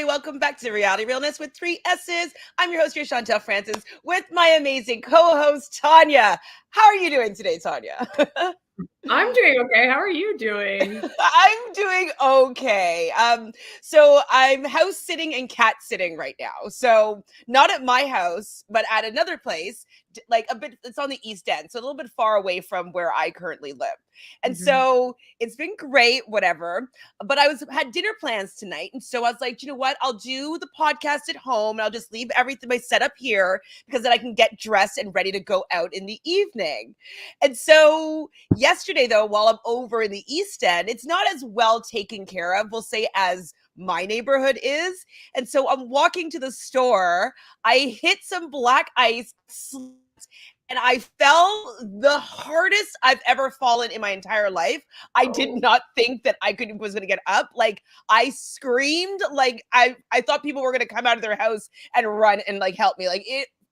everybody. Welcome back to Reality Realness with 3 S's. I'm your host, your Chantele and Francis, with my amazing co-host, Tanya. How are you doing today, Tanya? I'm doing okay. How are you doing? I'm doing okay. So I'm house sitting and cat sitting right now. So not at my house, but at another place, like a bit, it's on the East End, so a little bit far away from where I currently live. And so it's been great, whatever. But I had dinner plans tonight. And so I was like, you know what? I'll do the podcast at home and I'll just leave everything my setup here because then I can get dressed and ready to go out in the evening. And so yesterday, though, while I'm over in the East End, it's not as well taken care of, we'll say, as my neighborhood is. And so I'm walking to the store. I hit some black ice, and I fell the hardest I've ever fallen in my entire life. I did not think that was going to get up. Like, I screamed. Like, I thought people were going to come out of their house and run and like help me.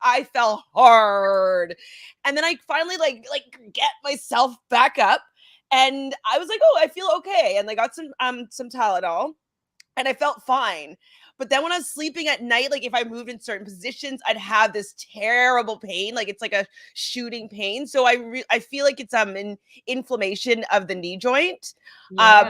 I fell hard. And then I finally like get myself back up, and I was like, oh, I feel okay. And I got some Tylenol, and I felt fine. But then when I was sleeping at night, like if I moved in certain positions, I'd have this terrible pain. Like it's like a shooting pain. So I feel like it's an inflammation of the knee joint,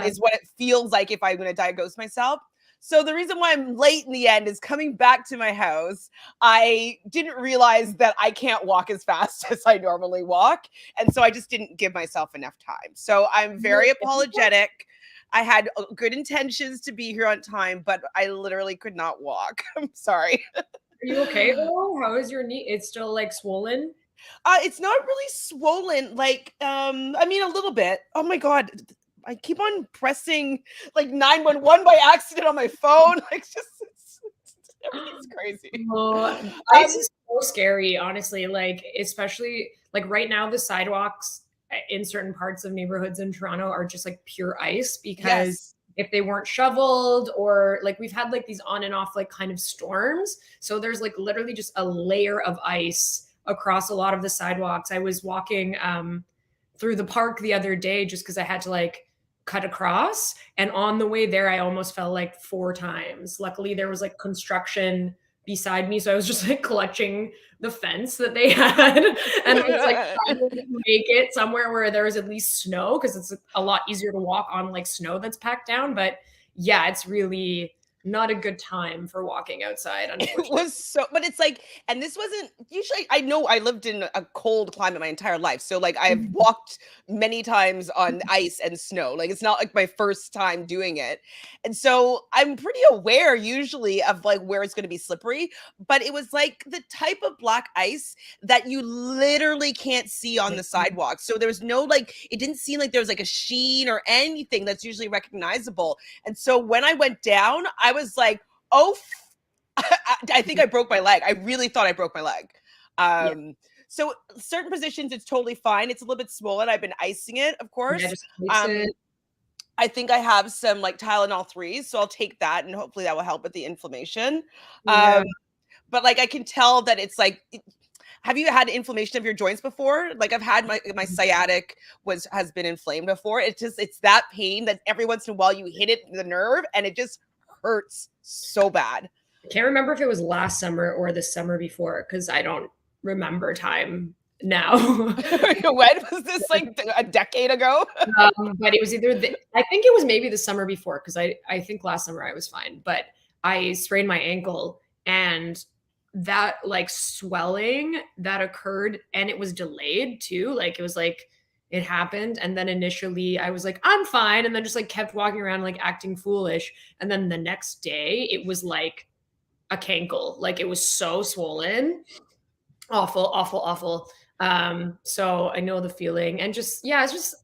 is what it feels like if I'm going to diagnose myself. So the reason why I'm late in the end is coming back to my house. I didn't realize that I can't walk as fast as I normally walk. And so I just didn't give myself enough time. So I'm very apologetic. I had good intentions to be here on time, but I literally could not walk. I'm sorry. Are you okay though? How is your knee? It's still like swollen? It's not really swollen. Like, I mean, a little bit. Oh my God. I keep on pressing like 911 by accident on my phone. Like, everything's crazy. Ice is so scary, honestly. Like, especially like right now, the sidewalks in certain parts of neighborhoods in Toronto are just like pure ice because if they weren't shoveled, or like we've had like these on and off like kind of storms. So there's like literally just a layer of ice across a lot of the sidewalks. I was walking through the park the other day just because I had to like cut across, and on the way there I almost fell like 4 times. Luckily there was like construction beside me, so I was just like clutching the fence that they had and it's like trying to make it somewhere where there was at least snow, because it's a lot easier to walk on like snow that's packed down. But yeah, it's really not a good time for walking outside, unfortunately. It was so, but it's like, and this wasn't usually, I know I lived in a cold climate my entire life. So like I've walked many times on ice and snow. Like it's not like my first time doing it. And so I'm pretty aware usually of like where it's going to be slippery, but it was like the type of black ice that you literally can't see on the sidewalk. So there was no, like, it didn't seem like there was like a sheen or anything that's usually recognizable. And so when I went down, I was like, oh, I think I broke my leg. I really thought I broke my leg. So certain positions, it's totally fine. It's a little bit swollen. I've been icing it, of course. I think I have some like Tylenol 3s, so I'll take that and hopefully that will help with the inflammation. But like I can tell that it's like, have you had inflammation of your joints before? Like I've had my sciatic has been inflamed before. It's that pain that every once in a while you hit it the nerve and it just hurts so bad. I can't remember if it was last summer or the summer before, because I don't remember time now. When was this, like a decade ago? But it was either I think it was maybe the summer before, because I think last summer I was fine, but I sprained my ankle, and that like swelling that occurred, and it was delayed too. Like it was like it happened, and then initially I was like, I'm fine, and then just like kept walking around like acting foolish, and then the next day it was like a cankle. Like it was so swollen. Awful. So I know the feeling, and just it's just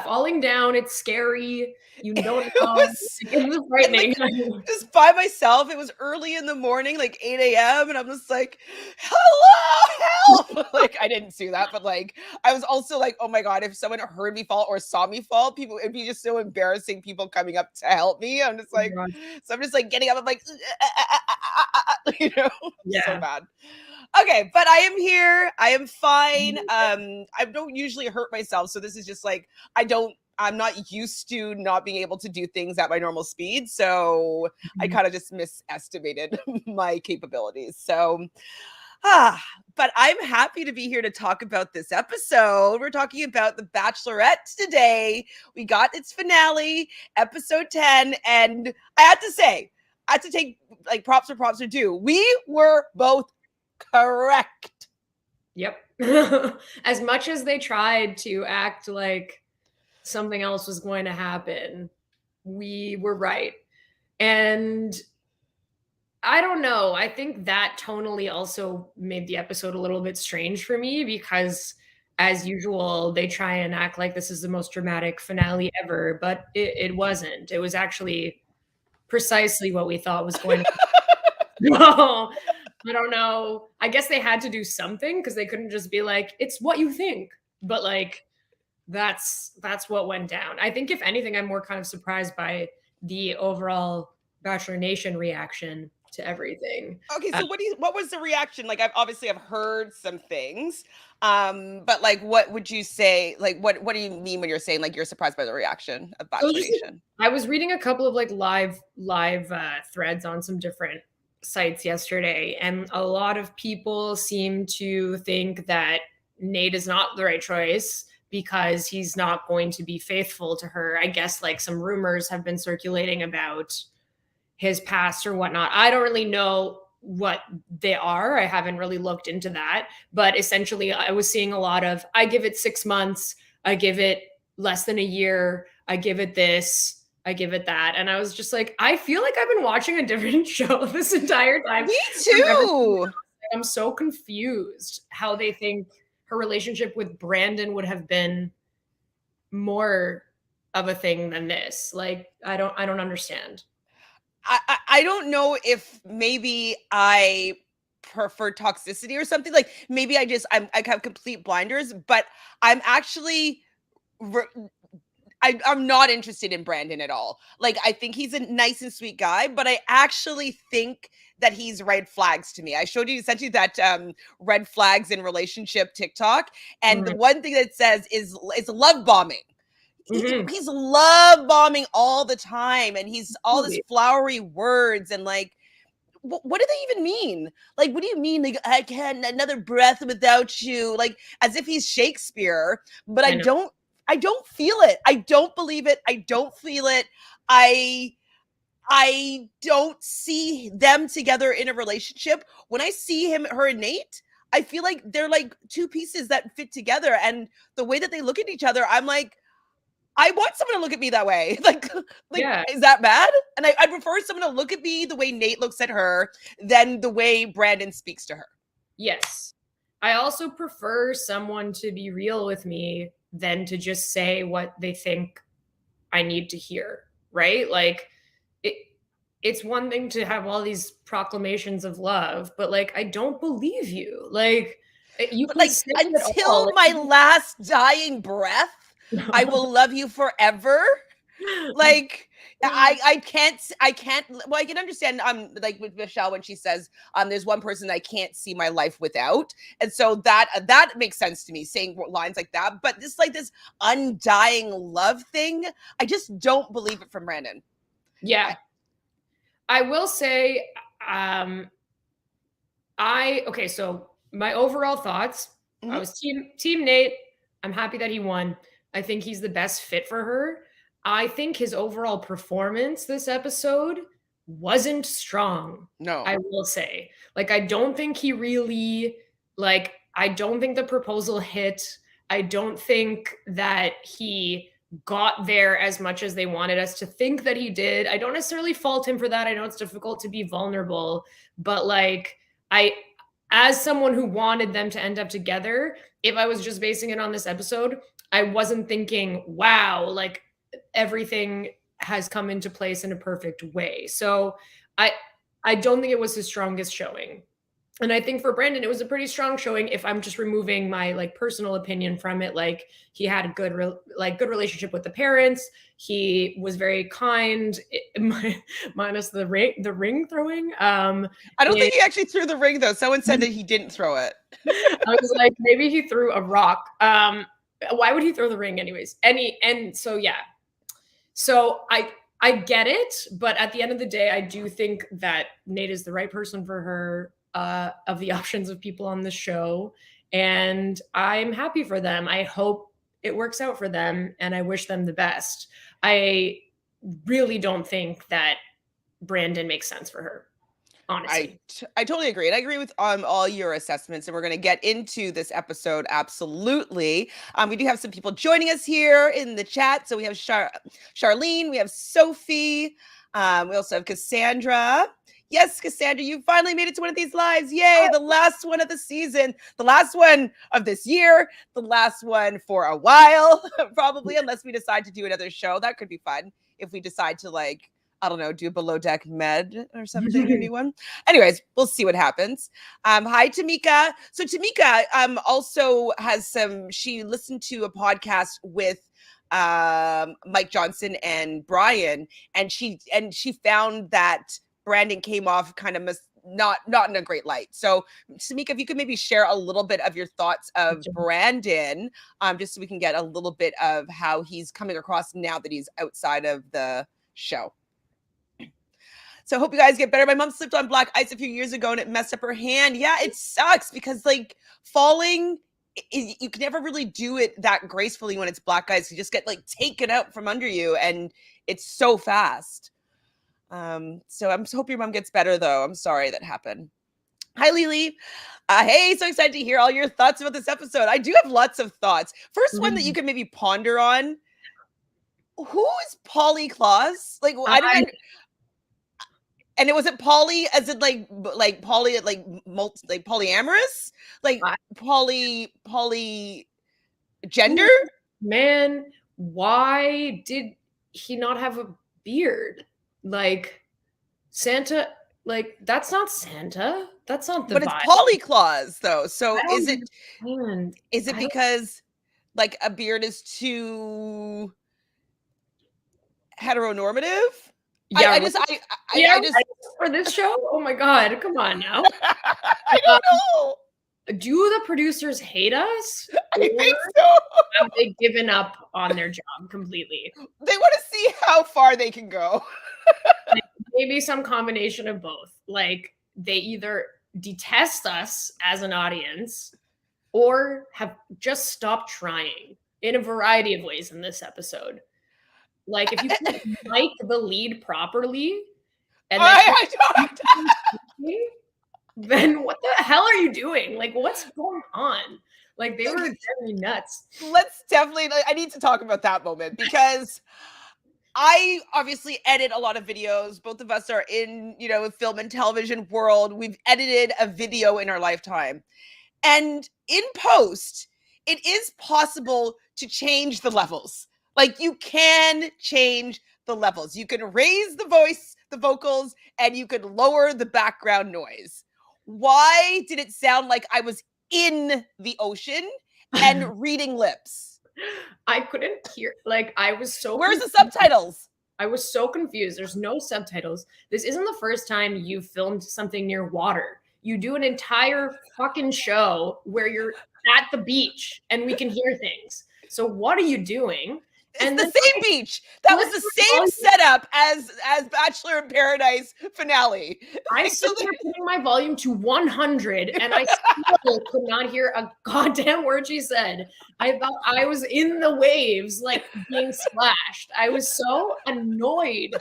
falling down. It's scary. You don't know. It was frightening. Like, just by myself. It was early in the morning, like 8 a.m. And I'm just like, hello, help. Like I didn't see that, but like I was also like, oh my God, if someone heard me fall or saw me fall, it'd be just so embarrassing, people coming up to help me. I'm just like, so I'm just like getting up. I'm like, you know, so bad. Okay, but I am here. I am fine. I don't usually hurt myself, so this is just like I don't I'm not used to not being able to do things at my normal speed. So I kind of just misestimated my capabilities. So, but I'm happy to be here to talk about this episode. We're talking about The Bachelorette today. We got its finale, episode 10. And I had to say, I had to take like props where props are due. We were both correct. Yep. As much as they tried to act like something else was going to happen, we were right. And I don't know. I think that tonally also made the episode a little bit strange for me because, as usual, they try and act like this is the most dramatic finale ever, but it wasn't. It was actually precisely what we thought was going to happen. I don't know. I guess they had to do something because they couldn't just be like, it's what you think. But like, that's what went down. I think if anything, I'm more kind of surprised by the overall Bachelor Nation reaction to everything. Okay, so what was the reaction? Like I've heard some things. But like what would you say? Like what do you mean when you're saying like you're surprised by the reaction of Bachelor Nation? I was reading a couple of like live threads on some different sites yesterday, and a lot of people seem to think that Nate is not the right choice because he's not going to be faithful to her. I guess like some rumors have been circulating about his past or whatnot. I don't really know what they are. I haven't really looked into that, but essentially I was seeing a lot of, I give it 6 months, I give it less than a year, I give it this, I give it that. And I was just like, I feel like I've been watching a different show this entire time. Me too. I'm so confused how they think her relationship with Brandon would have been more of a thing than this. Like, I don't understand. I don't know if maybe I prefer toxicity or something. Like maybe I have complete blinders, but I'm actually I'm not interested in Brandon at all. Like I think he's a nice and sweet guy, but I actually think that he's red flags to me. I showed you essentially that red flags in relationship TikTok, and the one thing that it says is love bombing. He's love bombing all the time, and he's all this flowery words and like what do they even mean? Like, what do you mean? Like, I can't another breath without you, like as if he's Shakespeare. But I don't feel it. I don't believe it. I don't feel it. I don't see them together in a relationship. When I see her and Nate, I feel like they're like two pieces that fit together, and the way that they look at each other, I'm like, I want someone to look at me that way. Like yeah. Is that bad? And I prefer someone to look at me the way Nate looks at her than the way Brandon speaks to her. Yes. I also prefer someone to be real with me than to just say what they think I need to hear, right? Like it's one thing to have all these proclamations of love, but like, I don't believe you. Like you can like until my last dying breath, I will love you forever. Like I can't well, I can understand like with Michelle when she says there's one person I can't see my life without, and so that makes sense to me, saying lines like that. But this like this undying love thing, I just don't believe it from Brandon. Yeah, I will say okay, so my overall thoughts, I was team Nate. I'm happy that he won. I think he's the best fit for her. I think his overall performance this episode wasn't strong. No. I will say. Like, I don't think he really, like, I don't think the proposal hit. I don't think that he got there as much as they wanted us to think that he did. I don't necessarily fault him for that. I know it's difficult to be vulnerable, but like, as someone who wanted them to end up together, if I was just basing it on this episode, I wasn't thinking, wow, like everything has come into place in a perfect way. So I don't think it was his strongest showing. And I think for Brandon, it was a pretty strong showing. If I'm just removing my like personal opinion from it, like he had a good relationship with the parents. He was very kind, minus the ring throwing. I don't think he actually threw the ring though. Someone said that he didn't throw it. I was like, maybe he threw a rock. Why would he throw the ring anyways? And so yeah. So I get it, but at the end of the day, I do think that Nate is the right person for her, of the options of people on the show. And I'm happy for them. I hope it works out for them, and I wish them the best. I really don't think that Brandon makes sense for her, honestly. I totally agree. And I agree with all your assessments. And we're going to get into this episode. Absolutely. We do have some people joining us here in the chat. So we have Charlene, we have Sophie. We also have Cassandra. Yes, Cassandra, you finally made it to one of these lives. Yay. The last one of the season, the last one of this year, the last one for a while, probably, unless we decide to do another show. That could be fun if we decide to, like, I don't know, do Below Deck Med or something, a new one. Anyways, we'll see what happens. Hi, Tamika. So Tamika also has she listened to a podcast with Mike Johnson and Brian, and she found that Brandon came off kind of not in a great light. So Tamika, if you could maybe share a little bit of your thoughts of Brandon, just so we can get a little bit of how he's coming across now that he's outside of the show. So I hope you guys get better. My mom slipped on black ice a few years ago and it messed up her hand. Yeah, it sucks because, like, falling, you can never really do it that gracefully when it's black ice. You just get, like, taken out from under you, and it's so fast. So I hope your mom gets better, though. I'm sorry that happened. Hi, Lily. Hey, so excited to hear all your thoughts about this episode. I do have lots of thoughts. First one that you can maybe ponder on. Who is Polly Claus? Like, I don't know. And it wasn't poly as in like poly, like polyamorous, like poly gender. Man, why did he not have a beard? Like Santa, like that's not Santa. That's not the But vibe. It's Polly Claus though. So is it because like a beard is too heteronormative? Yeah, I just for this show. Oh my god, come on now. I don't know. Do the producers hate us? I think so. Have they given up on their job completely? They want to see how far they can go. Like, maybe some combination of both. Like they either detest us as an audience or have just stopped trying in a variety of ways in this episode. Like if you can't write the lead properly, and then what the hell are you doing? Like, what's going on? Like, they were very nuts. Let's definitely, I need to talk about that moment because I obviously edit a lot of videos. Both of us are in, film and television world. We've edited a video in our lifetime. And in post, it is possible to change the levels. Like, you can change the levels. You can raise the voice, the vocals, and you can lower the background noise. Why did it sound like I was in the ocean and reading lips? I couldn't hear. Like, I was so Where's the subtitles? I was so confused. There's no subtitles. This isn't the first time you filmed something near water. You do an entire fucking show where you're at the beach and we can hear things. So what are you doing? It's the same beach. That was the same setup as Bachelor in Paradise finale. I stood there putting my volume to 100 and I still could not hear a goddamn word she said. I thought I was in the waves, like being splashed. I was so annoyed.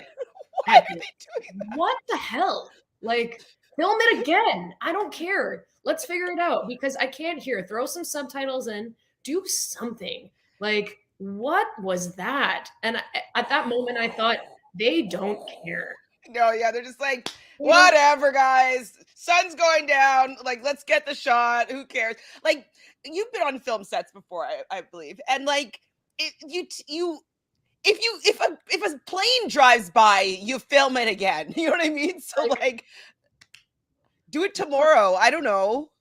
Why are they doing that? What the hell? Like, film it again. I don't care. Let's figure it out because I can't hear. Throw some subtitles in. Do something. Like, what was that? And at that moment, I thought, they don't care. No, yeah, they're just like, whatever, guys. Sun's going down. Like, let's get the shot. Who cares? Like, you've been on film sets before, I believe, and like, if a plane drives by, you film it again. You know what I mean? So like, do it tomorrow. I don't know.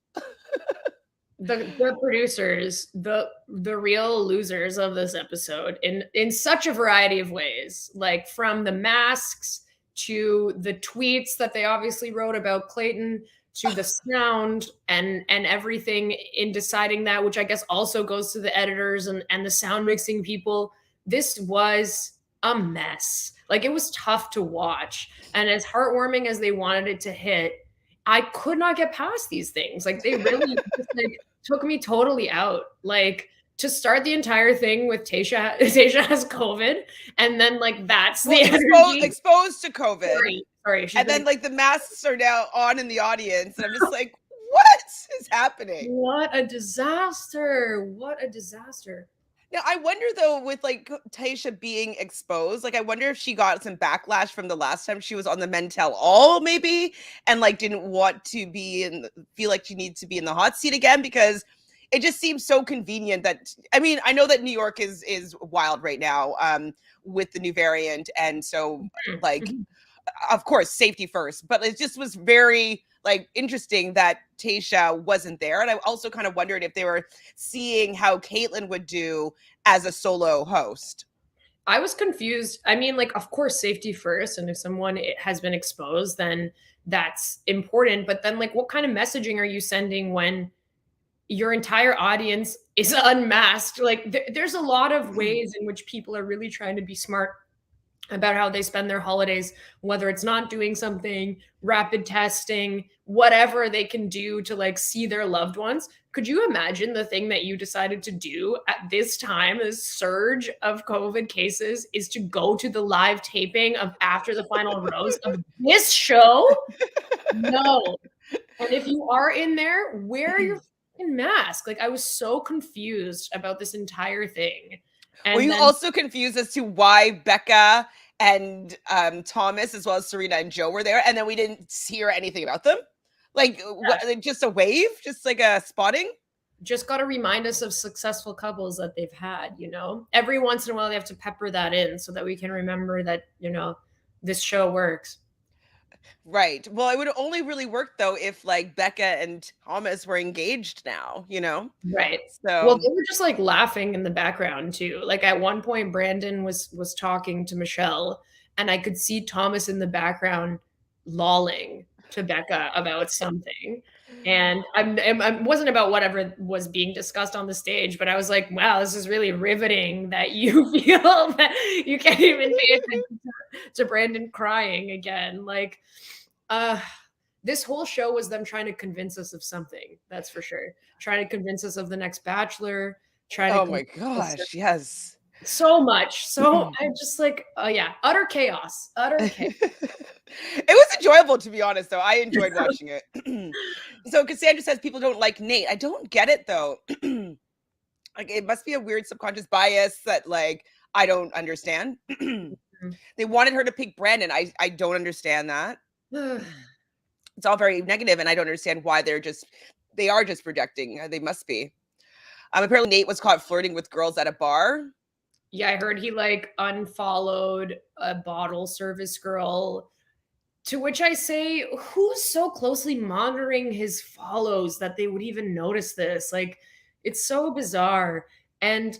The producers, the real losers of this episode in such a variety of ways, like from the masks to the tweets that they obviously wrote about Clayton to the sound and everything in deciding that, which I guess also goes to the editors and the sound mixing people. This was a mess. Like, it was tough to watch. And as heartwarming as they wanted it to hit, I could not get past these things. Like, they really just like took me totally out. Like, to start the entire thing with Tayshia has COVID, and then like that's the energy. Exposed to COVID. Sorry. And then like the masks are now on in the audience, and I'm just like, what is happening? What a disaster! What a disaster! Now, I wonder though, with like Tayshia being exposed, like I wonder if she got some backlash from the last time she was on the Men Tell All, maybe, and like didn't want to feel like she needs to be in the hot seat again, because it just seems so convenient that, I mean, I know that New York is wild right now with the new variant, and so like, of course, safety first, but it just was very like interesting that Tayshia wasn't there. And I also kind of wondered if they were seeing how Caitlyn would do as a solo host. I was confused. I mean, like, of course, safety first. And if someone has been exposed, then that's important. But then, like, what kind of messaging are you sending when your entire audience is unmasked? Like, there's a lot of ways in which people are really trying to be smart about how they spend their holidays, whether it's not doing something, rapid testing, whatever they can do to like see their loved ones. Could you imagine the thing that you decided to do at this time, this surge of COVID cases, is to go to the live taping of After the Final Rose of this show? No. And if you are in there, wear your fucking mask. Like, I was so confused about this entire thing. And were you also confused as to why Becca and Thomas, as well as Serena and Joe, were there, and then we didn't hear anything about them? Like, what, just a wave? Just like a spotting? Just got to remind us of successful couples that they've had, you know? Every once in a while, they have to pepper that in so that we can remember that, you know, this show works. Right. Well, it would only really work though if like Becca and Thomas were engaged now, you know? Right. So well, they were just like laughing in the background too. Like at one point, Brandon was talking to Michelle, and I could see Thomas in the background lolling to Becca about something. And I wasn't about whatever was being discussed on the stage, but I was like, wow, this is really riveting that you feel that you can't even pay attention to Brandon crying again. Like, this whole show was them trying to convince us of something. That's for sure. Trying to convince us of the next Bachelor. Oh my gosh, yes. So much. So I just like, yeah, utter chaos. Utter chaos. It was enjoyable, to be honest, though. I enjoyed watching it. So Cassandra says people don't like Nate. I don't get it, though. Like, it must be a weird subconscious bias that, like, I don't understand. They wanted her to pick Brandon. I don't understand that. It's all very negative, and I don't understand why they are just projecting. They must be. Apparently Nate was caught flirting with girls at a bar. Yeah, I heard he like unfollowed a bottle service girl, to which I say, who's so closely monitoring his follows that they would even notice this? Like, it's so bizarre. And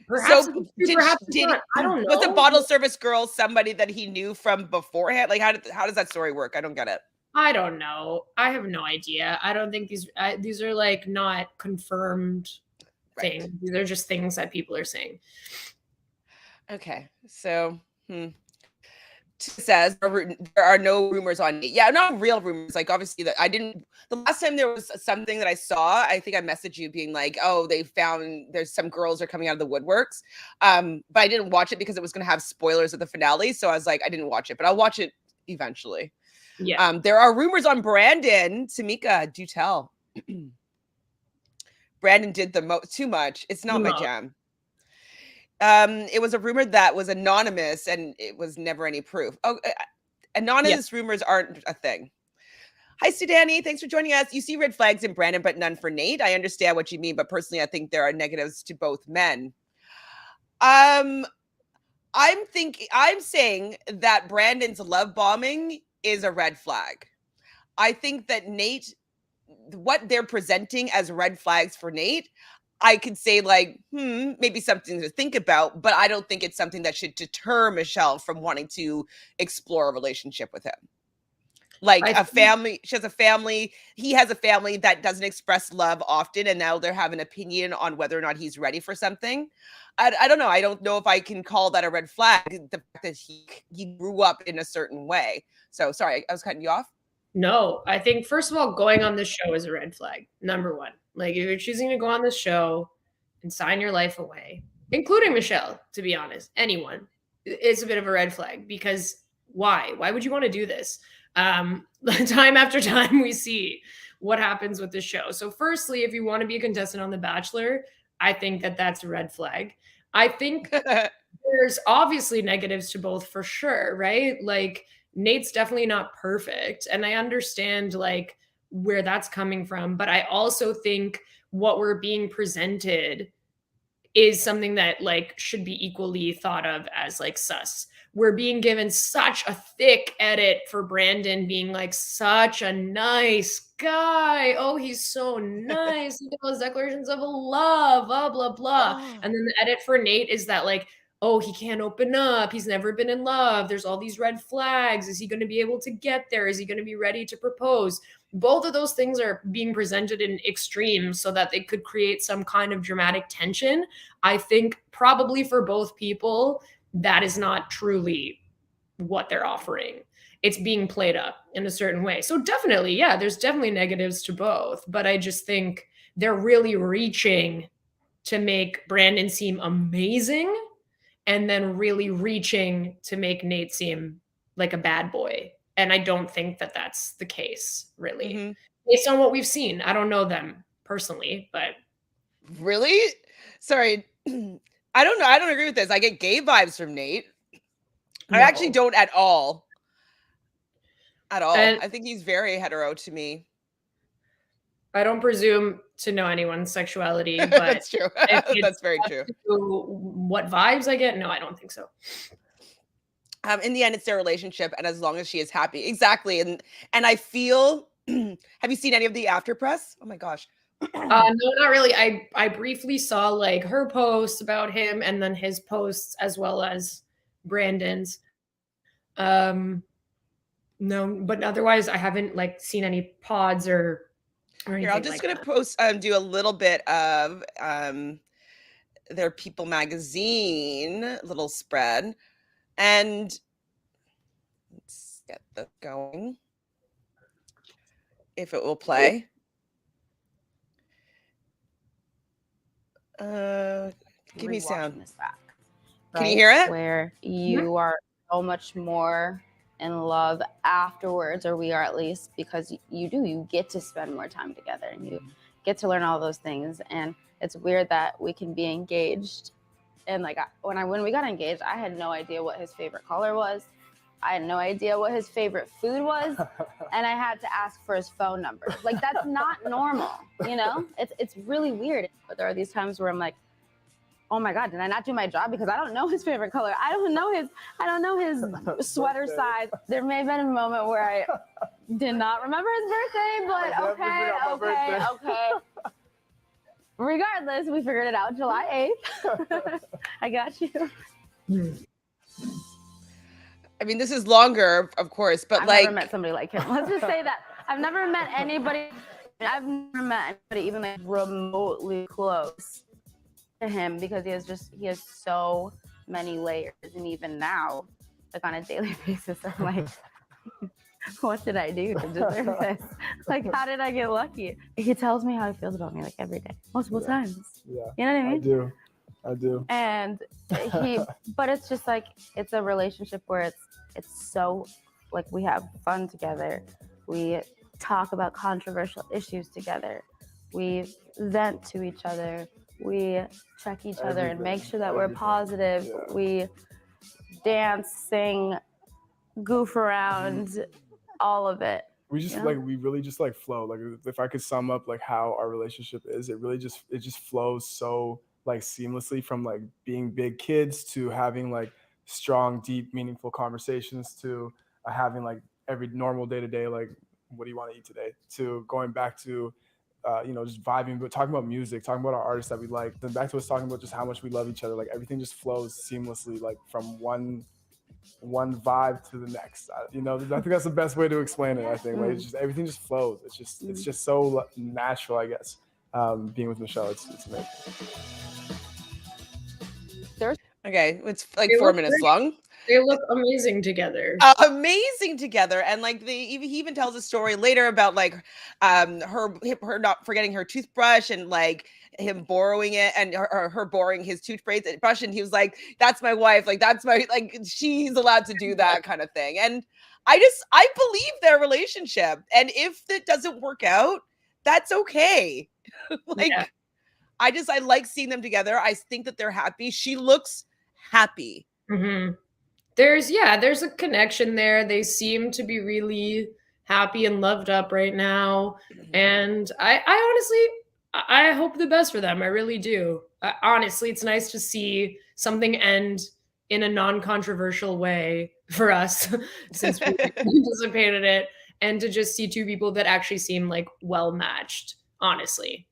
perhaps, so perhaps not. I don't know. Was the bottle service girl somebody that he knew from beforehand? Like, how does that story work? I don't get it. I don't know. I have no idea. I don't think these are like not confirmed things. These are just things that people are saying. Okay, so says there are no rumors on Nate. Yeah, not real rumors. Like, obviously, that I didn't. The last time there was something that I saw, I think I messaged you being like, "Oh, they found there's some girls are coming out of the woodworks," but I didn't watch it because it was going to have spoilers of the finale. So I was like, I didn't watch it, but I'll watch it eventually. Yeah. There are rumors on Brandon. Tamika, do tell. Brandon did too much. It's not my jam. It was a rumor that was anonymous, and it was never any proof. Oh, anonymous rumors aren't a thing. Hi, Sudani. Thanks for joining us. You see red flags in Brandon, but none for Nate. I understand what you mean, but personally, I think there are negatives to both men. I'm saying that Brandon's love bombing is a red flag. I think that Nate, what they're presenting as red flags for Nate, I could say like, maybe something to think about, but I don't think it's something that should deter Michelle from wanting to explore a relationship with him. Like a family, she has a family, he has a family that doesn't express love often, and now they have an opinion on whether or not he's ready for something. I don't know. I don't know if I can call that a red flag. The fact that he grew up in a certain way. So sorry, I was cutting you off. No, I think first of all, going on this show is a red flag. Number one, like if you're choosing to go on this show and sign your life away, including Michelle, to be honest, anyone, it's a bit of a red flag because why? Why would you want to do this? Time after time, we see what happens with this show. So, firstly, if you want to be a contestant on The Bachelor, I think that that's a red flag. I think there's obviously negatives to both for sure, right? Like Nate's definitely not perfect. And I understand like where that's coming from. But I also think what we're being presented is something that like should be equally thought of as like sus. We're being given such a thick edit for Brandon being like such a nice guy. Oh, he's so nice. Look at those declarations of love, blah, blah, blah. And then the edit for Nate is that like, oh, he can't open up. He's never been in love. There's all these red flags. Is he going to be able to get there? Is he going to be ready to propose? Both of those things are being presented in extremes so that they could create some kind of dramatic tension. I think probably for both people, that is not truly what they're offering. It's being played up in a certain way. So definitely, yeah, there's definitely negatives to both, but I just think they're really reaching to make Brandon seem amazing and then really reaching to make Nate seem like a bad boy. And I don't think that that's the case, really. Mm-hmm. Based on what we've seen. I don't know them personally, but really? Sorry. I don't know. I don't agree with this. I get gay vibes from Nate. No. I actually don't at all. At all. And I think he's very hetero to me. I don't presume to know anyone's sexuality, but that's true. That's very true. What vibes I get? No, I don't think so. In the end, it's their relationship, and as long as she is happy, exactly. And I feel. Have you seen any of the after press? Oh my gosh. No, not really. I briefly saw like her posts about him, and then his posts as well as Brandon's. No, but otherwise, I haven't like seen any pods or. Here, I'm just gonna post, do a little bit of their People magazine little spread, and let's get this going. If it will play. Give me sound. This back, right? Can you hear it? Where you are so much more in love afterwards, or we are at least, because you get to spend more time together and you get to learn all those things. And it's weird that we can be engaged. And like when we got engaged, I had no idea what his favorite color was. I had no idea what his favorite food was. And I had to ask for his phone number. Like, that's not normal, you know? It's really weird. But there are these times where I'm like, oh my God, did I not do my job? Because I don't know his favorite color. I don't know his sweater size. There may have been a moment where I did not remember his birthday, but okay. Regardless, we figured it out July 8th. I got you. I mean, this is longer, of course, but I've never met somebody like him. Let's just say that. I've never met anybody even like remotely close to him, because he has so many layers. And even now, like on a daily basis, I'm like, what did I do to deserve this? Like, how did I get lucky? He tells me how he feels about me like every day, multiple times. Yeah. You know what I mean? I do. And but it's just like, it's a relationship where it's so, like, we have fun together. We talk about controversial issues together. We vent to each other. We check each other and make sure that we're positive. Yeah. We dance, sing, goof around, all of it. We just we really just like flow. Like, if I could sum up like how our relationship is, it just flows so like seamlessly, from like being big kids to having like strong, deep, meaningful conversations, to having like every normal day to day, like, what do you want to eat today, to going back to just vibing, but talking about music, talking about our artists that we like, then back to us talking about just how much we love each other. Like, everything just flows seamlessly, like from one one vibe to the next. You know, I think that's the best way to explain it. I think like it's just everything just flows. It's just so natural, I guess. Being with Michelle, it's amazing. Okay, it's like They 4 look minutes great. long. They look amazing together. Amazing together, and like he even tells a story later about like her not forgetting her toothbrush and like him borrowing it and her borrowing his toothbrush, and he was like, "That's my wife, like that's my like she's allowed to do that kind of thing." And I believe their relationship, and if it doesn't work out, that's okay. Like Yeah. I like seeing them together. I think that they're happy. She looks happy. Mm-hmm. There's a connection there. They seem to be really happy and loved up right now. And I honestly, I hope the best for them. I really do. Honestly, it's nice to see something end in a non-controversial way for us since we anticipated it, and to just see two people that actually seem like well matched, honestly.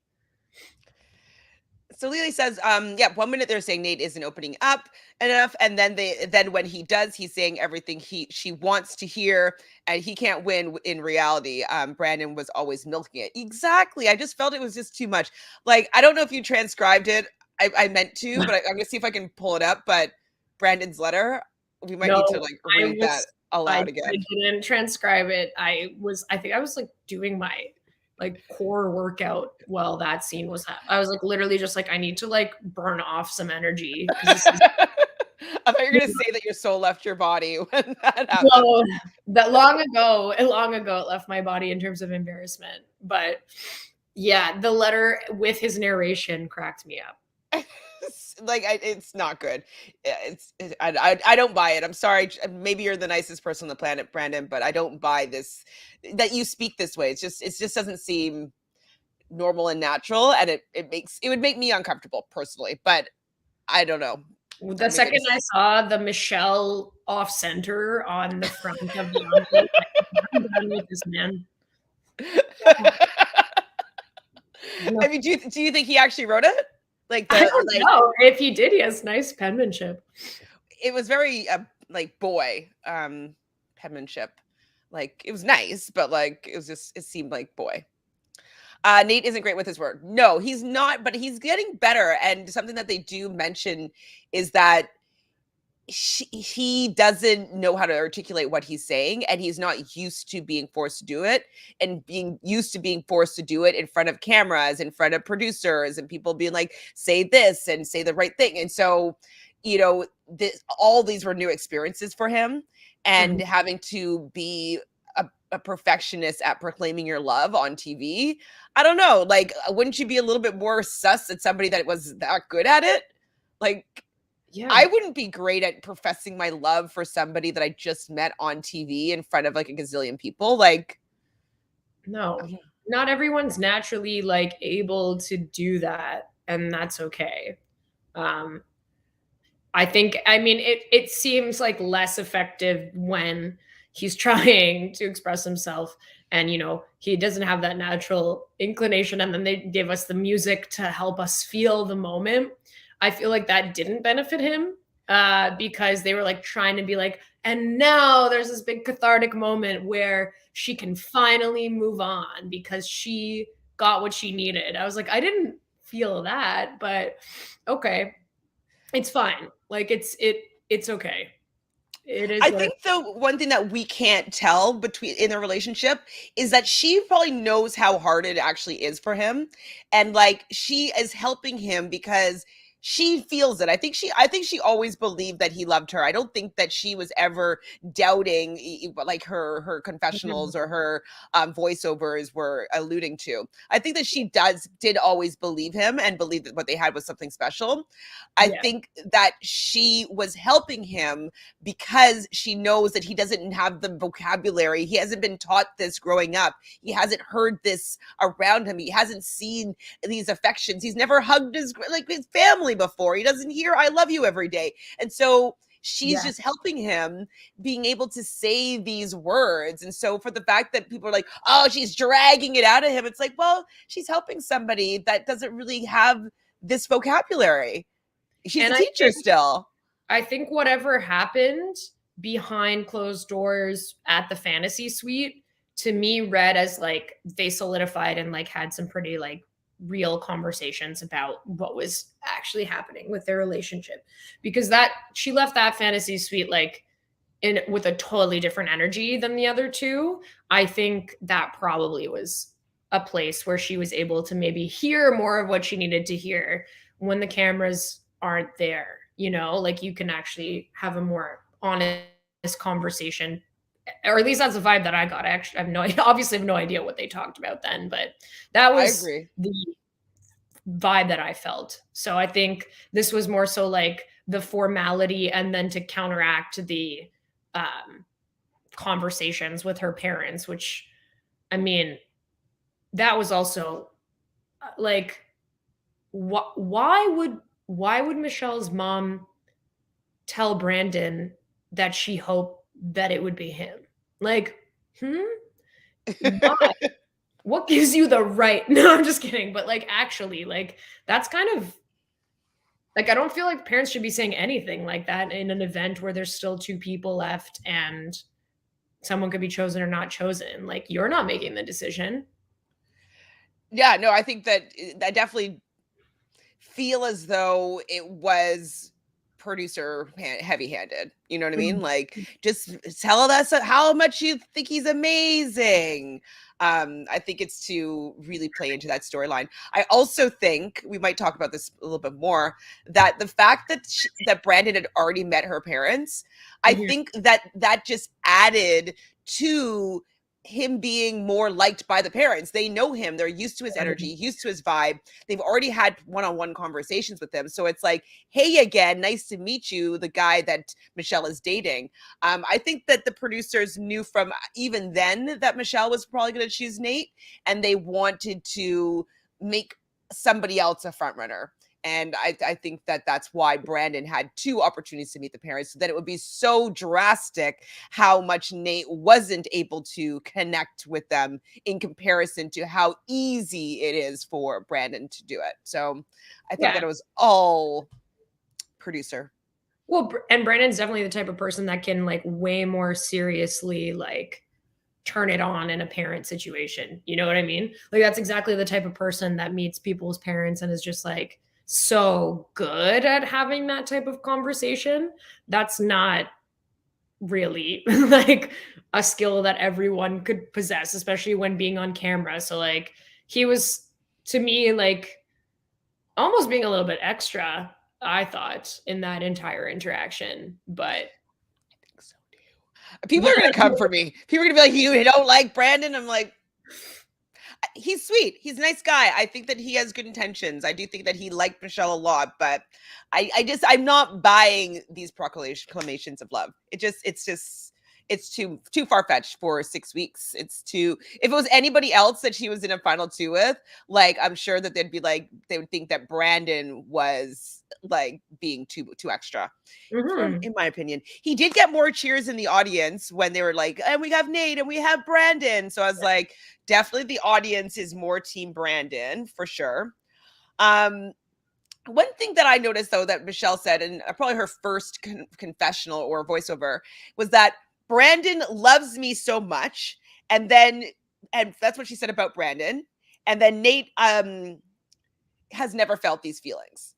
So Lily says, yeah, 1 minute they're saying Nate isn't opening up enough, and then when he does, he's saying everything she wants to hear, and he can't win in reality. Brandon was always milking it. Exactly. I just felt it was just too much. Like, I don't know if you transcribed it. I meant to, but I'm gonna see if I can pull it up. But Brandon's letter, we might need to like read that aloud again. I didn't transcribe it. I think I was like doing my like core workout while that scene was I was like literally just like, I need to like burn off some energy. I thought you were gonna say that your soul left your body when that happened. No, that long ago it left my body in terms of embarrassment. But yeah, the letter with his narration cracked me up. Like it's not good. I don't buy it. I'm sorry. Maybe you're the nicest person on the planet, Brandon, but I don't buy this that you speak this way. It just doesn't seem normal and natural, and it would make me uncomfortable personally. But I don't know. The second I saw the Michelle off center on the front of the envelope, I'm done with this man. I mean, do you think he actually wrote it? Like I don't know. If he did, he has nice penmanship. It was very like boy penmanship. Like it was nice, but like it seemed like boy. Nate isn't great with his word. No, he's not, but he's getting better. And something that they do mention is that he doesn't know how to articulate what he's saying, and he's not used to being forced to do it, and being used to being forced to do it in front of cameras, in front of producers, and people being like, say this and say the right thing. And so, you know, all these were new experiences for him, and having to be a perfectionist at proclaiming your love on TV. I don't know. Like, wouldn't you be a little bit more sus at somebody that was that good at it? Like, yeah. I wouldn't be great at professing my love for somebody that I just met on TV in front of like a gazillion people. Like, no, not everyone's naturally like able to do that, and that's okay. I think, I mean, it seems like less effective when he's trying to express himself and, you know, he doesn't have that natural inclination, and then they give us the music to help us feel the moment. I feel like that didn't benefit him because they were like trying to be like, and now there's this big cathartic moment where she can finally move on because she got what she needed. I was like, I didn't feel that, but okay, it's fine. Like it's okay. It is. I think the one thing that we can't tell in the relationship is that she probably knows how hard it actually is for him, and like she is helping him because she feels it. I think she always believed that he loved her. I don't think that she was ever doubting like her confessionals or her voiceovers were alluding to. I think that she did always believe him and believe that what they had was something special. I think that she was helping him because she knows that he doesn't have the vocabulary. He hasn't been taught this growing up. He hasn't heard this around him. He hasn't seen these affections. He's never hugged his family before. He doesn't hear I love you every day. And so she's just helping him being able to say these words. And so for the fact that people are like, oh, she's dragging it out of him, it's like, well, she's helping somebody that doesn't really have this vocabulary. She's a teacher still. I think whatever happened behind closed doors at the fantasy suite, to me, read as like they solidified and like had some pretty like real conversations about what was actually happening with their relationship, because that she left that fantasy suite like in with a totally different energy than the other two. I think that probably was a place where she was able to maybe hear more of what she needed to hear when the cameras aren't there. You know, like you can actually have a more honest conversation, or at least that's the vibe that I got. I actually have no obviously have no idea what they talked about then, but that I was agree. the vibe that I felt. So I think this was more so like the formality, and then to counteract the conversations with her parents, which, I mean, that was also like, why would Michelle's mom tell Brandon that she hoped that it would be him? Like, why? What gives you the right? No, I'm just kidding. But like, actually, like, that's kind of like, I don't feel like parents should be saying anything like that in an event where there's still two people left and someone could be chosen or not chosen. Like, you're not making the decision. Yeah, no, I think that I definitely feel as though it was producer heavy-handed. You know what I mean? Like, just tell us how much you think he's amazing. I think it's to really play into that storyline. I also think we might talk about this a little bit more, that the fact that that Brandon had already met her parents, I think that just added to him being more liked by the parents. They know him. They're used to his energy, used to his vibe. They've already had one-on-one conversations with him. So it's like, hey, again, nice to meet you, the guy that Michelle is dating. I think that the producers knew from even then that Michelle was probably going to choose Nate, and they wanted to make somebody else a front runner. And I think that that's why Brandon had two opportunities to meet the parents, so that it would be so drastic how much Nate wasn't able to connect with them in comparison to how easy it is for Brandon to do it. So I think that it was all producer. Well, and Brandon's definitely the type of person that can like way more seriously like turn it on in a parent situation. You know what I mean? Like, that's exactly the type of person that meets people's parents and is just like so good at having that type of conversation. That's not really like a skill that everyone could possess, especially when being on camera. So like, he was, to me, like almost being a little bit extra, I thought, in that entire interaction. But people are going to come for me. People are going to be like, you don't like Brandon? I'm like, he's sweet. He's a nice guy. I think that he has good intentions. I do think that he liked Michelle a lot, but I'm not buying these proclamations of love. It's too far-fetched for 6 weeks. It's too, if it was anybody else that she was in a final two with, like, I'm sure that they'd be like, they would think that Brandon was like being too extra. In my opinion, he did get more cheers in the audience when they were like, and we have Nate and we have Brandon. So I was like, definitely the audience is more team Brandon for sure. One thing that I noticed though that Michelle said, and probably her first confessional or voiceover, was that Brandon loves me so much, and that's what she said about Brandon, and then Nate has never felt these feelings.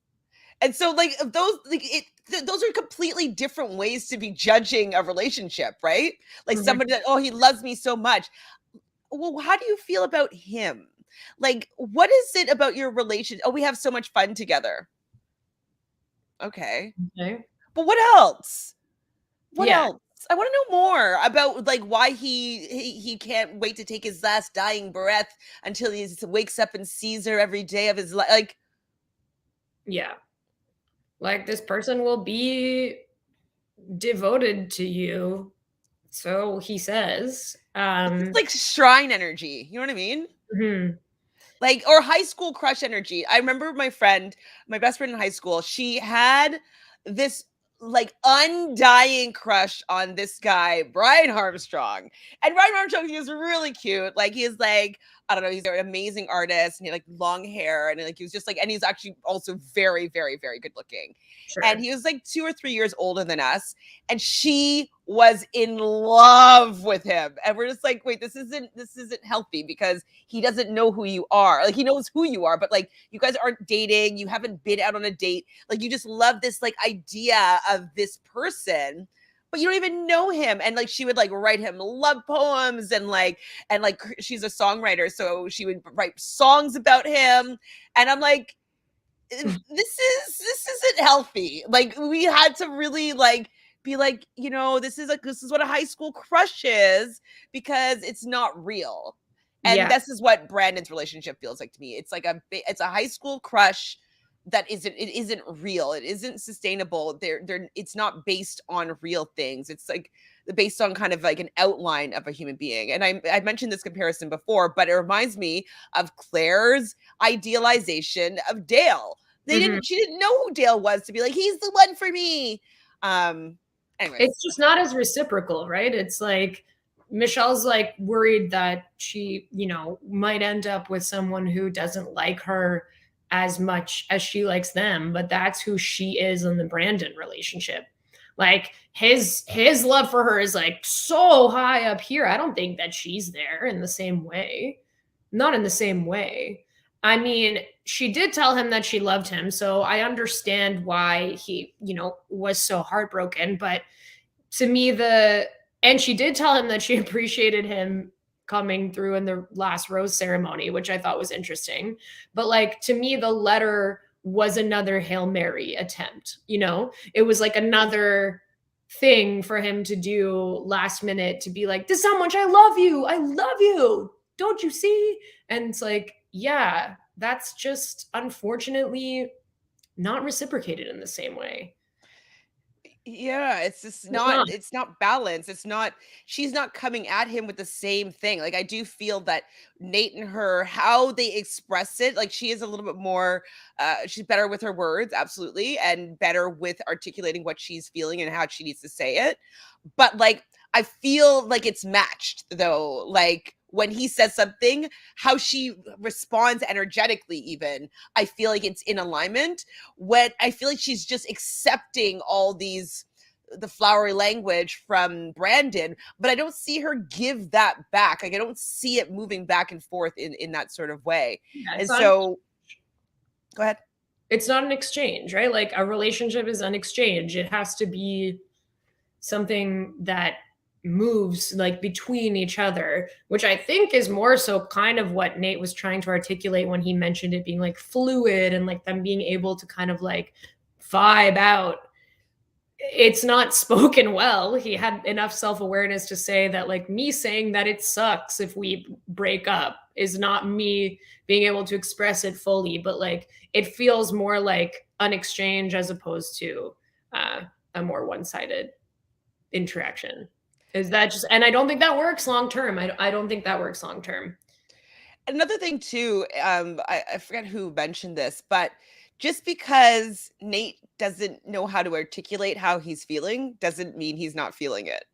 And so like those are completely different ways to be judging a relationship, right? Like somebody that, oh, he loves me so much. Well, how do you feel about him? Like, what is it about your relation? Oh, we have so much fun together. Okay. But what else? What else? I want to know more about like why he can't wait to take his last dying breath until he wakes up and sees her every day of his life. Like, yeah, like, this person will be devoted to you, so he says. It's like shrine energy. You know what I mean? Like, or high school crush energy. I remember my best friend in high school, she had this like undying crush on this guy, Brian Armstrong. And Brian Armstrong, he was really cute. Like, he's like, I don't know, he's an amazing artist, and he had like long hair, and like he was just like, and he's actually also very, very, very good looking. Sure. And he was like 2 or 3 years older than us. And she was in love with him. And we're just like, wait, this isn't healthy, because he doesn't know who you are. Like, he knows who you are, but like, you guys aren't dating, you haven't been out on a date. Like, you just love this like idea of this person, but you don't even know him. And like, she would like write him love poems, and like she's a songwriter, so she would write songs about him. And I'm like, this isn't healthy. Like, we had to really like be like, this is what a high school crush is, because it's not real. And this is what Brandon's relationship feels like to me. It's like it's a high school crush that isn't real. It isn't sustainable. It's not based on real things. It's like based on kind of like an outline of a human being. And I mentioned this comparison before, but it reminds me of Claire's idealization of Dale. She didn't know who Dale was to be like, he's the one for me. Anyways. It's just not as reciprocal, right? It's like Michelle's like worried that she, might end up with someone who doesn't like her as much as she likes them, but that's who she is in the Brandon relationship. Like, his love for her is like so high up here. I don't think that she's there in the same way. Not in the same way. I mean, she did tell him that she loved him, so I understand why he, was so heartbroken. But to me, and she did tell him that she appreciated him coming through in the last rose ceremony, which I thought was interesting. But like, to me, the letter was another Hail Mary attempt. It was like another thing for him to do last minute, to be like, this is how much I love you. Don't you see? And it's like, yeah, that's just unfortunately not reciprocated in the same way. Yeah, it's just not, it's not balanced. She's not coming at him with the same thing. Like, I do feel that Nate and her, how they express it, like, she is a little bit more, she's better with her words, absolutely, and better with articulating what she's feeling and how she needs to say it. But like, I feel like it's matched though. Like, when he says something, how she responds energetically, even, I feel like it's in alignment. When I feel like she's just accepting all the flowery language from Brandon, but I don't see her give that back. Like, I don't see it moving back and forth in that sort of way. Yeah, and so, go ahead. It's not an exchange, right? Like, a relationship is an exchange. It has to be something that moves like between each other, which I think is more so kind of what Nate was trying to articulate when he mentioned it being like fluid and like them being able to kind of like vibe out. It's not spoken well. He had enough self-awareness to say that, like, me saying that it sucks if we break up is not me being able to express it fully, but like, it feels more like an exchange as opposed to a more one-sided interaction. Is that just, and I don't think that works long term. I don't think that works long term. Another thing too, I forget who mentioned this, but just because Nate doesn't know how to articulate how he's feeling doesn't mean he's not feeling it.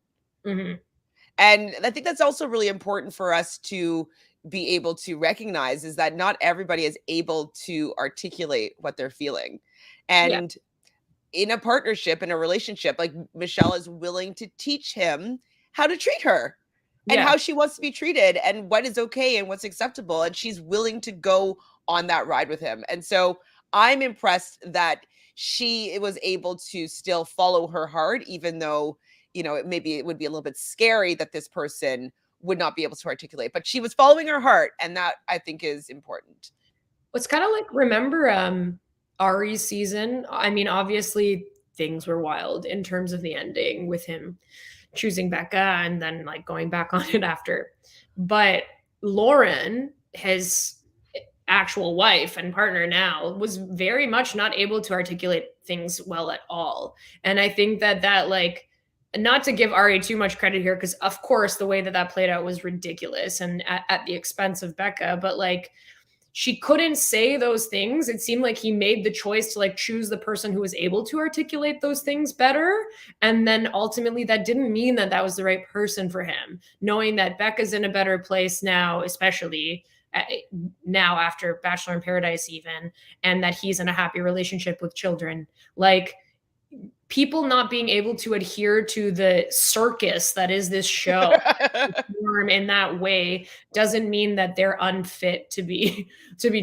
Mm-hmm. And I think that's also really important for us to be able to recognize, is that not everybody is able to articulate what they're feeling. And in a partnership, in a relationship, like, Michelle is willing to teach him how to treat her and how she wants to be treated and what is okay and what's acceptable. And she's willing to go on that ride with him. And so I'm impressed that she was able to still follow her heart, even though, maybe it would be a little bit scary that this person would not be able to articulate, but she was following her heart. And that, I think, is important. It's kind of like, remember Ari's season? I mean, obviously things were wild in terms of the ending with him choosing Becca and then like going back on it after. But Lauren, his actual wife and partner now, was very much not able to articulate things well at all. And I think that like, not to give Ari too much credit here, because of course the way that played out was ridiculous and at the expense of Becca, but like, she couldn't say those things. It seemed like he made the choice to like choose the person who was able to articulate those things better. And then ultimately that didn't mean that was the right person for him. Knowing that Becca's in a better place now, especially now after Bachelor in Paradise even, and that he's in a happy relationship with children. Like, people not being able to adhere to the circus that is this show in that way doesn't mean that they're unfit to be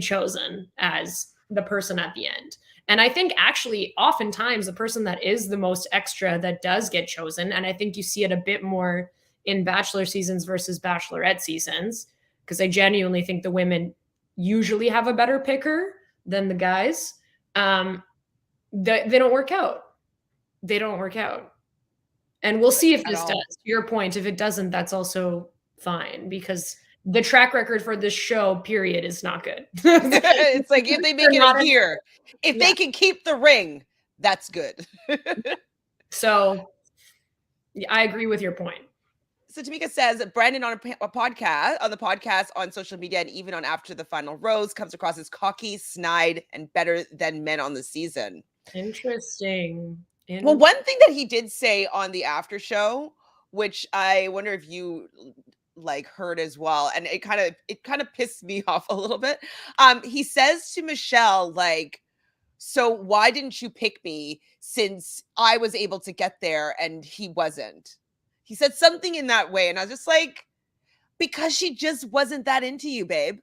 chosen as the person at the end. And I think actually oftentimes the person that is the most extra that does get chosen, and I think you see it a bit more in Bachelor seasons versus Bachelorette seasons, because I genuinely think the women usually have a better picker than the guys. They don't work out. They don't work out. And we'll see if this does. To your point, if it doesn't, that's also fine, because the track record for this show, period, is not good. It's like if they make it a year, if they can keep the ring, that's good. So I agree with your point. So Tamika says that Brandon on the podcast, on social media, and even on After the Final Rose, comes across as cocky, snide, and better than men on the season. Interesting. Well, one thing that he did say on the after show, which I wonder if you like heard as well, and it kind of pissed me off a little bit. He says to Michelle, like, so why didn't you pick me since I was able to get there and he wasn't? He said something in that way, and I was just like, because she just wasn't that into you, babe.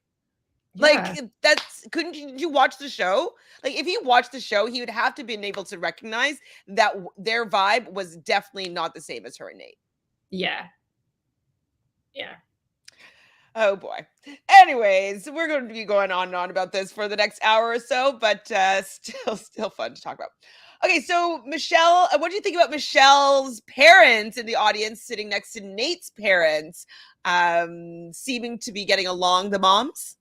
Yeah. Like, couldn't you watch the show? Like, if he watched the show, he would have to been able to recognize that their vibe was definitely not the same as her and Nate. Yeah. Yeah. Oh boy. Anyways, we're going to be going on and on about this for the next hour or so, but still fun to talk about. Okay, so Michelle, what do you think about Michelle's parents in the audience sitting next to Nate's parents, seeming to be getting along, the moms?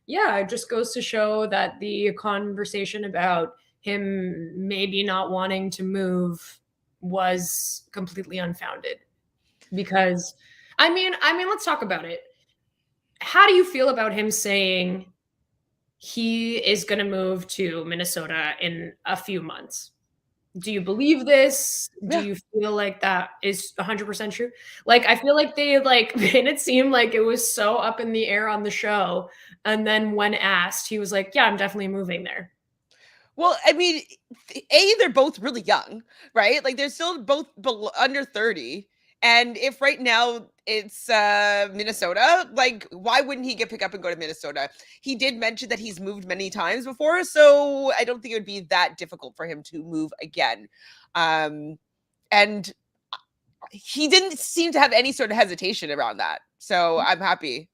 Yeah, it just goes to show that the conversation about him maybe not wanting to move was completely unfounded. Because, I mean, let's talk about it. How do you feel about him saying he is going to move to Minnesota in a few months? Do you believe this? Do you feel like that is 100% true? Like, I feel like they made it seem like it was so up in the air on the show. And then when asked, he was like, yeah, I'm definitely moving there. Well, I mean, they're both really young, right? Like, they're still both under 30. And if right now it's Minnesota, like, why wouldn't he get picked up and go to Minnesota? He did mention that he's moved many times before, so I don't think it would be that difficult for him to move again. And he didn't seem to have any sort of hesitation around that. So I'm happy.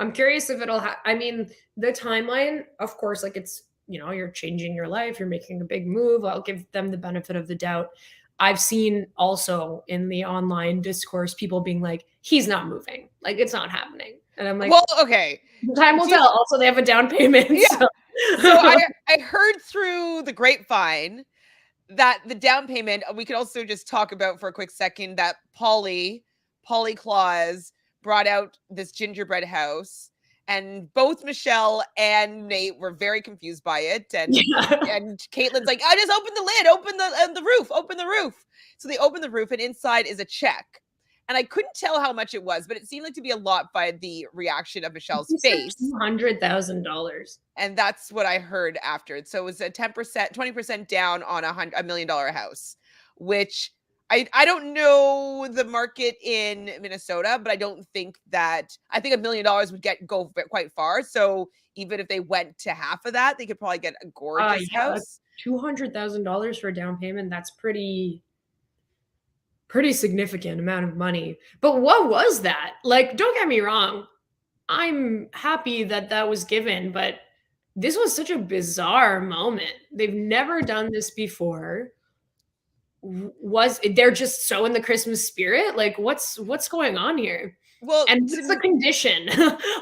I'm curious if it'll I mean, the timeline, of course, like, it's, you're changing your life, you're making a big move. I'll give them the benefit of the doubt. I've seen also in the online discourse people being like, he's not moving. Like, it's not happening. And I'm like, well, okay. Time will tell. Also, they have a down payment. Yeah. So I heard through the grapevine that the down payment, we could also just talk about for a quick second that Polly Claus brought out this gingerbread house. And both Michelle and Nate were very confused by it. And and Caitlin's like, I just opened the lid, open the roof. So they open the roof and inside is a check. And I couldn't tell how much it was, but it seemed like to be a lot by the reaction of Michelle's face. $200,000. And that's what I heard after. So it was a 10%, 20% down on a $1 million house, which I don't know the market in Minnesota, but I think $1 million would go quite far. So even if they went to half of that, they could probably get a gorgeous house. $200,000 for a down payment. That's pretty significant amount of money. But what was that? Like, don't get me wrong. I'm happy that was given, but this was such a bizarre moment. They've never done this before. They're just so in the Christmas spirit? Like, what's going on here? Well, and what's the condition?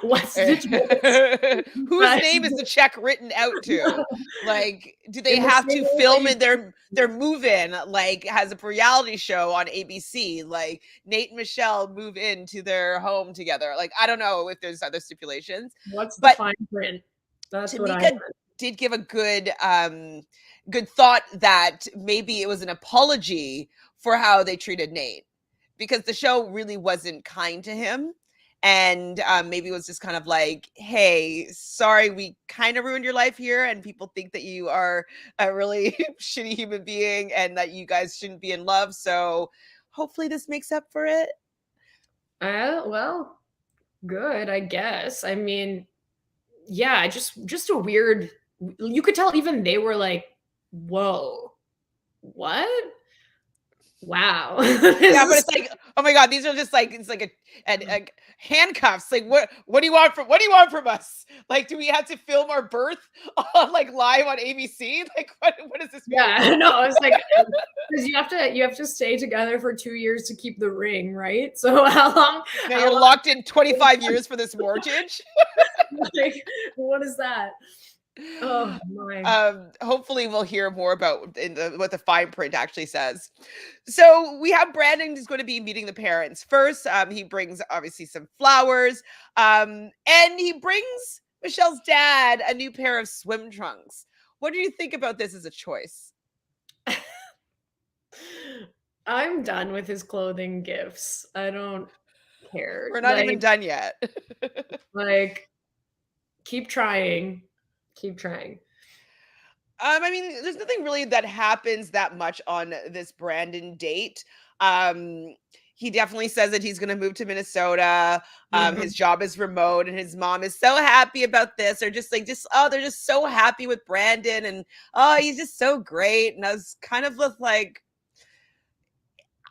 What's whose name is the check written out to? Like, do they have to film in their move-in? Like, has a reality show on ABC? Like, Nate and Michelle move into their home together. Like, I don't know if there's other stipulations. What's the fine print? That's Tamika what I heard. Did give a good thought that maybe it was an apology for how they treated Nate, because the show really wasn't kind to him. and maybe it was just kind of like, hey, sorry, we kind of ruined your life here, and people think that you are a really shitty human being and that you guys shouldn't be in love, so hopefully this makes up for it. Well, good, I guess. I mean, yeah, just a weird, you could tell even they were like, whoa, what? Wow. Yeah, but it's like, oh my god, these are just like, it's like a handcuffs. Like, what do you want from us? Like, do we have to film our birth on like live on ABC? Like, what does this mean? Yeah, no, it's like, because you have to stay together for 2 years to keep the ring, right? So how long? Now you're locked in 25 years for this mortgage. Like, what is that? Oh my. Hopefully we'll hear more about what the fine print actually says. So we have Brandon is going to be meeting the parents first. He brings obviously some flowers, and he brings Michelle's dad a new pair of swim trunks. What do you think about this as a choice? I'm done with his clothing gifts. I don't care. We're not even done yet. Like, keep trying. Keep trying. I mean, there's nothing really that happens that much on this Brandon date. He definitely says that he's going to move to Minnesota. His job is remote, and his mom is so happy about this. They're just they're just so happy with Brandon, and oh, he's just so great. And I was kind of like,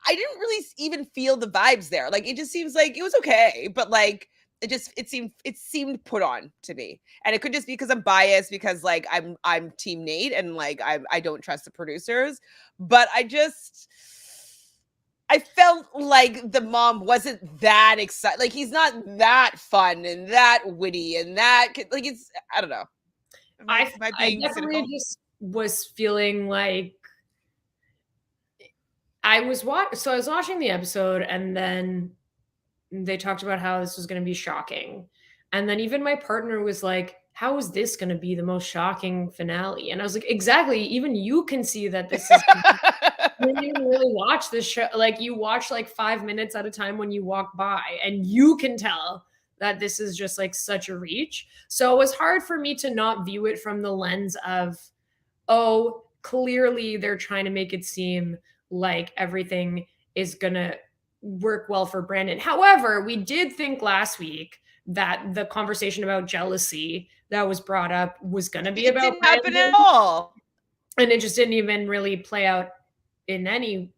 I didn't really even feel the vibes there. Like, it just seems like it was okay, but like, it seemed put on to me, and it could just be because I'm biased, because like I'm team Nate, and like I don't trust the producers, but I felt like the mom wasn't that excited. Like, he's not that fun and that witty and that like, it's, I don't know. I definitely just was feeling like I was watching the episode, and then they talked about how this was going to be shocking. And then even my partner was like, how is this going to be the most shocking finale? And I was like, exactly. Even you can see that this is when you really watch this show. Like, you watch like 5 minutes at a time when you walk by, and you can tell that this is just like such a reach. So it was hard for me to not view it from the lens of, oh, clearly they're trying to make it seem like everything is going to work well for Brandon. However, we did think last week that the conversation about jealousy that was brought up was going to be about didn't happen at all, and it just didn't even really play out in any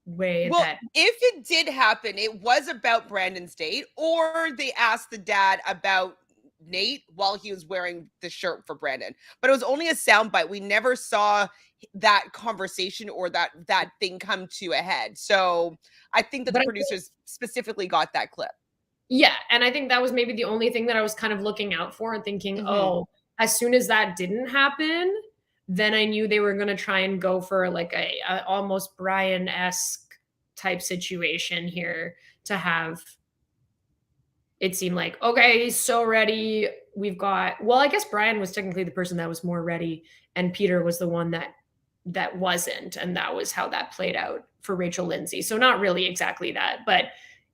way. Well, if it did happen, it was about Brandon's date, or they asked the dad about Nate while he was wearing the shirt for Brandon, but it was only a soundbite. We never saw that conversation or that thing come to a head. So I think that the producers specifically got that clip. Yeah, and I think that was maybe the only thing that I was kind of looking out for and thinking, oh, as soon as that didn't happen, then I knew they were going to try and go for like a almost Brian-esque type situation here, to have it seem like, okay, he's so ready. We've got, well, I guess Brian was technically the person that was more ready, and Peter was the one that wasn't, and that was how that played out for Rachel Lindsay. So not really exactly that, but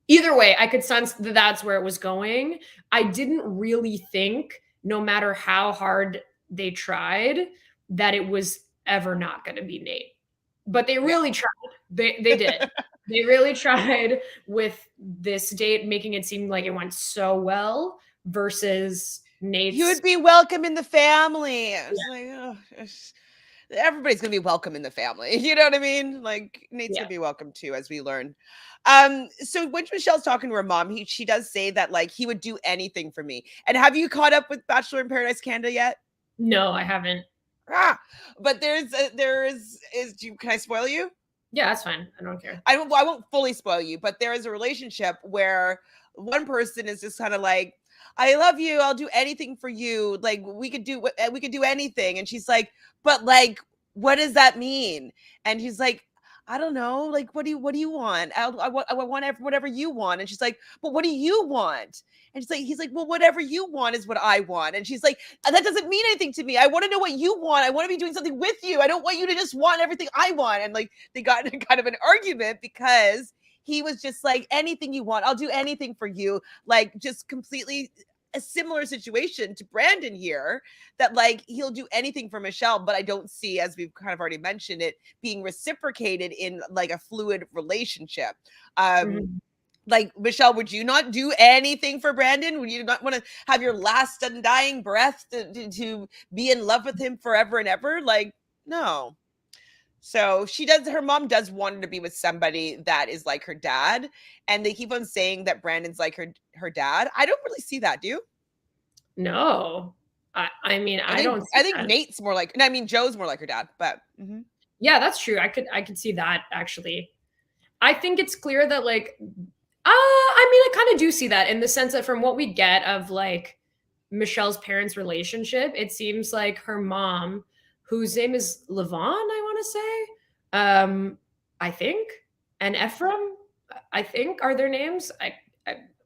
either way, I could sense that that's where it was going. I didn't really think, no matter how hard they tried, that it was ever not going to be Nate. But they really tried. They did. They really tried with this date, making it seem like it went so well, versus Nate's. You would be welcome in the family. I was like, oh, everybody's gonna be welcome in the family. You know what I mean? Like, Nate's gonna be welcome too, as we learn. So when Michelle's talking to her mom, she does say that like he would do anything for me. And have you caught up with Bachelor in Paradise Canada yet? No, I haven't. But can I spoil you? Yeah, that's fine. I don't care. I won't fully spoil you, but there is a relationship where one person is just kind of like, I love you, I'll do anything for you. Like, we could do anything. And she's like, but like, what does that mean? And he's like, I don't know. Like, what do you want? I want whatever you want. And she's like, but what do you want? And he's like, well, whatever you want is what I want. And she's like, that doesn't mean anything to me. I want to know what you want. I want to be doing something with you. I don't want you to just want everything I want. And like, they got in kind of an argument because he was just like, anything you want, I'll do anything for you. Like, just completely a similar situation to Brandon here, that like he'll do anything for Michelle, but I don't see, as we've kind of already mentioned, it being reciprocated in like a fluid relationship. Mhm. Like, Michelle, would you not do anything for Brandon? Would you not want to have your last undying breath to be in love with him forever and ever? Like, no. So her mom does want her to be with somebody that is like her dad. And they keep on saying that Brandon's like her dad. I don't really see that, do you? No. I mean, I don't see I think that. Nate's more like, I mean, Joe's more like her dad, but Yeah, that's true. I could see that actually. I think it's clear that like I mean, I kind of do see that in the sense that from what we get of like Michelle's parents' relationship, it seems like her mom, whose name is Levon, I want to say, I think, and Ephraim, I think are their names. I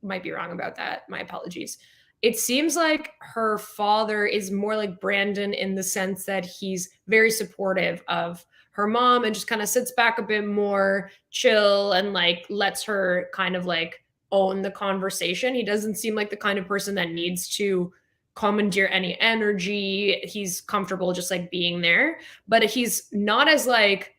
might be wrong about that. My apologies. It seems like her father is more like Brandon in the sense that he's very supportive of her mom and just kind of sits back a bit more chill and like lets her kind of like own the conversation. He doesn't seem like the kind of person that needs to commandeer any energy. He's comfortable just like being there, but he's not as like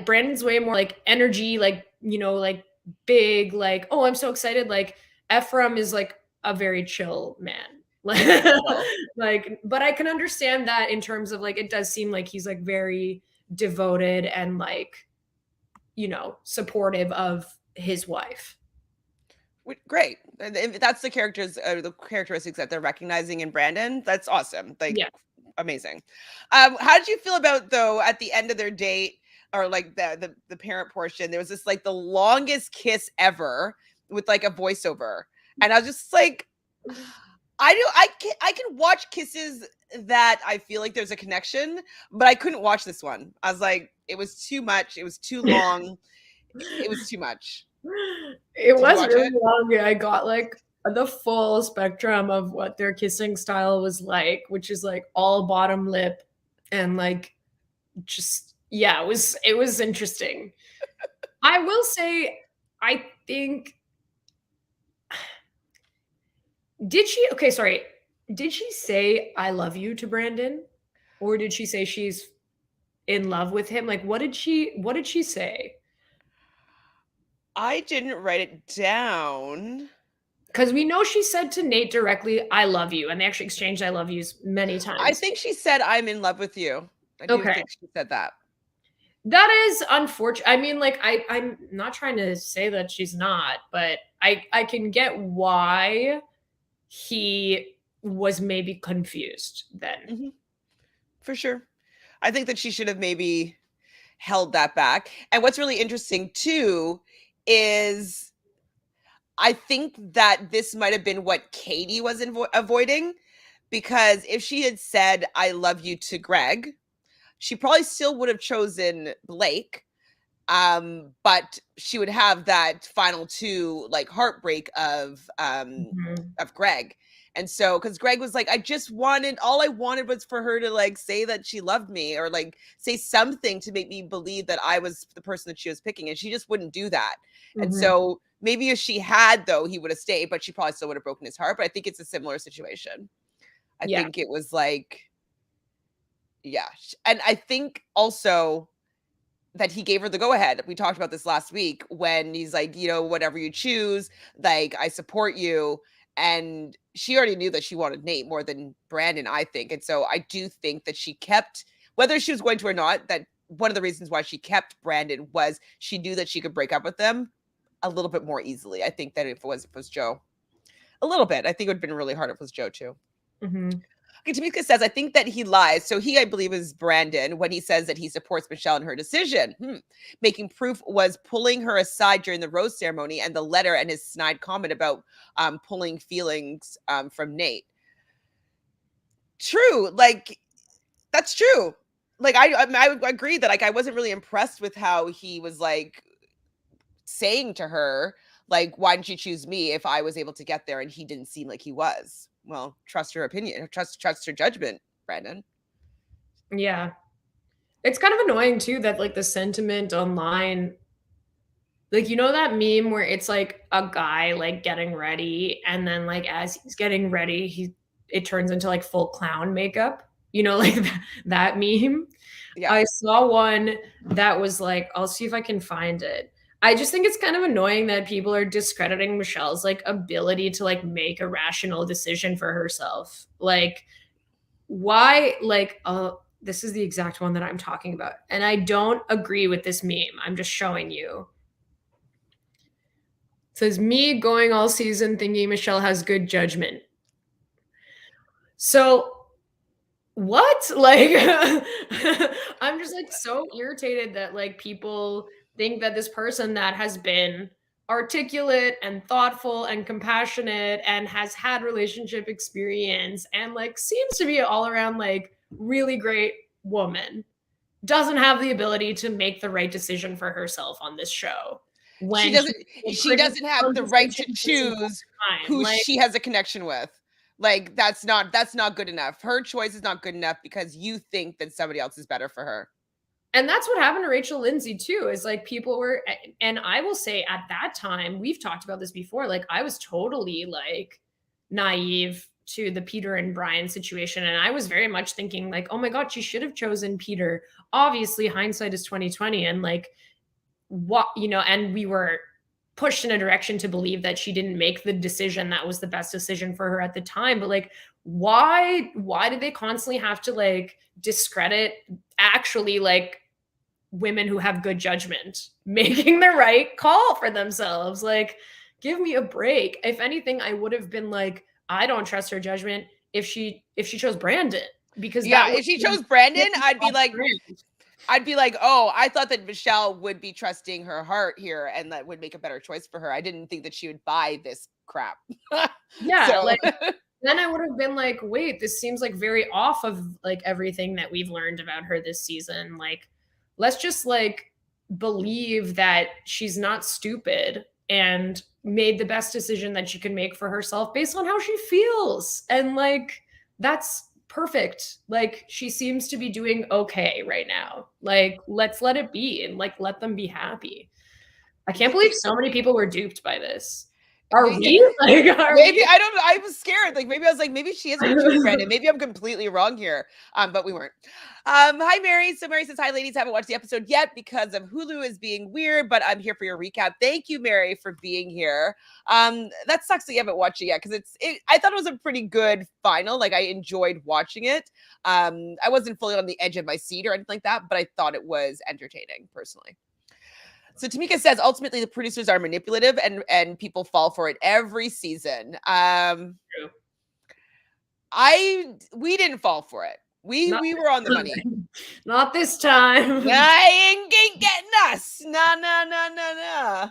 Brandon's way more like energy, like, you know, like big, like, oh, I'm so excited. Like Ephraim is like a very chill man. Like, but I can understand that in terms of like, it does seem like he's like very devoted and like, you know, supportive of his wife. great. If that's the characteristics that they're recognizing in Brandon, that's awesome. Like, Yeah. amazing. How did you feel about, though, at the end of their date, or like the parent portion, there was this like the longest kiss ever with like a voiceover, and I was just like, I can watch kisses that I feel like there's a connection, but I couldn't watch this one. I was like, it was too much. It was too long. It was too much. It Did you was watch really it? long. Yeah, I got like the full spectrum of what their kissing style was like, which is like all bottom lip and like just yeah, it was interesting. I will say, I think did she okay, sorry. Did she say I love you to Brandon? Or did she say she's in love with him? Like what did she say? I didn't write it down. Because we know she said to Nate directly, I love you. And they actually exchanged I love yous many I times. think she said, I'm in love with you. I do Okay. think she said that. That is unfortunate. I mean, like, I'm not trying to say that she's not, but I can get why he was maybe confused then. Mm-hmm. For sure. I think that she should have maybe held that back. And what's really interesting too is I think that this might have been what Katie was avoiding, because if she had said, I love you to Greg, she probably still would have chosen Blake. But she would have that final two, like, heartbreak of Greg. And so, because Greg was like, all I wanted was for her to like say that she loved me, or like say something to make me believe that I was the person that she was picking. And she just wouldn't do that. And so maybe if she had, though, he would have stayed, but she probably still would have broken his heart. But I think it's a similar situation. I think it was like, yeah. And I think also that he gave her the go ahead. We talked about this last week when he's like, you know, whatever you choose, like, I support you. And she already knew that she wanted Nate more than Brandon, I think. And so I do think that she kept, whether she was going to or not, that one of the reasons why she kept Brandon was she knew that she could break up with them a little bit more easily. I think that if it was Joe, a little bit. I think it would have been really hard if it was Joe too. Okay, Tamika says, I think that he lies. So he, I believe, is Brandon when he says that he supports Michelle in her decision. Making proof was pulling her aside during the rose ceremony, and the letter and his snide comment about pulling feelings from Nate. True. Like, that's true. Like, I would agree that, like, I wasn't really impressed with how he was, like, saying to her, like, why didn't you choose me if I was able to get there? And he didn't seem like he was. Well, trust her opinion. Trust her judgment, Brandon. Yeah. It's kind of annoying too that like the sentiment online Like, you know that meme where it's like a guy like getting ready, and then like as he's getting ready, it turns into like full clown makeup. You know, like that meme. Yeah. I saw one that was like, I'll see if I can find it. I just think it's kind of annoying that people are discrediting Michelle's like ability to like make a rational decision for herself. Like, why? Like, this is the exact one that I'm talking about, and I don't agree with this meme. I'm just showing you. It says me going all season thinking Michelle has good judgment. So what? Like, I'm just like so irritated that like people think that this person that has been articulate and thoughtful and compassionate and has had relationship experience and like seems to be all around like really great woman doesn't have the ability to make the right decision for herself on this show. When she doesn't have the right to choose who she has a connection with. Like, that's not good enough. Her choice is not good enough because you think that somebody else is better for her. And that's what happened to Rachel Lindsay too, is like people were, and I will say at that time, we've talked about this before, like I was totally like naive to the Peter and Brian situation. And I was very much thinking like, oh my God, she should have chosen Peter. Obviously hindsight is 2020. And like, what, you know, and we were pushed in a direction to believe that she didn't make the decision that was the best decision for her at the time. But like, why did they constantly have to like discredit actually like women who have good judgment making the right call for themselves? Like, give me a break. If anything, I would have been like, I don't trust her judgment if she chose Brandon, because if she chose Brandon, I'd be like, oh, I thought that Michelle would be trusting her heart here and that would make a better choice for her. I didn't think that she would buy this crap. Yeah, like then I would have been like, wait, this seems like very off of like everything that we've learned about her this season. Like, let's just like believe that she's not stupid and made the best decision that she can make for herself based on how she feels. And like, that's perfect. Like, she seems to be doing okay right now. Like, let's let it be and like let them be happy. I can't believe so many people were duped by this. Are we? Like, maybe I don't know. I was scared. Like, maybe I was like, maybe she is with Brandon. Maybe I'm completely wrong here. But we weren't. Hi, Mary. So Mary says, hi, ladies. Haven't watched the episode yet because of Hulu is being weird, but I'm here for your recap. Thank you, Mary, for being here. That sucks that you haven't watched it yet because I thought it was a pretty good final. Like, I enjoyed watching it. I wasn't fully on the edge of my seat or anything like that, but I thought it was entertaining personally. So Tamika says, ultimately, the producers are manipulative and people fall for it every season. We didn't fall for it. We were on the money. Not this time. Ain't getting us. No.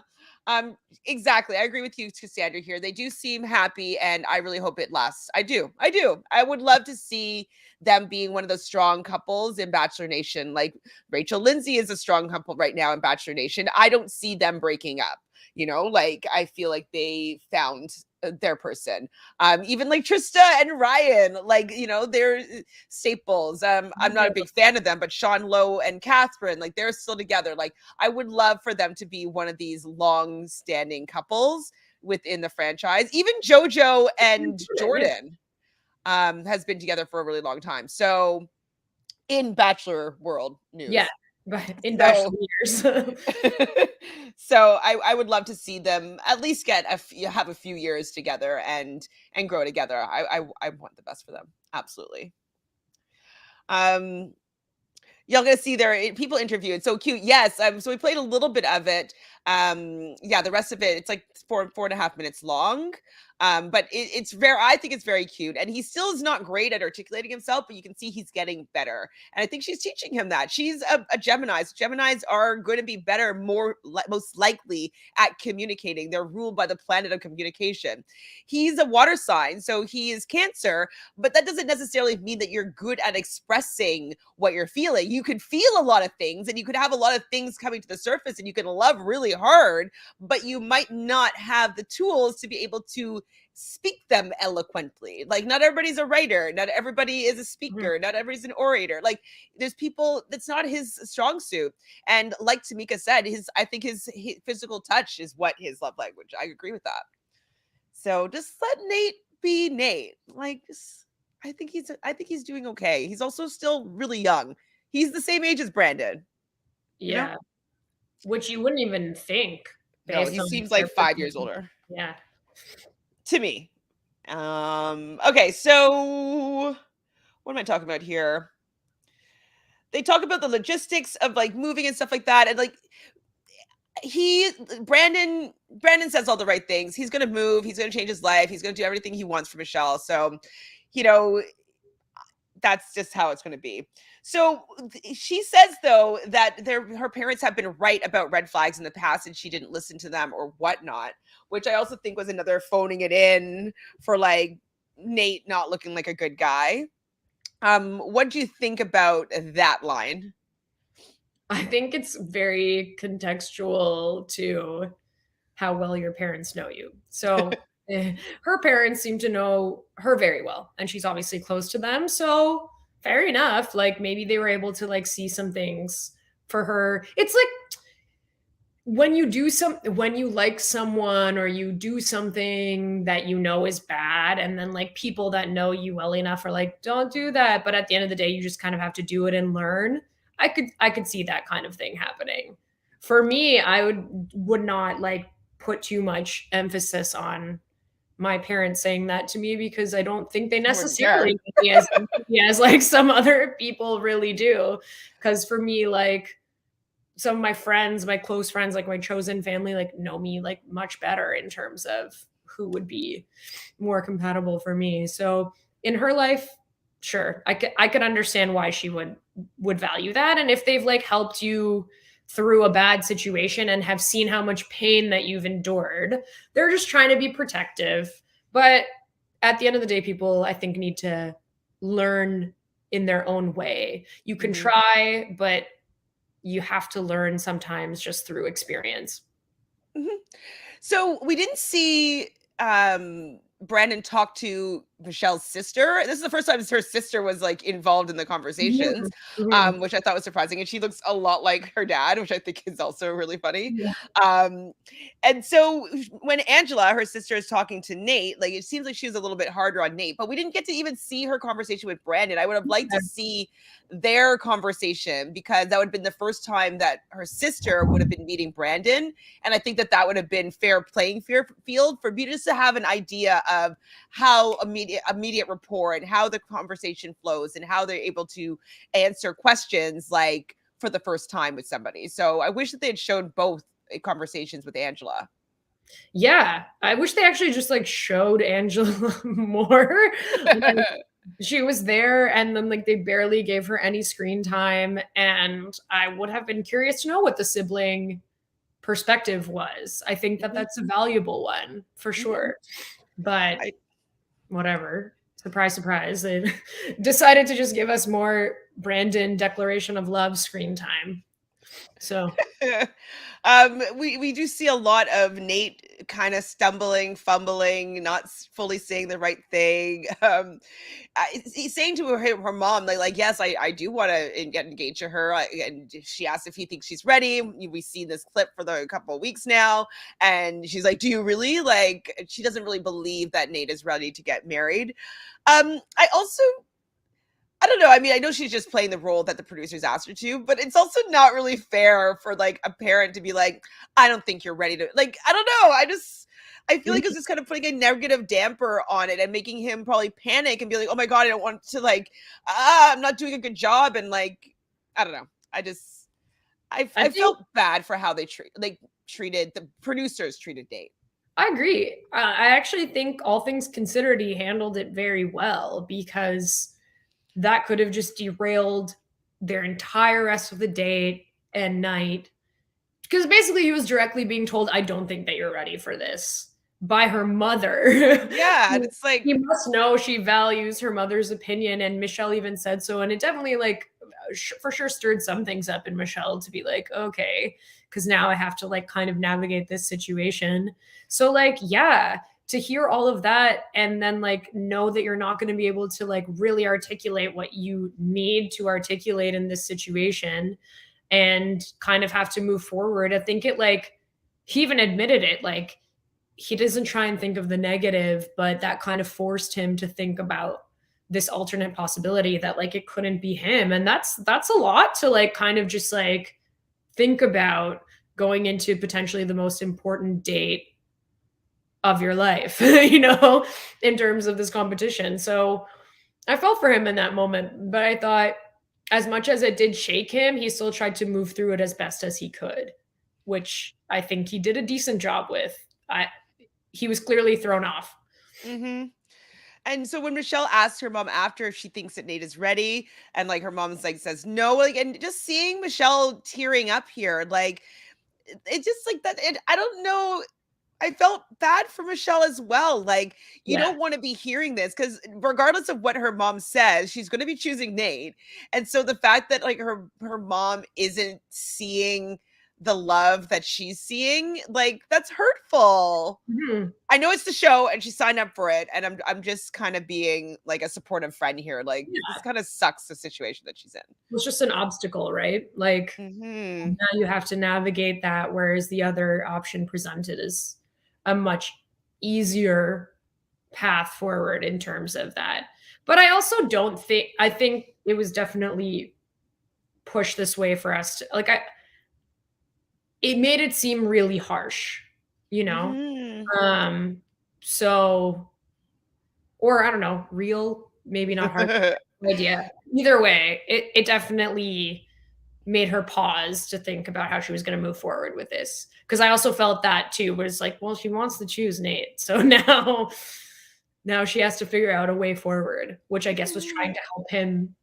Exactly. I agree with you, Cassandra, here. They do seem happy, and I really hope it lasts. I do. I would love to see them being one of those strong couples in Bachelor Nation. Like Rachel Lindsay is a strong couple right now in Bachelor Nation. I don't see them breaking up. You know, like I feel like they found their person. Even like Trista and Ryan, like, you know, they're staples. I'm not a big fan of them, but Sean Lowe and Catherine, like they're still together. Like I would love for them to be one of these long-standing couples within the franchise. Even JoJo and Jordan has been together for a really long time. So in Bachelor world news. Yeah. In Bachelor years. So I would love to see them at least have a few years together and grow together. I want the best for them. Absolutely. Y'all gonna see their people interviewed. So cute. Yes. So we played a little bit of it. Yeah, the rest of it, it's like 4.5 minutes long. But I think it's very cute. And he still is not great at articulating himself, but you can see he's getting better. And I think she's teaching him that. She's a Gemini. So Geminis are going to be better, most likely at communicating. They're ruled by the planet of communication. He's a water sign, so he is Cancer, but that doesn't necessarily mean that you're good at expressing what you're feeling. You could feel a lot of things and you could have a lot of things coming to the surface and you can love really hard, but you might not have the tools to be able to speak them eloquently. Like, not everybody's a writer, not everybody is a speaker, not everybody's an orator. Like, there's people that's not his strong suit. And like Tamika said, I think his physical touch is what his love language. I agree with that. So just let Nate be Nate. Like, I think he's doing okay. He's also still really young. He's the same age as Brandon. Yeah. You know? Which you wouldn't even think. No, he seems like 5 years older. Yeah. To me. Okay, so what am I talking about here? They talk about the logistics of like moving and stuff like that. And like Brandon says all the right things. He's going to move. He's going to change his life. He's going to do everything he wants for Michelle. So, you know, that's just how it's going to be. So she says, though, that her parents have been right about red flags in the past and she didn't listen to them or whatnot, which I also think was another phoning it in for like Nate not looking like a good guy. What do you think about that line? I think it's very contextual to how well your parents know you. So her parents seem to know her very well, and she's obviously close to them. So fair enough. Like, maybe they were able to like see some things for her. It's like when you like someone or you do something that you know is bad, and then like people that know you well enough are like, don't do that. But at the end of the day, you just kind of have to do it and learn. I could see that kind of thing happening. For me, I would not like put too much emphasis on my parents saying that to me, because I don't think they necessarily me as like some other people really do. Because for me, like some of my friends, my close friends, like my chosen family, like know me like much better in terms of who would be more compatible for me. So in her life, sure, I could understand why she would value that. And if they've like helped you through a bad situation and have seen how much pain that you've endured, they're just trying to be protective. But at the end of the day, people, I think, need to learn in their own way. You can try, but you have to learn sometimes just through experience. So we didn't see Brandon talk to Michelle's sister. This is the first time her sister was like involved in the conversations, which I thought was surprising. And she looks a lot like her dad, which I think is also really funny. And so when Angela, her sister, is talking to Nate, like it seems like she was a little bit harder on Nate, but we didn't get to even see her conversation with Brandon. I would have liked to see their conversation, because that would have been the first time that her sister would have been meeting Brandon. And I think that would have been fair playing field for me just to have an idea of how immediate rapport and how the conversation flows and how they're able to answer questions like for the first time with somebody. So I wish that they had shown both conversations with Angela. Yeah, I wish they actually just like showed Angela more. Like, she was there and then like they barely gave her any screen time, and I would have been curious to know what the sibling perspective was. I think that that's a valuable one for sure. But whatever, surprise, surprise, they decided to just give us more Brandon declaration of love screen time. So we do see a lot of Nate kind of stumbling, fumbling, not fully saying the right thing. He's saying to her mom, like, yes, I do want to get engaged to her. And she asked if he thinks she's ready. We've seen this clip for a couple of weeks now. And she's like, do you really? Like, she doesn't really believe that Nate is ready to get married. I don't know. I mean, I know she's just playing the role that the producers asked her to, but it's also not really fair for like a parent to be like, I don't think you're ready to, like, I don't know. I feel like it's just kind of putting a negative damper on it and making him probably panic and be like, oh my God, I don't want to like, I'm not doing a good job. And like, I don't know. I felt bad for how they treated the producers treated Nate. I agree. I actually think all things considered, he handled it very well, because that could have just derailed their entire rest of the day and night. Because basically he was directly being told, I don't think that you're ready for this, by her mother. Yeah, and it's like, he must know she values her mother's opinion, and Michelle even said so. And it definitely like for sure stirred some things up in Michelle to be like, okay, because now I have to like kind of navigate this situation. So like, yeah, to hear all of that and then like know that you're not going to be able to like really articulate what you need to articulate in this situation and kind of have to move forward. I think it like, he even admitted it, like he doesn't try and think of the negative, but that kind of forced him to think about this alternate possibility that like it couldn't be him. And that's a lot to like kind of just like think about going into potentially the most important date of your life, you know, in terms of this competition. So I felt for him in that moment, but I thought as much as it did shake him, he still tried to move through it as best as he could, which I think he did a decent job with. He was clearly thrown off. Mm-hmm. And so when Michelle asked her mom after if she thinks that Nate is ready, and like her mom's like says no, like, and just seeing Michelle tearing up here, like it just like that. I don't know. I felt bad for Michelle as well. Like, you don't want to be hearing this because regardless of what her mom says, she's going to be choosing Nate. And so the fact that like her mom isn't seeing the love that she's seeing, like that's hurtful. Mm-hmm. I know it's the show and she signed up for it, and I'm just kind of being like a supportive friend here. Like this kind of sucks, the situation that she's in. It's just an obstacle, right? Like now you have to navigate that, whereas the other option presented is a much easier path forward in terms of that. But I also don't think, I think it was definitely pushed this way for us to like, it made it seem really harsh, you know? So, or I don't know, real, maybe not hard idea. Either way, it definitely made her pause to think about how she was going to move forward with this. Because I also felt that too, where it's like, well, she wants to choose Nate. So now she has to figure out a way forward, which I guess was trying to help him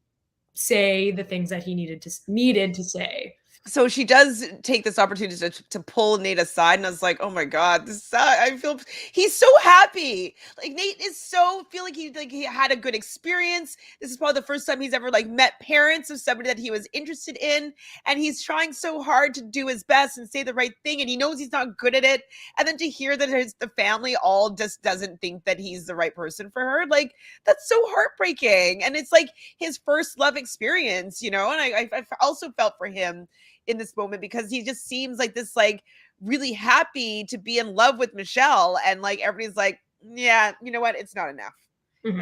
say the things that he needed to say. So she does take this opportunity to pull Nate aside, and I was like, "Oh my god, I feel he's so happy. Like Nate is feel like he had a good experience. This is probably the first time he's ever like met parents of somebody that he was interested in, and he's trying so hard to do his best and say the right thing, and he knows he's not good at it. And then to hear that the family all just doesn't think that he's the right person for her, like that's so heartbreaking. And it's like his first love experience, you know. And I also felt for him in this moment because he just seems like this like really happy to be in love with Michelle, and like everybody's like, yeah, you know what, it's not enough.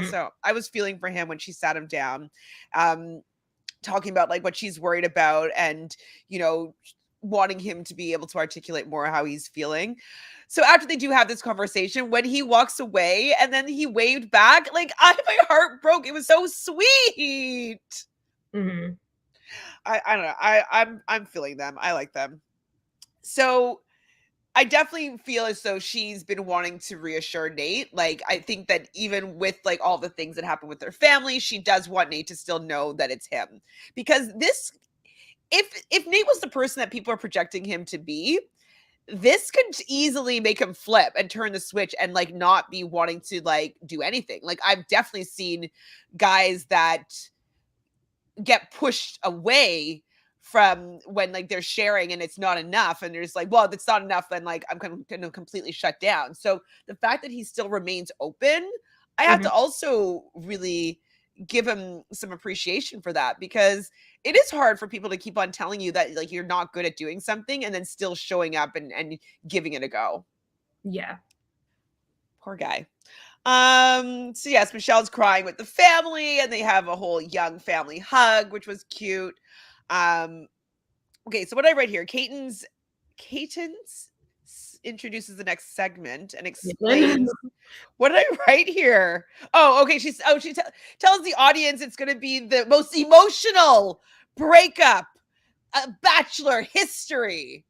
So I was feeling for him when she sat him down, talking about like what she's worried about, and you know, wanting him to be able to articulate more how he's feeling. So after they do have this conversation, when he walks away and then he waved back, like my heart broke. It was so sweet. I don't know. I'm feeling them. I like them. So I definitely feel as though she's been wanting to reassure Nate. Like, I think that even with like all the things that happen with their family, she does want Nate to still know that it's him. Because if Nate was the person that people are projecting him to be, this could easily make him flip and turn the switch and like not be wanting to like do anything. Like I've definitely seen guys that get pushed away from when like they're sharing and it's not enough, and there's like, well, if it's not enough, then like I'm going to completely shut down. So the fact that he still remains open, I have to also really give him some appreciation for that, because it is hard for people to keep on telling you that like you're not good at doing something and then still showing up and giving it a go. Yeah. Poor guy. So yes, Michelle's crying with the family, and they have a whole young family hug, which was cute. Okay, so what I write here, Clayton's introduces the next segment and explains what did I write here? Oh, okay. She tells the audience it's going to be the most emotional breakup Bachelor history.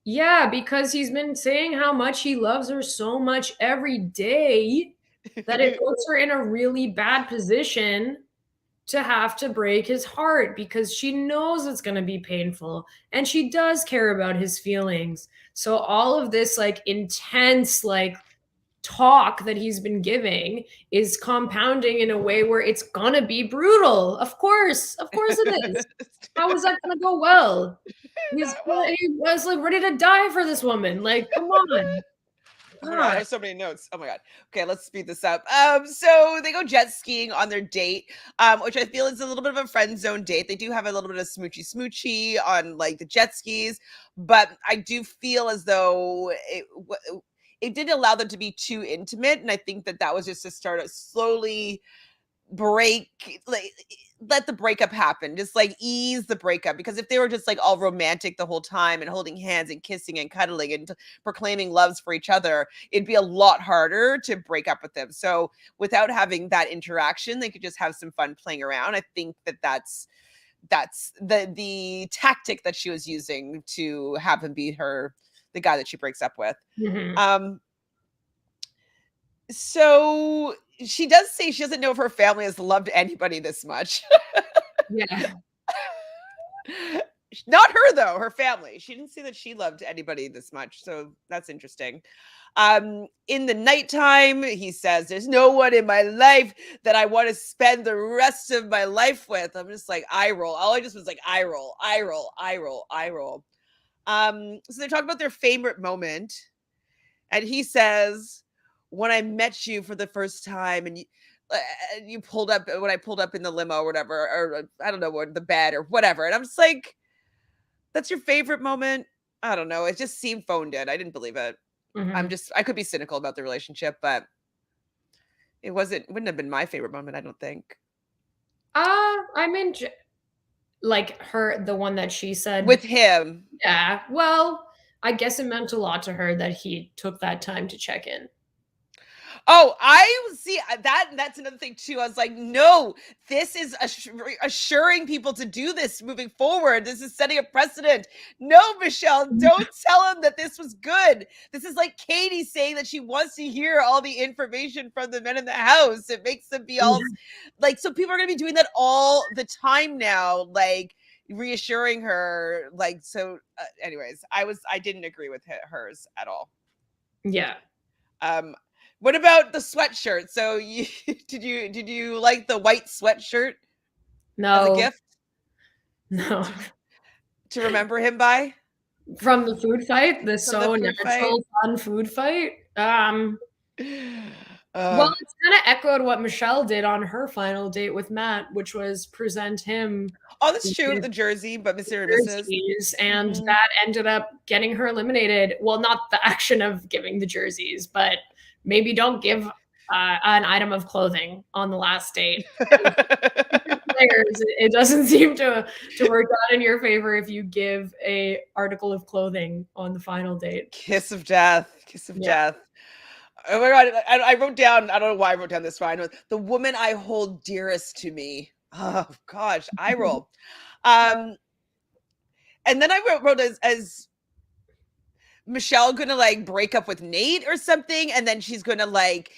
Yeah, because he's been saying how much he loves her so much every day that it puts her in a really bad position to have to break his heart, because she knows it's going to be painful and she does care about his feelings. So all of this like intense, like talk that he's been giving is compounding in a way where it's gonna be brutal. Of course it is. How is that gonna go well? He was like ready to die for this woman. Like, come on. Oh my God, I have so many notes. Oh my God. Okay, let's speed this up. So they go jet skiing on their date, which I feel is a little bit of a friend zone date. They do have a little bit of smoochy on like the jet skis, but I do feel as though it didn't allow them to be too intimate, and I think that was just to start a slowly let the breakup happen, just like ease the breakup, because if they were just like all romantic the whole time and holding hands and kissing and cuddling and proclaiming loves for each other, it'd be a lot harder to break up with them. So without having that interaction, they could just have some fun playing around. I think that's the tactic that she was using to have him be the guy that she breaks up with. So she does say she doesn't know if her family has loved anybody this much. Yeah. Not her, though, her family. She didn't say that she loved anybody this much. So that's interesting. In the nighttime, he says, there's no one in my life that I want to spend the rest of my life with. I'm just like, eye roll. All I just was like, eye roll, eye roll, eye roll, eye roll. So they talk about their favorite moment. And he says, when I met you for the first time and you pulled up, when I pulled up in the limo or whatever, or I don't know, or the bed or whatever. And I'm just like, that's your favorite moment? I don't know. It just seemed phoned in. I didn't believe it. I could be cynical about the relationship, but wouldn't have been my favorite moment, I don't think. I mean, like the one that she said. With him. Yeah. Well, I guess it meant a lot to her that he took that time to check in. Oh, I see that's another thing too. I was like, no, this is assuring people to do this moving forward. This is setting a precedent. No, Michelle, don't tell him that this was good. This is like Katie saying that she wants to hear all the information from the men in the house. It makes them be all like, so people are going to be doing that all the time now, like reassuring her. Like, so anyways, I didn't agree with hers at all. Yeah. What about the sweatshirt? So did you like the white sweatshirt? No. As a gift? No. To remember him by? From the food fight? The natural fun food fight? Well, it's kind of echoed what Michelle did on her final date with Matt, which was present him. Oh, that's true. The jersey, but Mr. and Mrs. And that ended up getting her eliminated. Well, not the action of giving the jerseys, but maybe don't give an item of clothing on the last date. It doesn't seem to work out in your favor if you give a article of clothing on the final date. Kiss of death. Oh my God. I wrote down, I don't know why I wrote down this fine. The woman I hold dearest to me. Oh gosh, eye roll. And then I wrote as Michelle gonna like break up with Nate or something, and then she's gonna like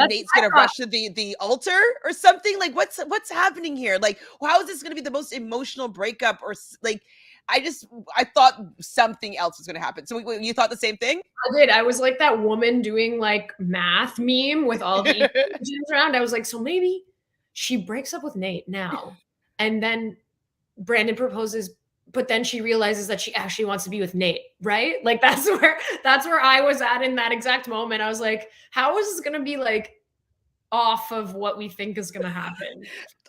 Nate's gonna rush to the altar or something. Like what's happening here? Like how is this gonna be the most emotional breakup? Or like I thought something else was gonna happen. So you thought the same thing? I did. I was like that woman doing like math meme with all the equations around. I was like, so maybe she breaks up with Nate now, and then Brandon proposes. But then she realizes that she actually wants to be with Nate, right? Like that's where I was at in that exact moment. I was like, how is this going to be like off of what we think is going to happen?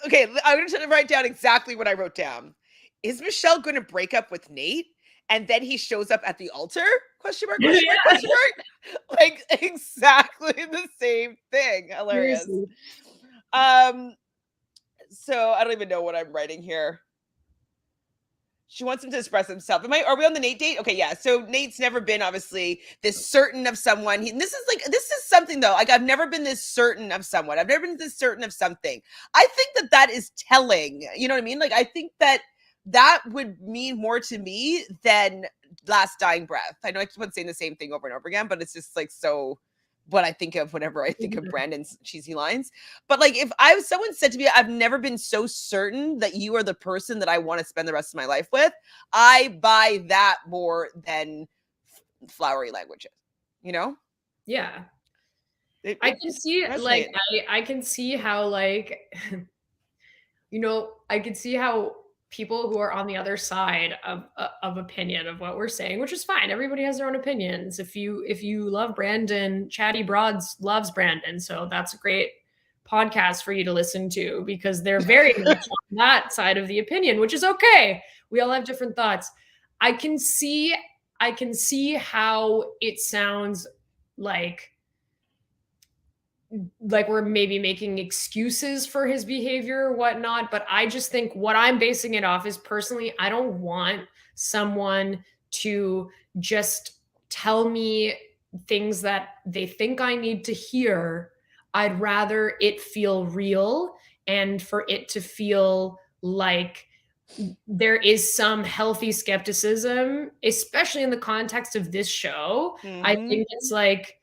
Okay, I'm going to write down exactly what I wrote down. Is Michelle going to break up with Nate and then he shows up at the altar? Question mark, question mark, question mark. Like exactly the same thing. Hilarious. Seriously. So I don't even know what I'm writing here. She wants him to express himself. Are we on the Nate date? Okay, yeah. So Nate's never been obviously this certain of someone. This is something though. Like I've never been this certain of someone. I've never been this certain of something. I think that is telling. You know what I mean? Like I think that would mean more to me than last dying breath. I know I keep on saying the same thing over and over again, but it's just like so what I think of whenever I think of Brandon's cheesy lines. But like if someone said to me, I've never been so certain that you are the person that I want to spend the rest of my life with, I buy that more than flowery languages, you know? Yeah. I can see like I can see how like I could see how people who are on the other side of opinion of what we're saying, which is fine. Everybody has their own opinions. If you love Brandon, Chatty Broads loves Brandon, so that's a great podcast for you to listen to because they're very much on that side of the opinion, which is okay. We all have different thoughts. I can see how it sounds like we're maybe making excuses for his behavior or whatnot. But I just think what I'm basing it off is personally, I don't want someone to just tell me things that they think I need to hear. I'd rather it feel real and for it to feel like there is some healthy skepticism, especially in the context of this show. I think it's like,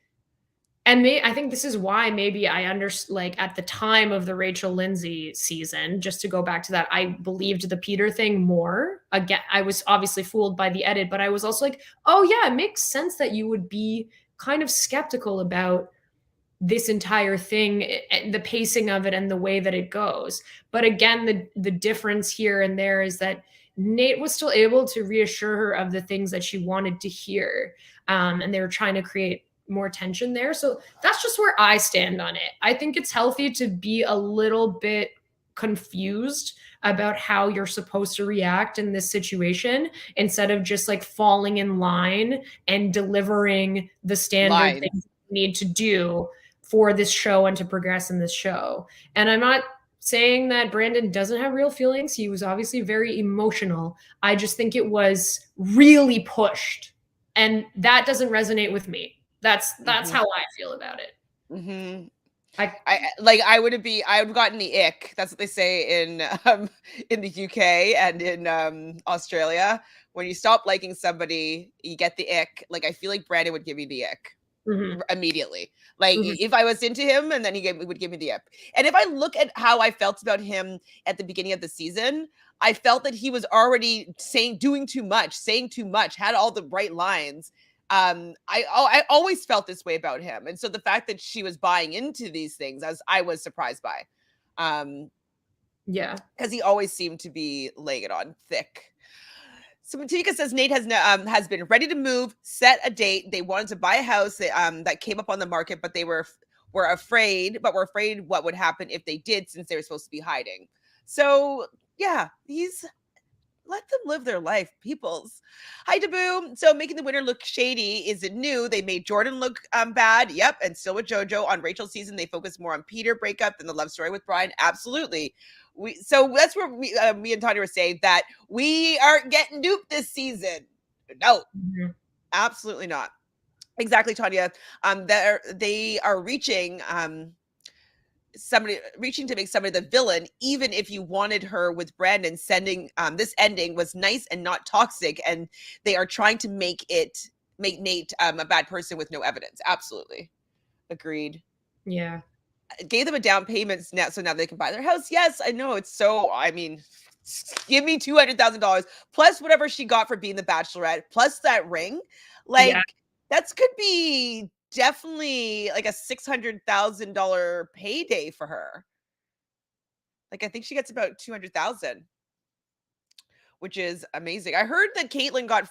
and I think this is why maybe I like at the time of the Rachel Lindsay season, just to go back to that, I believed the Peter thing more. Again, I was obviously fooled by the edit, but I was also like, oh yeah, it makes sense that you would be kind of skeptical about this entire thing, the pacing of it and the way that it goes. But again, the difference here and there is that Nate was still able to reassure her of the things that she wanted to hear. And they were trying to create more tension there. So that's just where I stand on it. I think it's healthy to be a little bit confused about how you're supposed to react in this situation instead of just like falling in line and delivering the standard things you need to do for this show and to progress in this show. And I'm not saying that Brandon doesn't have real feelings. He was obviously very emotional. I just think it was really pushed. And that doesn't resonate with me. That's how I feel about it. I would have gotten the ick. That's what they say in the UK and in Australia. When you stop liking somebody, you get the ick. Like I feel like Brandon would give me the ick immediately. Like if I was into him, and then he would give me the ick. And if I look at how I felt about him at the beginning of the season, I felt that he was already doing too much, saying too much, had all the right lines. I always felt this way about him, and so the fact that she was buying into these things, I was surprised by. Yeah, because he always seemed to be laying it on thick. So Matika says Nate has been ready to move, set a date. They wanted to buy a house that came up on the market, but they were afraid what would happen if they did, since they were supposed to be hiding. So yeah, let them live their life, peoples. Hi, Taboo. So making the winner look shady isn't new. They made Jordan look bad. Yep. And still with JoJo. On Rachel's season, they focused more on Peter breakup than the love story with Brian. Absolutely. So that's where me and Tanya were saying that we aren't getting duped this season. No, absolutely not. Exactly, Tanya. They are reaching to make somebody the villain, even if you wanted her with Brandon. Sending this ending was nice and not toxic, and they are trying to make Nate a bad person with no evidence. Absolutely agreed. Yeah, gave them a down payment now, so now they can buy their house. Yes, I know, it's so, I mean, give me $200,000 plus whatever she got for being the Bachelorette plus that ring. Like that could be definitely like a $600,000 payday for her. Like I think she gets about 200,000, which is amazing. I heard that Caitlyn got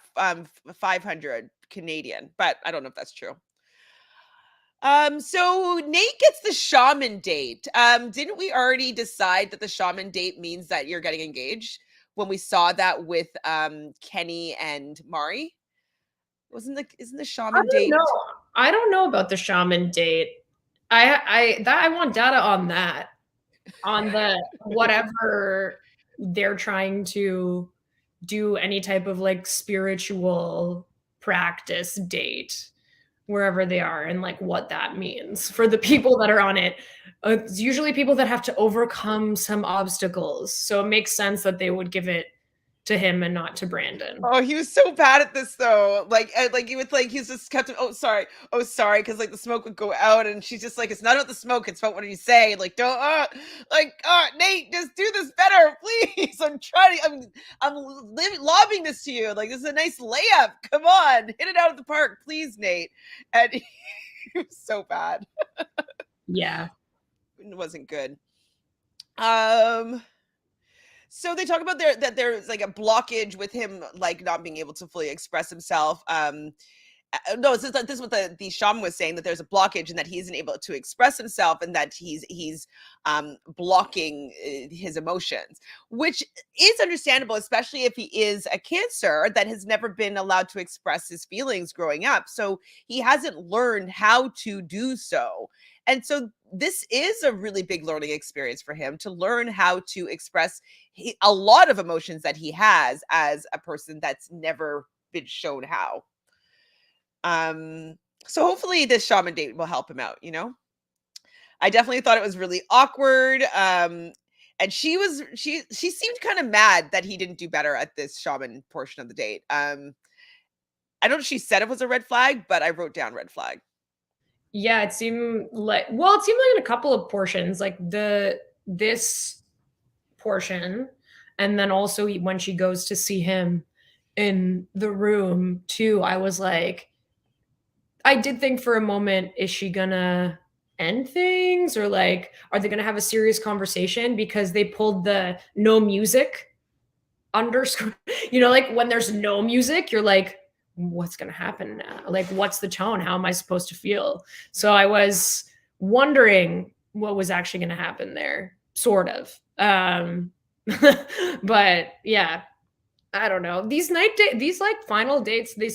500 Canadian, but I don't know if that's true. So Nate gets the shaman date. Didn't we already decide that the shaman date means that you're getting engaged when we saw that with Kenny and Mari? Isn't the shaman date? I don't know about the shaman date. I want data on that. On the whatever they're trying to do, any type of like spiritual practice date wherever they are, and like what that means for the people that are on it. It's usually people that have to overcome some obstacles, so it makes sense that they would give it to him and not to Brandon. Oh, he was so bad at this though. Like he was like, he's just kept, oh sorry, because like the smoke would go out, and she's just like, it's not about the smoke, it's about what you say. Like don't Nate, just do this better, please. I'm lobbing this to you. Like this is a nice layup. Come on, hit it out of the park, please, Nate. And It was so bad. Yeah. It wasn't good. So they talk about that there's like a blockage with him, like not being able to fully express himself. No, this is what the shaman was saying, that there's a blockage and that he isn't able to express himself, and that he's blocking his emotions, which is understandable, especially if he is a Cancer that has never been allowed to express his feelings growing up. So he hasn't learned how to do so. And so this is a really big learning experience for him, to learn how to express a lot of emotions that he has as a person that's never been shown how. So hopefully this shaman date will help him out, you know? I definitely thought it was really awkward. And she seemed kind of mad that he didn't do better at this shaman portion of the date. I don't know if she said it was a red flag, but I wrote down red flag. Yeah, it seemed like in a couple of portions, like this portion, and then also when she goes to see him in the room too, I was like, I did think for a moment, is she gonna end things, or like, are they gonna have a serious conversation? Because they pulled the no music underscore, like when there's no music, you're like, what's gonna happen now? Like, what's the tone? How am I supposed to feel? So I was wondering what was actually gonna happen there, sort of. But yeah, I don't know. These these like final dates, they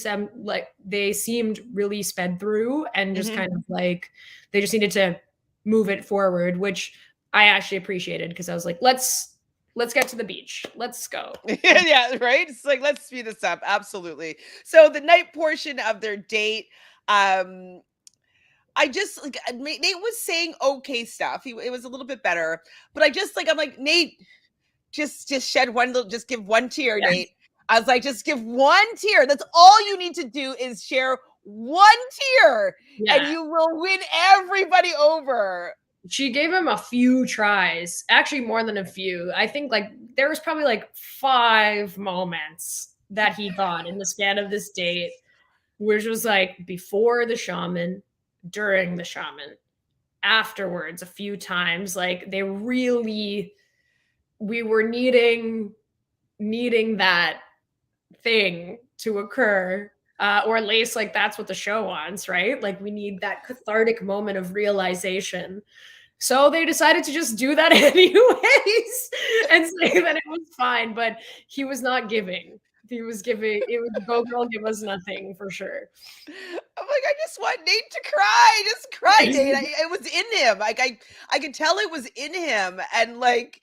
seemed really sped through, and just kind of like they just needed to move it forward, which I actually appreciated, because I was like, let's get to the beach. Let's go. Yeah, right? It's like, let's speed this up. Absolutely. So the night portion of their date, I just like, Nate was saying okay stuff. It was a little bit better, but I'm like, Nate, just shed one little, just give one tear, yes. Nate. I was like, just give one tear. That's all you need to do, is share one tear, and you will win everybody over. She gave him a few tries, actually more than a few. I think like there was probably like 5 moments that he got in the span of this date, which was like before the shaman, during the shaman, afterwards a few times. Like we were needing that thing to occur, or at least like that's what the show wants, right? Like we need that cathartic moment of realization. So they decided to just do that anyways and say that it was fine, but he was not giving. He was giving. It was go girl, give us nothing, for sure. I'm like, I just want Nate to cry. Just cry, Nate. It was in him. Like I could tell it was in him, and like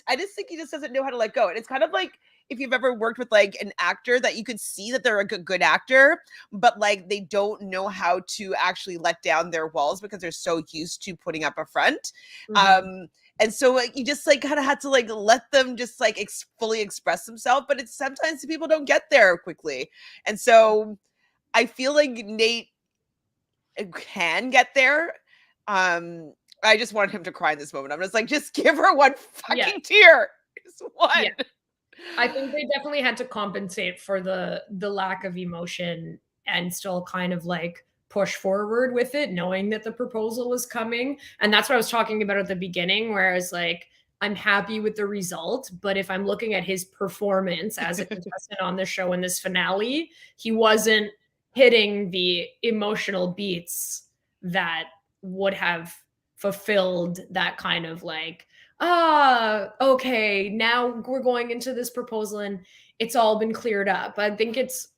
I just think he just doesn't know how to let go. And it's kind of like, if you've ever worked with like an actor that you could see that they're a good actor, but like they don't know how to actually let down their walls because they're so used to putting up a front. And so like you just like kind of had to like let them just like fully express themselves, but it's sometimes people don't get there quickly. And so I feel like Nate can get there. I just wanted him to cry in this moment. I'm just like, just give her one fucking tear. Just one. Yeah. I think they definitely had to compensate for the lack of emotion and still kind of like push forward with it, knowing that the proposal was coming. And that's what I was talking about at the beginning, whereas like, I'm happy with the result, but if I'm looking at his performance as a contestant on the show in this finale, he wasn't hitting the emotional beats that would have fulfilled that kind of like, okay, now we're going into this proposal and it's all been cleared up. I think it's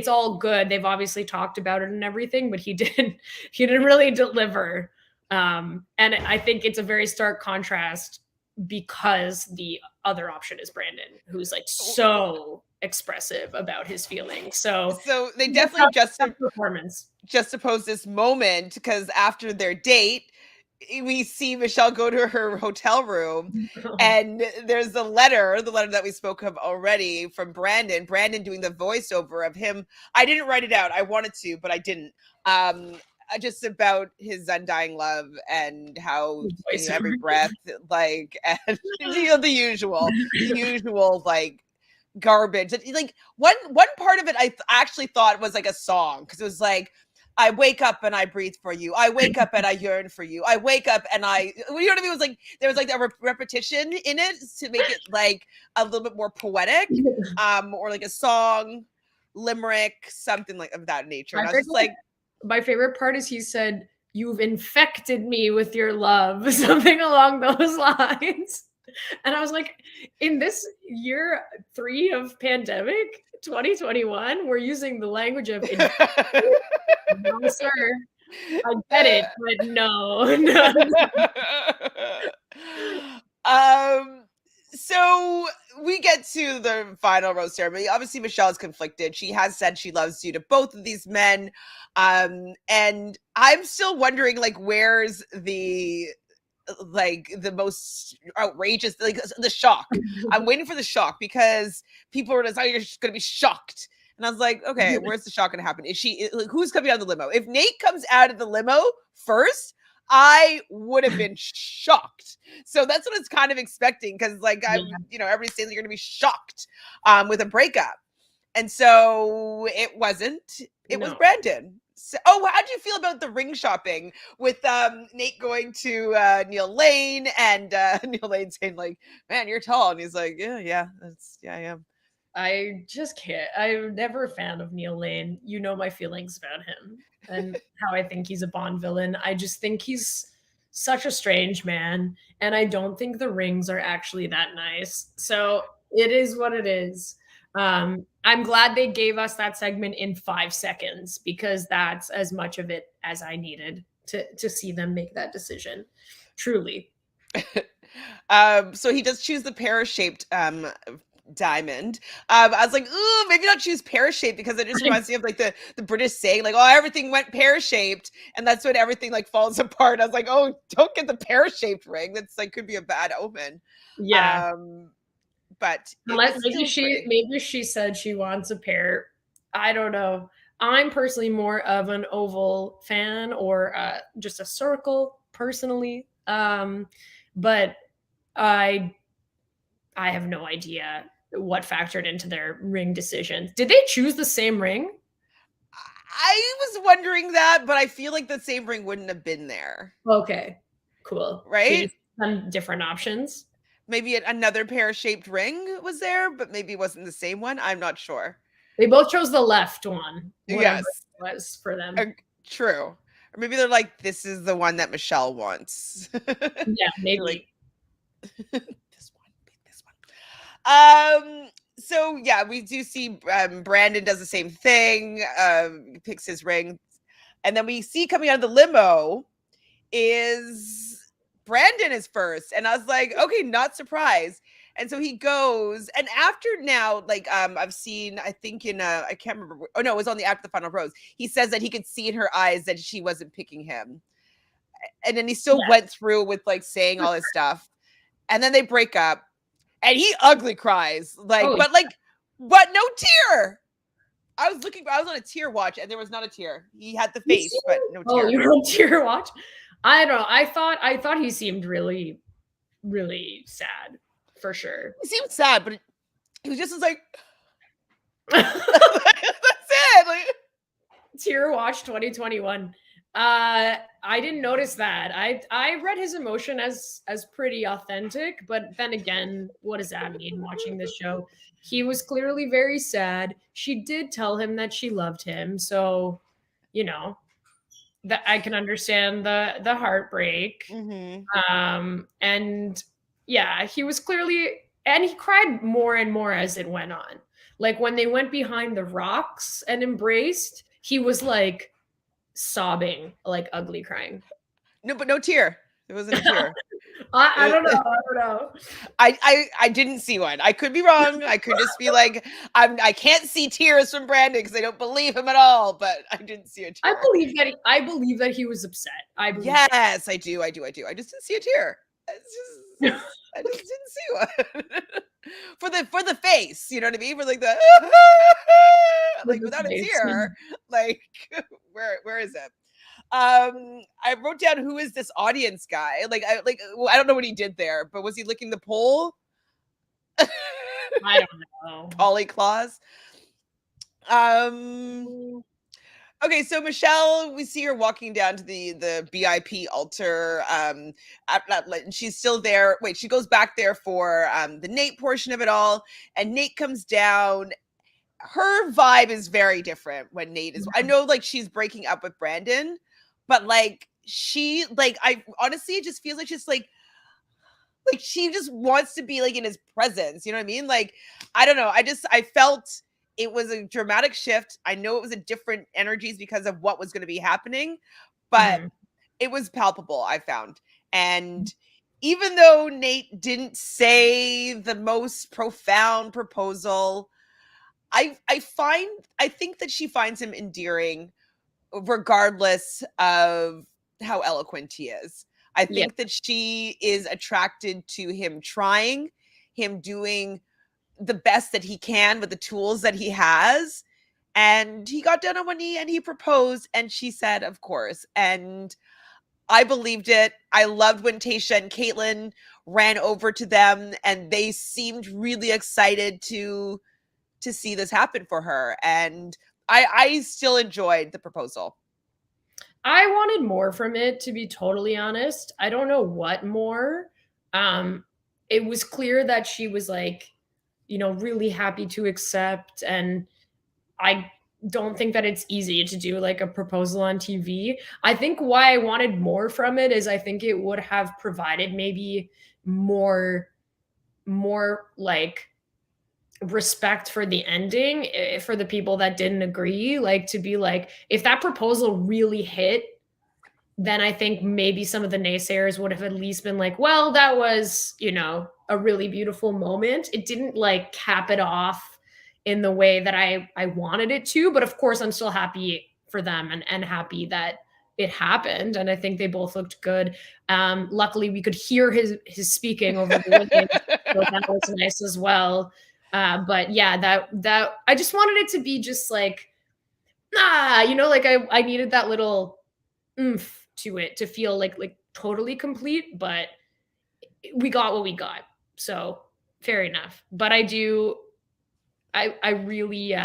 all good. They've obviously talked about it and everything, but he didn't really deliver. And I think it's a very stark contrast, because the other option is Brandon, who's like so expressive about his feelings. So they definitely juxtapose this moment, because after their date, we see Michelle go to her hotel room and there's the letter that we spoke of already from Brandon doing the voiceover of him. I didn't write it out. I wanted to, but I didn't. Just about his undying love and how every breath, like, and the usual like garbage. Like one part of it I actually thought was like a song, because it was like, I wake up and I breathe for you. I wake up and I yearn for you. I wake up and I, you know what I mean? It was like, there was like a repetition in it to make it like a little bit more poetic, or like a song, limerick, something like of that nature. And I was just like, my favorite part is he said, "You've infected me with your love," something along those lines. And I was like, in this year 3 of pandemic, 2021, we're using the language of no, sir. I get it, but no. So we get to the final rose ceremony. Obviously, Michelle's conflicted. She has said she loves you to both of these men. And I'm still wondering, like, where's the most outrageous, like the shock. I'm waiting for the shock because people are deciding you're going to be shocked. And I was like, okay, where's the shock going to happen? Is she, like, who's coming out of the limo? If Nate comes out of the limo first, I would have been shocked. So that's what I was kind of expecting. Cause like, everybody's saying they're going to be shocked with a breakup. And so it wasn't, it was Brandon. So, how'd you feel about the ring shopping with Nate going to Neil Lane and Neil Lane saying like, man, you're tall. And he's like, yeah, I am. I just can't. I'm never a fan of Neil Lane. You know my feelings about him and how I think he's a Bond villain. I just think he's such a strange man. And I don't think the rings are actually that nice. So it is what it is. I'm glad they gave us that segment in 5 seconds because that's as much of it as I needed to see them make that decision. Truly. So he does choose the pear-shaped diamond. I was like, ooh, maybe not choose pear-shaped because it just reminds me of like the British saying like, oh, everything went pear-shaped, and that's when everything like falls apart. I was like, oh, don't get the pear-shaped ring. That's like could be a bad omen. Yeah. But maybe she said she wants a pear. I don't know. I'm personally more of an oval fan or just a circle personally. But I have no idea what factored into their ring decision. Did they choose the same ring? I was wondering that, but I feel like the same ring wouldn't have been there. Okay, cool. Right? Some different options. Maybe another pear-shaped ring was there, but maybe it wasn't the same one. I'm not sure. They both chose the left one. Yes. It was for them. True. Or maybe they're like, this is the one that Michelle wants. Yeah, maybe. Like, this one. So yeah, we do see Brandon does the same thing. He picks his ring. And then we see coming out of the limo is Brandon is first. And I was like, okay, not surprised. And so he goes, and after now, like I've seen, I think in I can't remember. Oh no, it was on the after the final rose. He says that he could see in her eyes that she wasn't picking him, and then he still went through with like saying all his stuff, and then they break up, and he ugly cries like, but no tear. I was on a tear watch, and there was not a tear. He had the face, but no tear. Oh, you were on tear watch? I don't know. I thought he seemed really, really sad. For sure. He seemed sad, but he was just like, that's it. Like, tear watch 2021. I didn't notice that. I read his emotion as pretty authentic, but then again, what does that mean watching this show? He was clearly very sad. She did tell him that she loved him, so that I can understand the heartbreak. Mm-hmm. And yeah, he was clearly, and he cried more and more as it went on. Like when they went behind the rocks and embraced, he was like sobbing, like ugly crying. No, but no tear. It wasn't a tear. I don't know. I didn't see one. I could be wrong. I could just be like, I can't see tears from Brandon because I don't believe him at all. But I didn't see a tear. I believe that he was upset. Yes, I do. I just didn't see a tear. I just didn't see one. for the face, you know what I mean? For like the like without a tear, like where is it? I wrote down who is this audience guy? I don't know what he did there, but was he licking the pole? I don't know. Polly Claus. Okay, so Michelle, we see her walking down to the BIP altar. She's still there. Wait, she goes back there for the Nate portion of it all, and Nate comes down. Her vibe is very different when Nate is. I know, like, she's breaking up with Brandon, but like I honestly, it just feels like she's like she just wants to be like in his presence. You know what I mean? Like, I don't know. I felt it was a dramatic shift. I know it was a different energies because of what was going to be happening, but it was palpable, I found. And even though Nate didn't say the most profound proposal, I think that she finds him endearing regardless of how eloquent he is. I think that she is attracted to him trying, him doing the best that he can with the tools that he has. And he got down on one knee and he proposed, and she said, of course. And I believed it. I loved when Tayshia and Caitlin ran over to them, and they seemed really excited to see this happen for her. And I still enjoyed the proposal. I wanted more from it, to be totally honest. I don't know what more. It was clear that she was like, you know, really happy to accept. And I don't think that it's easy to do like a proposal on TV. I think why I wanted more from it is I think it would have provided maybe more like respect for the ending for the people that didn't agree, like to be like, if that proposal really hit, then I think maybe some of the naysayers would have at least been like, well, that was, you know, a really beautiful moment. It didn't like cap it off in the way that I wanted it to, but of course I'm still happy for them and happy that it happened. And I think they both looked good. Luckily we could hear his speaking over the women, so that was nice as well. But yeah, that I just wanted it to be just like, you know, like I needed that little oomph to it to feel like totally complete, but we got what we got. So fair enough. But I really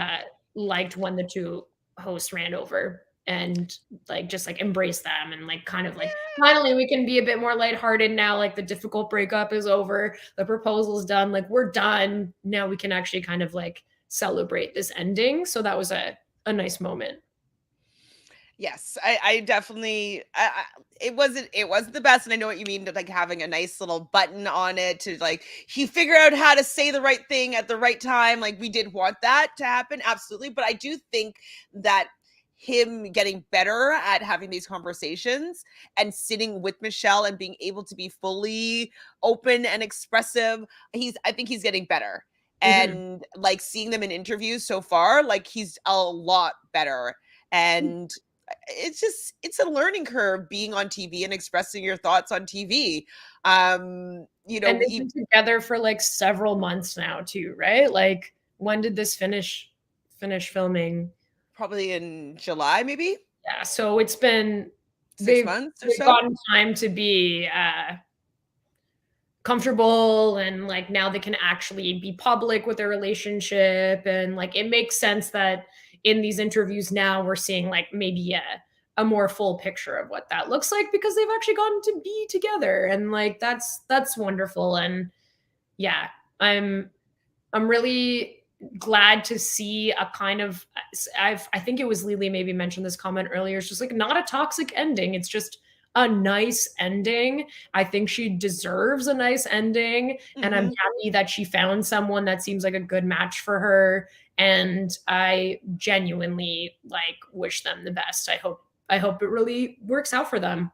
liked when the two hosts ran over and like just like embrace them and like kind of like finally we can be a bit more lighthearted now, like the difficult breakup is over, the proposal's done, like we're done now, we can actually kind of like celebrate this ending. So that was a nice moment. Yes, I definitely. It wasn't the best, and I know what you mean. To like having a nice little button on it to like he figured out how to say the right thing at the right time. Like we did want that to happen, absolutely. But I do think that him getting better at having these conversations and sitting with Michelle and being able to be fully open and expressive, I think he's getting better. And like seeing them in interviews so far, like he's a lot better. And it's a learning curve being on TV and expressing your thoughts on TV. You know, and they've been together for like several months now too, right? Like when did this finish filming? Probably in July, maybe. Yeah, so it's been 6 months or so. They've gotten time to be comfortable, and like now they can actually be public with their relationship, and like it makes sense that in these interviews now we're seeing like maybe a more full picture of what that looks like because they've actually gotten to be together, and like that's wonderful. And yeah, I'm really glad to see a kind of I think it was Lily maybe mentioned this comment earlier, it's just like not a toxic ending, it's just a nice ending. I think she deserves a nice ending, and I'm happy that she found someone that seems like a good match for her, and I genuinely like wish them the best. I hope it really works out for them.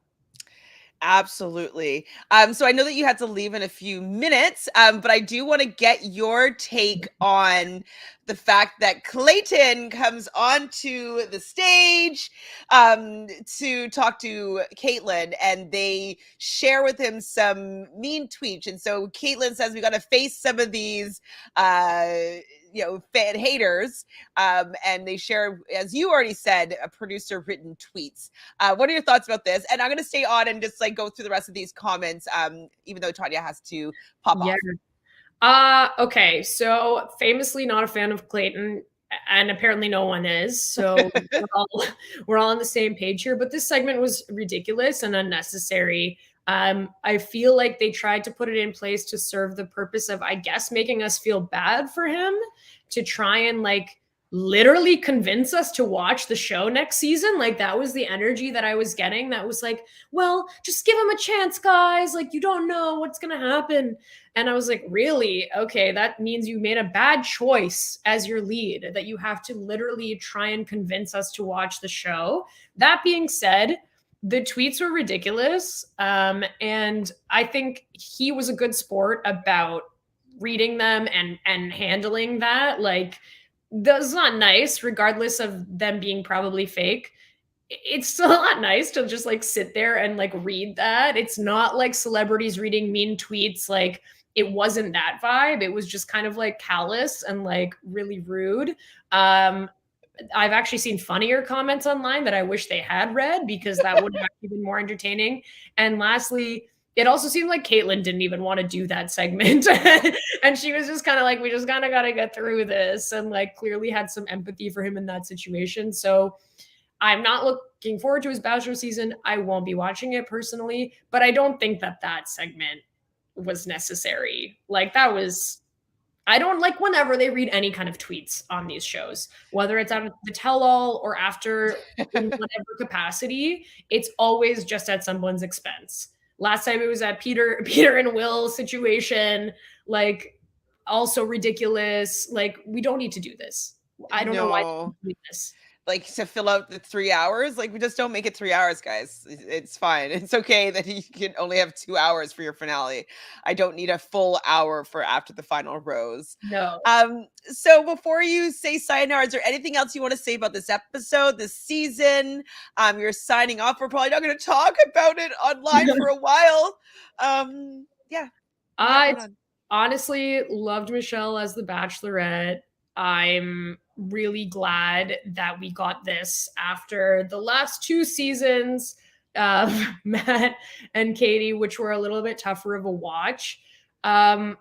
Absolutely. So I know that you had to leave in a few minutes, but I do want to get your take on the fact that Clayton comes onto the stage to talk to Caitlin, and they share with him some mean tweets. And so Caitlin says, we got to face some of these fan haters, and they share, as you already said, producer written tweets. What are your thoughts about this? And I'm going to stay on and just like go through the rest of these comments, even though Tanya has to pop off. Okay, so famously not a fan of Clayton. and apparently no one is. So we're all on the same page here. But this segment was ridiculous and unnecessary. I feel like they tried to put it in place to serve the purpose of, I guess, making us feel bad for him, to try and like literally convince us to watch the show next season. Like that was the energy that I was getting. That was like, well, just give him a chance, guys. Like you don't know what's going to happen. And I was like, really? Okay, that means you made a bad choice as your lead, that you have to literally try and convince us to watch the show. That being said, the tweets were ridiculous. And I think he was a good sport about reading them and handling that. Like, that's not nice, regardless of them being probably fake. It's still not nice to just like sit there and like read that. It's not like celebrities reading mean tweets. Like it wasn't that vibe. It was just kind of like callous and like really rude. I've actually seen funnier comments online that I wish they had read, because that would have actually been more entertaining. And lastly, it also seemed like Caitlin didn't even want to do that segment. And she was just kind of like, we just kind of got to get through this, and like clearly had some empathy for him in that situation. So I'm not looking forward to his Bachelor season. I won't be watching it personally, but I don't think that segment was necessary. Like that was, I don't like whenever they read any kind of tweets on these shows, whether it's out of the tell-all or after in whatever capacity, it's always just at someone's expense. Last time it was at Peter and Will situation, like also ridiculous. Like we don't need to do this. I don't know why we do this. Like to fill out the 3 hours, like we just don't make it 3 hours, guys. It's fine. It's okay that you can only have 2 hours for your finale. I don't need a full hour for after the final rose. No. So before you say sayonara, is there anything else you want to say about this episode, this season? You're signing off. We're probably not going to talk about it online for a while. Yeah. I honestly loved Michelle as the Bachelorette. I'm really glad that we got this after the last 2 seasons of Matt and Katie, which were a little bit tougher of a watch. I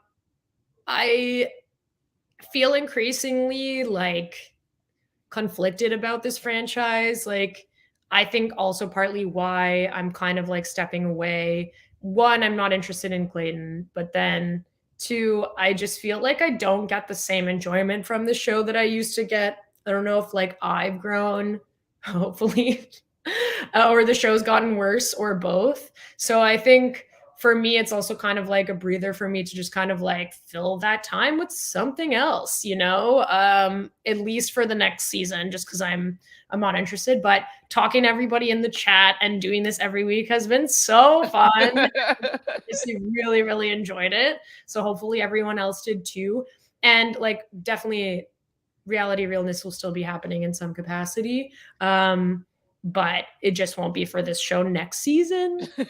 feel increasingly like conflicted about this franchise. Like, I think also partly why I'm kind of like stepping away. One, I'm not interested in Clayton, but then 2, I just feel like I don't get the same enjoyment from the show that I used to get. I don't know if like I've grown, hopefully, or the show's gotten worse, or both. So I think for me, it's also kind of like a breather for me to just kind of like fill that time with something else, you know, at least for the next season, just because I'm not interested. But talking to everybody in the chat and doing this every week has been so fun. I really, really enjoyed it. So hopefully everyone else did too. And like definitely reality realness will still be happening in some capacity. But it just won't be for this show next season. I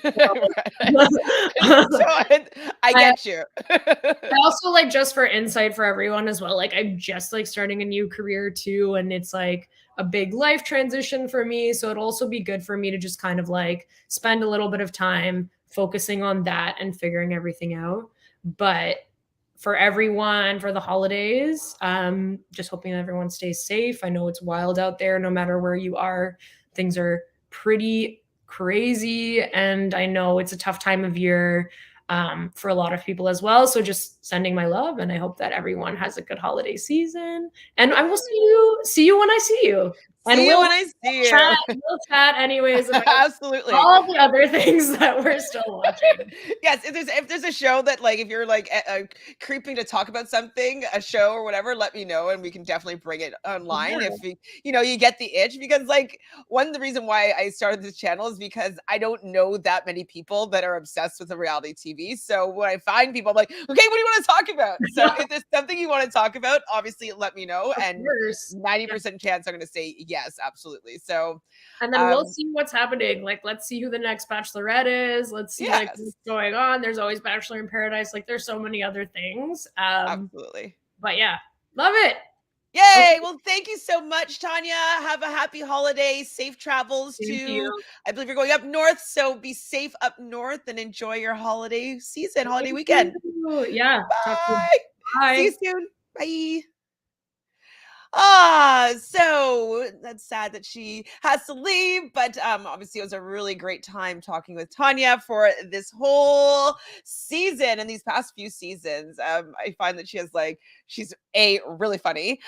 get you. I also like, just for insight for everyone as well, like I'm just like starting a new career too, and it's like a big life transition for me. So it'd also be good for me to just kind of like spend a little bit of time focusing on that and figuring everything out. But for everyone, for the holidays, just hoping that everyone stays safe. I know it's wild out there, no matter where you are. Things are pretty crazy, and I know it's a tough time of year for a lot of people as well. So just sending my love, and I hope that everyone has a good holiday season. And I will see you when I see you. And we'll chat anyways about absolutely all the other things that we're still watching. Yes, if there's a show that like, if you're like creeping to talk about something, a show or whatever, let me know and we can definitely bring it online. Yeah. If you get the itch, because like one of the reason why I started this channel is because I don't know that many people that are obsessed with the reality TV. So when I find people, I'm like, okay, what do you want to talk about? So if there's something you want to talk about, obviously let me know. And 90% chance I'm going to say yes, absolutely. So, and then we'll see what's happening. Like, let's see who the next Bachelorette is. Let's see like what's going on. There's always Bachelor in Paradise. Like, there's so many other things. Absolutely. But yeah, love it. Yay! Okay. Well, thank you so much, Tanya. Have a happy holiday. Safe travels I believe you're going up north, so be safe up north and enjoy your holiday season, holiday weekend. Yeah. Bye. Bye. See you soon. Bye. So that's sad that she has to leave, but obviously it was a really great time talking with Tanya for this whole season and these past few seasons. I find that she's A, really funny,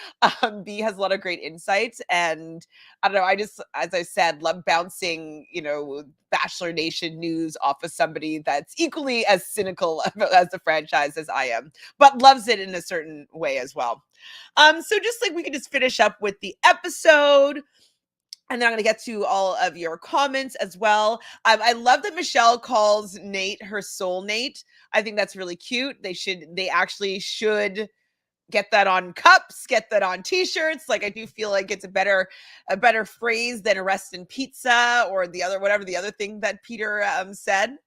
B, has a lot of great insights, and I don't know, I just, as I said, love bouncing, Bachelor Nation news off of somebody that's equally as cynical as the franchise as I am, but loves it in a certain way as well. So just like we can just finish up with the episode. And then I'm going to get to all of your comments as well. I love that Michelle calls Nate her soulmate. I think that's really cute. They actually should get that on cups, get that on t-shirts. Like, I do feel like it's a better phrase than a rest in pizza or whatever the other thing that Peter said.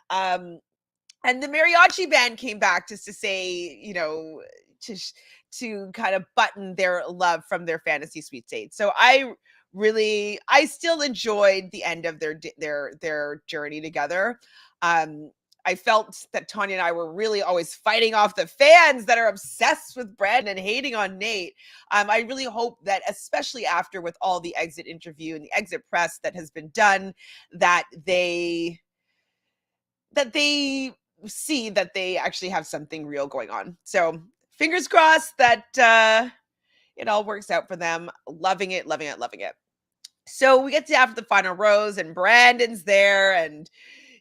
And the mariachi band came back just to say, to kind of button their love from their fantasy suite date. So I still enjoyed the end of their journey together. I felt that Tanya and I were really always fighting off the fans that are obsessed with Brandon and hating on Nate. I really hope that, especially after with all the exit interview and the exit press that has been done, that they see that they actually have something real going on. So fingers crossed that it all works out for them. Loving it. So we get to after the final rose and Brandon's there, and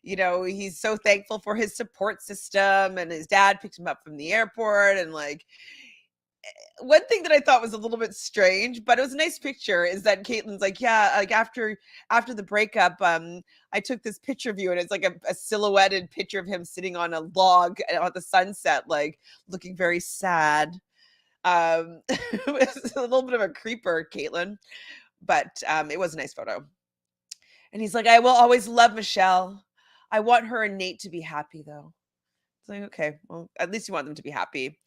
he's so thankful for his support system, and his dad picked him up from the airport. And like, one thing that I thought was a little bit strange, but it was a nice picture, is that Caitlin's like, yeah, like after the breakup, I took this picture of you, and it's like a silhouetted picture of him sitting on a log on the sunset, like looking very sad. It's a little bit of a creeper, Caitlin, but it was a nice photo. And he's like, I will always love Michelle. I want her and Nate to be happy, though. It's like, okay, well, at least you want them to be happy.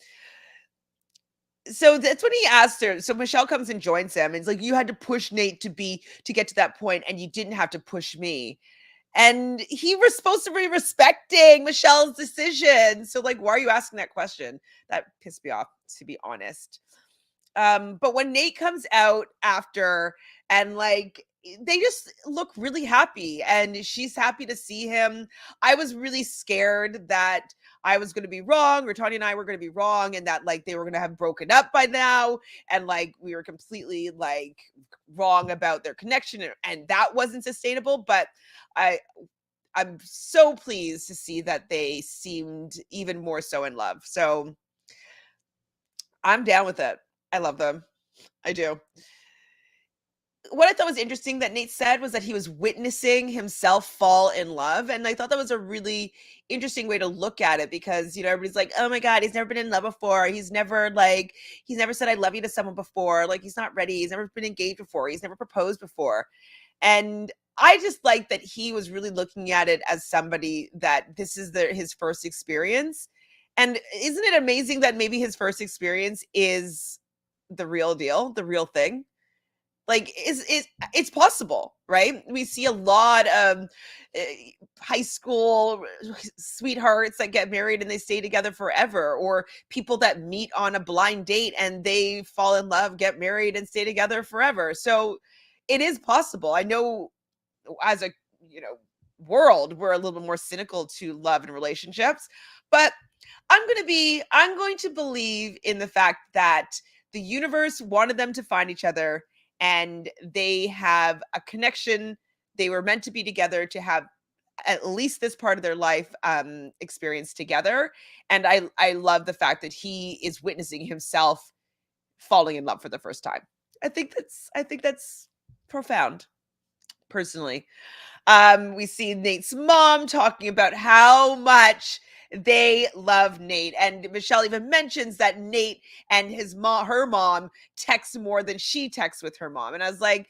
So that's when he asked her. So Michelle comes and joins him. And it's like, you had to push Nate to get to that point, and you didn't have to push me. And he was supposed to be respecting Michelle's decision. So like, why are you asking that question? That pissed me off, to be honest. But when Nate comes out after, and like, they just look really happy, and she's happy to see him. I was really scared that I was going to be wrong, or Tanya and I were going to be wrong, and that like they were going to have broken up by now, and like we were completely like wrong about their connection, and that wasn't sustainable. But I'm so pleased to see that they seemed even more so in love. So I'm down with it. I love them. I do. What I thought was interesting that Nate said was that he was witnessing himself fall in love. And I thought that was a really interesting way to look at it, because, everybody's like, oh my God, he's never been in love before. He's never said I love you to someone before. Like, he's not ready. He's never been engaged before. He's never proposed before. And I just like that he was really looking at it as somebody that this is his first experience. And isn't it amazing that maybe his first experience is the real deal, the real thing? Like, it's possible, right? We see a lot of high school sweethearts that get married and they stay together forever, or people that meet on a blind date and they fall in love, get married, and stay together forever. So it is possible. I know as a world, we're a little bit more cynical to love and relationships, but I'm going to believe in the fact that the universe wanted them to find each other, and they have a connection. They were meant to be together, to have at least this part of their life experience together. And I love the fact that he is witnessing himself falling in love for the first time. I think that's profound, personally. We see Nate's mom talking about how much they love Nate, and Michelle even mentions that Nate and her mom text more than she texts with her mom. And I was like,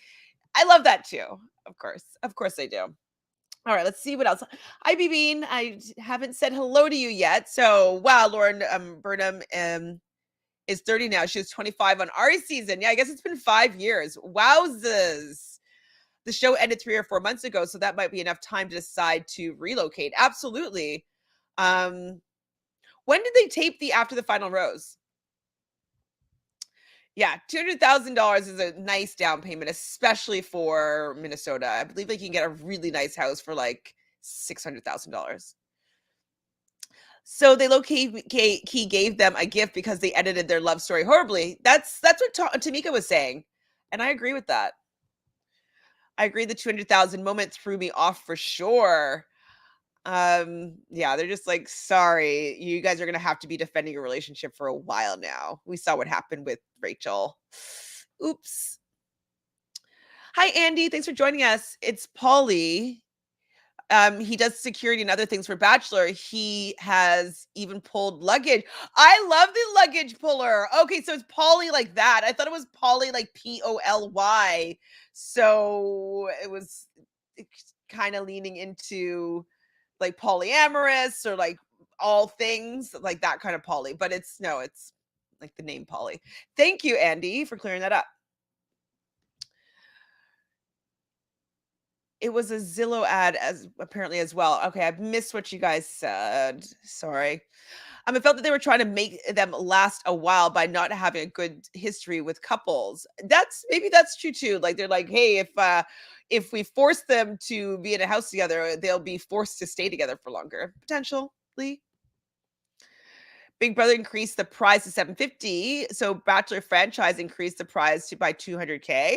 I love that too. Of course I do. All right, let's see what else. Hi, Bean. I haven't said hello to you yet. So, wow, Lauren Burnham is 30 now. She was 25 on our season. Yeah, I guess it's been 5 years. Wowzers. The show ended 3 or 4 months ago, so that might be enough time to decide to relocate. Absolutely. When did they tape the After the Final Rose? Yeah, $200,000 is a nice down payment, especially for Minnesota. I believe they can get a really nice house for like $600,000. So they he gave them a gift because they edited their love story horribly. That's what Tamika was saying, and I agree with that. I agree. The 200,000 moment threw me off for sure. Yeah, they're just like, sorry, you guys are gonna have to be defending your relationship for a while now. We saw what happened with Rachel. Oops. Hi, Andy. Thanks for joining us. It's Paulie. He does security and other things for Bachelor. He has even pulled luggage. I love the luggage puller. Okay, so it's Polly like that. I thought it was Polly like Poly. So it was kind of leaning into like polyamorous or like all things like that kind of Polly. But it's like the name Polly. Thank you, Andy, for clearing that up. It was a Zillow ad as apparently as well. Okay, I missed what you guys said. Sorry. I felt that they were trying to make them last a while by not having a good history with couples. Maybe that's true too. Like they're like, hey, if we force them to be in a house together, they'll be forced to stay together for longer, potentially. Big Brother increased the prize to $750, so Bachelor franchise increased the prize by $200K.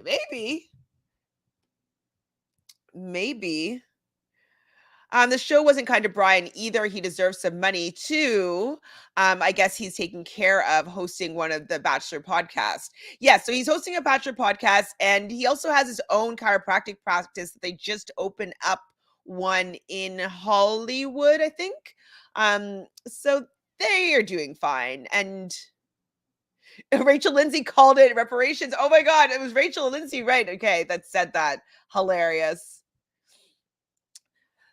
Maybe. The show wasn't kind to Brian either. He deserves some money too. I guess he's taking care of hosting one of the Bachelor podcasts. Yeah, so he's hosting a Bachelor podcast, and he also has his own chiropractic practice that they just opened up one in Hollywood, I think. So they are doing fine. And Rachel Lindsay called it reparations. Oh my God, it was Rachel Lindsay, right? Okay, that said that. Hilarious.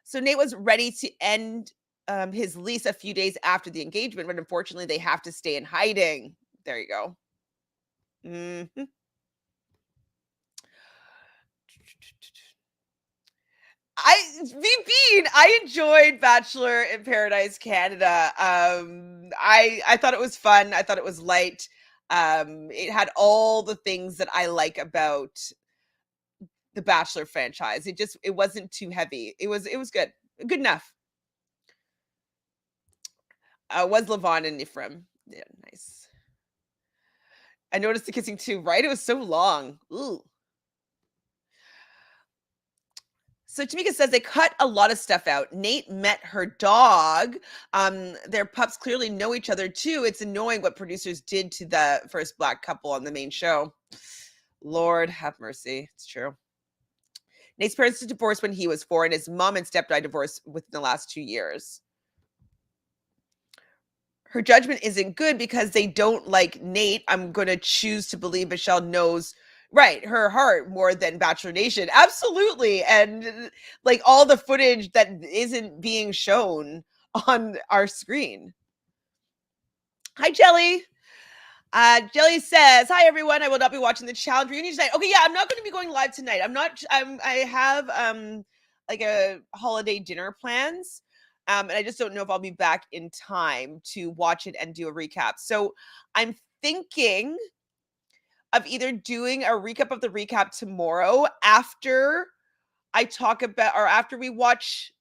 So Nate was ready to end his lease a few days after the engagement, but unfortunately they have to stay in hiding. There you go. Mm-hmm. I enjoyed Bachelor in Paradise Canada. I thought it was fun. I thought it was light. It had all the things that I like about the Bachelor franchise. It wasn't too heavy. It was good. Good enough. Was Levon and Ephraim. Yeah, nice. I noticed the kissing too, right? It was so long. Ooh. So Tamika says they cut a lot of stuff out. Nate met her dog. Their pups clearly know each other too. It's annoying what producers did to the first Black couple on the main show. Lord have mercy. It's true. Nate's parents divorced when he was 4, and his mom and stepdad divorced within the last 2 years. Her judgment isn't good because they don't like Nate. I'm going to choose to believe Michelle knows her heart more than Bachelor Nation. Absolutely. And like all the footage that isn't being shown on our screen. Hi, Jelly. Jelly says, hi, everyone. I will not be watching the challenge reunion tonight. Okay, yeah, I'm not going to be going live tonight. I have like a holiday dinner plans. And I just don't know if I'll be back in time to watch it and do a recap. So I'm thinking of either doing a recap of the recap tomorrow after I talk about, or after we watch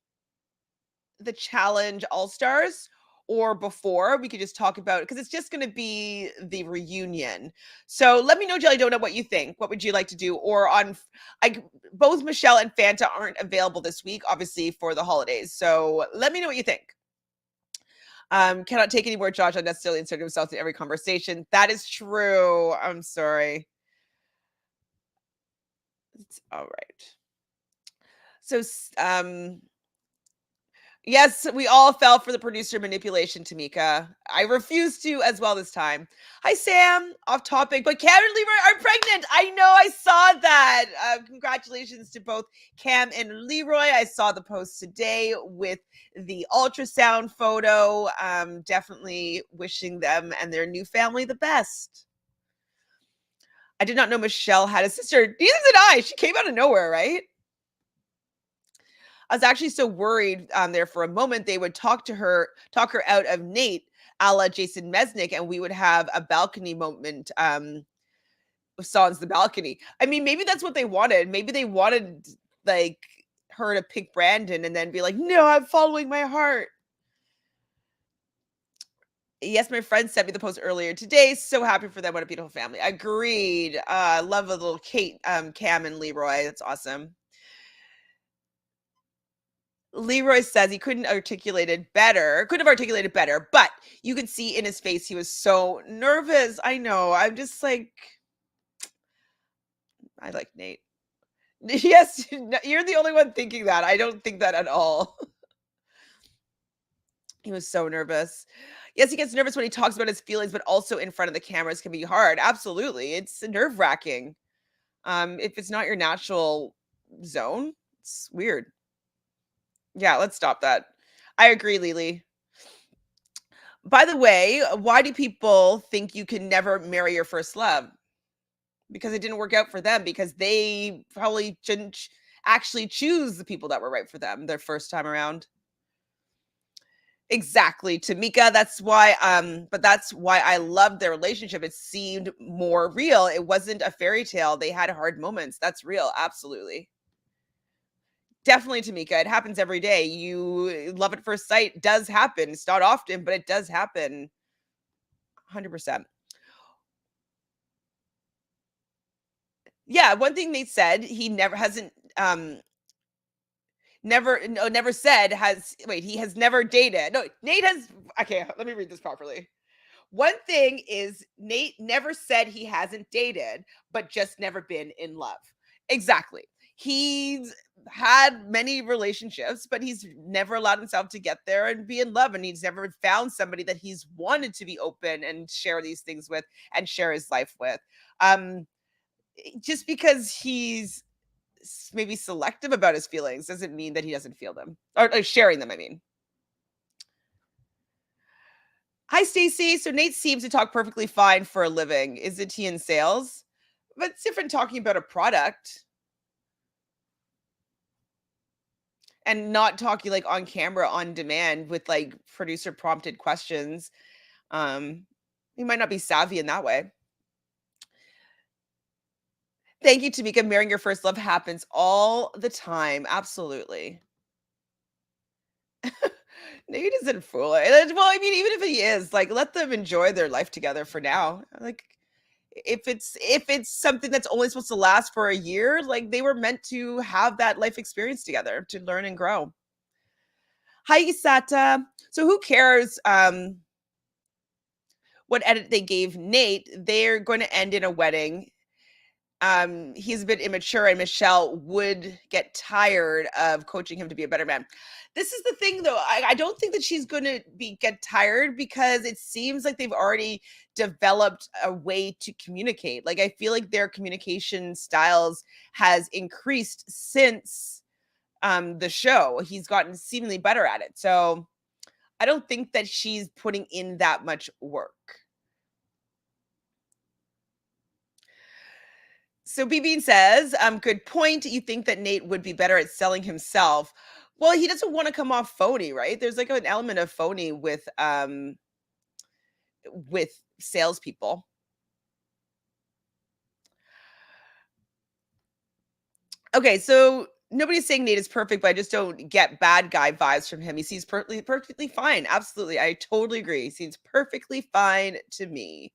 the challenge all-stars, or before. We could just talk about it because it's just going to be the reunion. So let me know, Jelly Donut, what you think. What would you like to do? Or both Michelle and Fanta aren't available this week, obviously, for the holidays. So let me know what you think. Cannot take any more Josh unnecessarily inserting himself in every conversation. That is true. I'm sorry. It's all right. So, yes, we all fell for the producer manipulation, Tamika. I refuse to as well this time. Hi, Sam. Off topic, but Cam and Leroy are pregnant. I know. I saw that. Congratulations to both Cam and Leroy. I saw the post today with the ultrasound photo. Definitely wishing them and their new family the best. I did not know Michelle had a sister. Neither did I. She came out of nowhere, right? I was actually so worried there for a moment they would talk her out of Nate a la Jason Mesnick, and we would have a balcony moment with Sans the balcony. I mean, maybe that's what they wanted. Maybe they wanted like her to pick Brandon and then be like, no, I'm following my heart. Yes, my friend sent me the post earlier today. So happy for them. What a beautiful family. Agreed. Love a little Kate, Cam, and Leroy. That's awesome. Leroy says he couldn't have articulated better, but you could see in his face he was so nervous. I know. I'm just like, I like Nate. Yes, you're the only one thinking that. I don't think that at all. He was so nervous. Yes, he gets nervous when he talks about his feelings, but also in front of the cameras can be hard. Absolutely. It's nerve-wracking. If it's not your natural zone, it's weird. Yeah, let's stop that. I agree, Lily. By the way, why do people think you can never marry your first love? Because it didn't work out for them, because they probably didn't actually choose the people that were right for them their first time around. Exactly, Tamika. That's why I loved their relationship. It seemed more real. It wasn't a fairy tale. They had hard moments. That's real. Absolutely. Definitely, Tamika. It happens every day. You love at first sight does happen. It's not often, but it does happen. 100%. Yeah, one thing Nate said, he never hasn't never said has wait, he has never dated. No, Nate has okay, let me read this properly. One thing is Nate never said he hasn't dated, but just never been in love. Exactly. He's had many relationships, but he's never allowed himself to get there and be in love. And he's never found somebody that he's wanted to be open and share these things with and share his life with. Just because he's maybe selective about his feelings doesn't mean that he doesn't feel them or sharing them. I mean, hi, Stacey. So Nate seems to talk perfectly fine for a living. Isn't he in sales? But it's different talking about a product and not talking like on camera on demand with like producer prompted questions. He might not be savvy in that way. Thank you, Tamika. Marrying your first love happens all the time. Absolutely. Nate isn't fool it. Well, I mean, even if he is, like, let them enjoy their life together for now. Like, if it's something that's only supposed to last for a year, like they were meant to have that life experience together to learn and grow. Hi, Isata. So who cares what edit they gave Nate? They're going to end in a wedding. He's a bit immature, and Michelle would get tired of coaching him to be a better man. This is the thing, though. I don't think that she's going to get tired, because it seems like they've already developed a way to communicate. Like, I feel like their communication styles has increased since the show. He's gotten seemingly better at it. So I don't think that she's putting in that much work. So B-Bean says, good point. You think that Nate would be better at selling himself. Well, he doesn't want to come off phony, right? There's like an element of phony with salespeople. Okay, so nobody's saying Nate is perfect, but I just don't get bad guy vibes from him. He seems perfectly fine. Absolutely. I totally agree. He seems perfectly fine to me.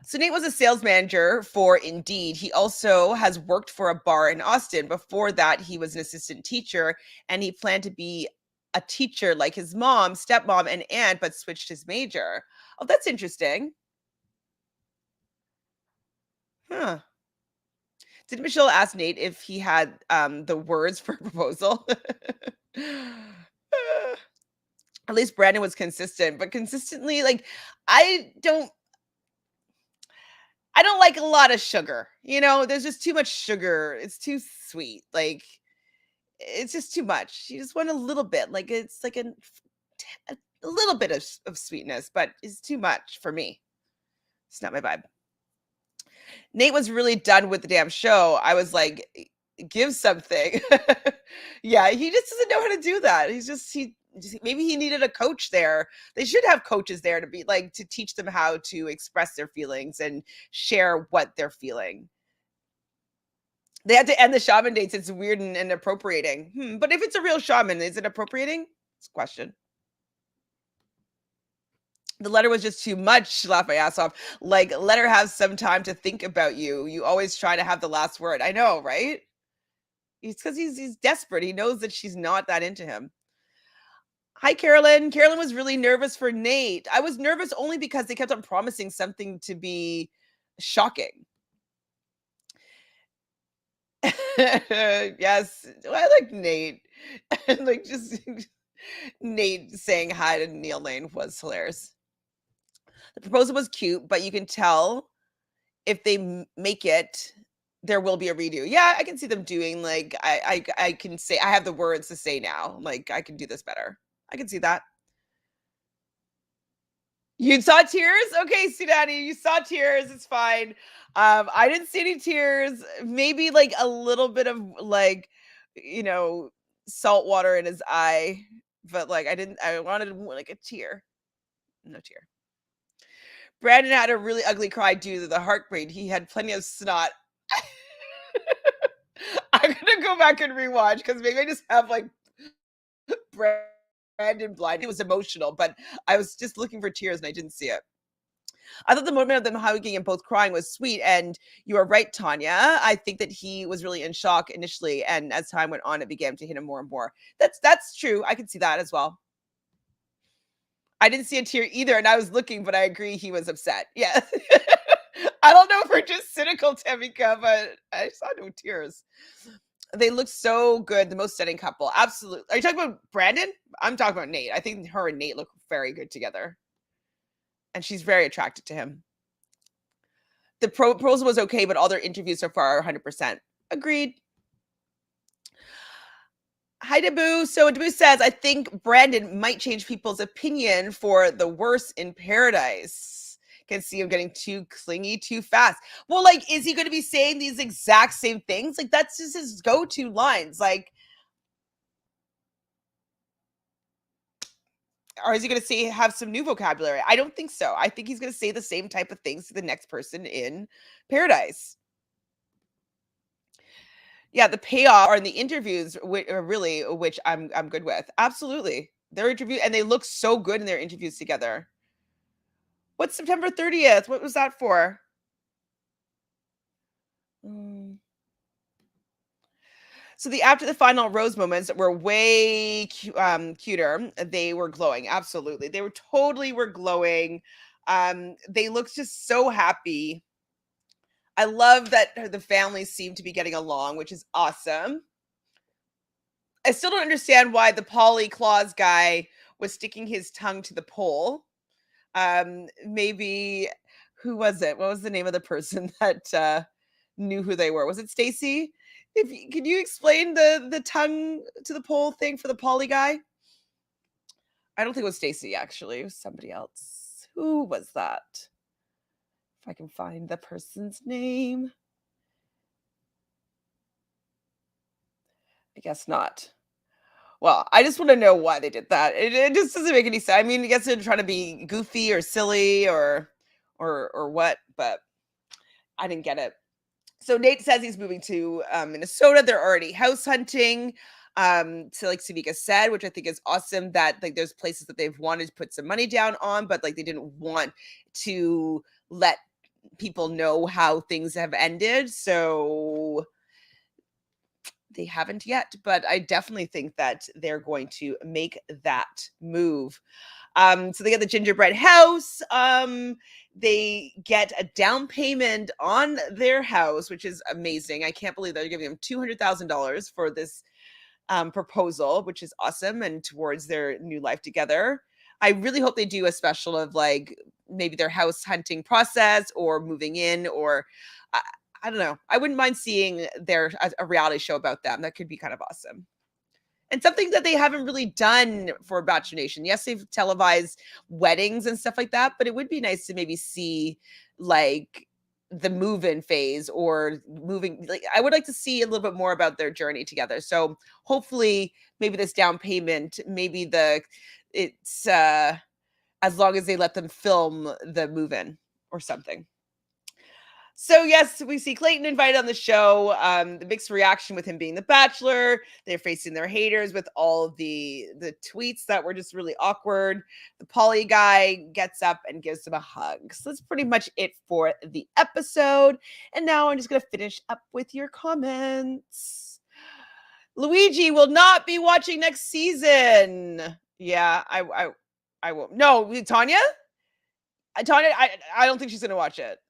So Nate was a sales manager for Indeed. He also has worked for a bar in Austin. Before that, he was an assistant teacher, and he planned to be a teacher like his mom, stepmom, and aunt, but switched his major. Oh, that's interesting. Huh. Did Michelle ask Nate if he had the words for a proposal? At least Brandon was consistent, but consistently, like, I don't like a lot of sugar. You know, there's just too much sugar. It's too sweet. Like, it's just too much. You just want a little bit. Like, it's like a little bit of sweetness, but it's too much for me. It's not my vibe. Nate was really done with the damn show. I was like, give something. Yeah, he just doesn't know how to do that. maybe he needed a coach there. They should have coaches there to be like, to teach them how to express their feelings and share what they're feeling. They had to end the shaman dates. It's weird and appropriating. But if it's a real shaman, is it appropriating? It's a question. The letter was just too much. Laugh my ass off. Like, let her have some time to think about you. You always try to have the last word. I know, right? It's because he's desperate. He knows that she's not that into him. Hi, Carolyn. Carolyn was really nervous for Nate. I was nervous only because they kept on promising something to be shocking. Yes, I like Nate. And like, just Nate saying hi to Neil Lane was hilarious. The proposal was cute, but you can tell if they make it, there will be a redo. Yeah, I can see them doing like, I can say, I have the words to say now. Like, I can do this better. I can see that. You saw tears? Okay, Sudani, you saw tears. It's fine. I didn't see any tears. Maybe like a little bit of like, salt water in his eye, but like I wanted like a tear. No tear. Brandon had a really ugly cry due to the heartbreak. He had plenty of snot. I'm gonna go back and rewatch because maybe I just have like Brandon blind. It was emotional, but I was just looking for tears and I didn't see it. I thought the moment of them hugging and both crying was sweet. And you are right, Tanya. I think that he was really in shock initially, and as time went on, it began to hit him more and more. That's true. I can see that as well. I didn't see a tear either, and I was looking, but I agree he was upset. Yeah. I don't know if we're just cynical, Tamika, but I saw no tears. They look so good. The most stunning couple. Absolutely. Are you talking about Brandon? I'm talking about Nate. I think her and Nate look very good together. And she's very attracted to him. The proposal was okay, but all their interviews so far are 100%. Agreed. Hi, Dabu. So Dabu says, I think Brandon might change people's opinion for the worse in Paradise. Can see him getting too clingy too fast. Well, like, is he going to be saying these exact same things? Like, that's just his go-to lines. Like, or is he going to say have some new vocabulary? I don't think so. I think he's going to say the same type of things to the next person in Paradise. Yeah, the payoff are in the interviews, really, which I'm good with. Absolutely, their interview, and they look so good in their interviews together. What's September 30th? What was that for? So after the final rose moments were way cuter. They were glowing. Absolutely. They were glowing. They looked just so happy. I love that the families seem to be getting along, which is awesome. I still don't understand why the Polly Claus guy was sticking his tongue to the pole. Maybe, who was it? What was the name of the person that knew who they were? Was it Stacy? Could you explain the tongue to the pole thing for the Polly guy? I don't think it was Stacy, actually. It was somebody else. Who was that? If I can find the person's name. I guess not. Well, I just want to know why they did that. It just doesn't make any sense. I mean, I guess they're trying to be goofy or silly or what, but I didn't get it. So Nate says he's moving to Minnesota. They're already house hunting. So like Savika said, which I think is awesome, that like there's places that they've wanted to put some money down on, but like they didn't want to let people know how things have ended. So they haven't yet, but I definitely think that they're going to make that move. So they get the gingerbread house. They get a down payment on their house, which is amazing. I can't believe they're giving them $200,000 for this proposal, which is awesome, and towards their new life together. I really hope they do a special of like maybe their house hunting process or moving in, or I don't know. I wouldn't mind seeing a reality show about them. That could be kind of awesome. And something that they haven't really done for Bachelor Nation. Yes, they've televised weddings and stuff like that, but it would be nice to maybe see like the move-in phase or moving. Like, I would like to see a little bit more about their journey together. So hopefully maybe this down payment, maybe it's as long as they let them film the move-in or something. So yes, we see Clayton invited on the show. The mixed reaction with him being the Bachelor. They're facing their haters with all the tweets that were just really awkward. The Polly guy gets up and gives him a hug. So that's pretty much it for the episode. And now I'm just gonna finish up with your comments. Luigi will not be watching next season. Yeah, I won't. No, Tanya. Tanya, I don't think she's gonna watch it.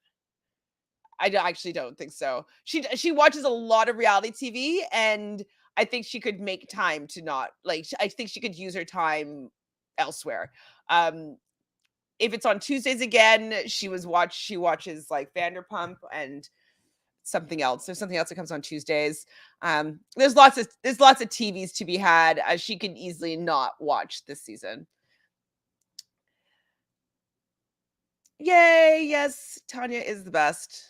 I actually don't think so. She watches a lot of reality TV, and I think she could make time to not like. I think she could use her time elsewhere. If it's on Tuesdays again, she watches like Vanderpump and something else. There's something else that comes on Tuesdays. There's lots of TVs to be had. She could easily not watch this season. Yay! Yes, Tanya is the best.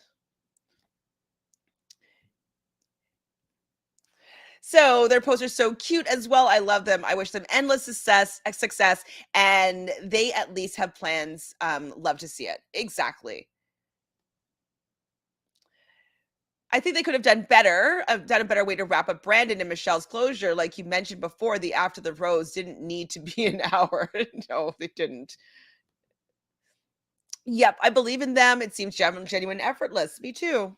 So their posts are so cute as well. I love them. I wish them endless success, and they at least have plans. Love to see it. Exactly. I think they could have done a better way to wrap up Brandon and Michelle's closure. Like you mentioned before, the After the Rose didn't need to be an hour. No, they didn't. Yep, I believe in them. It seems genuine, effortless. Me too.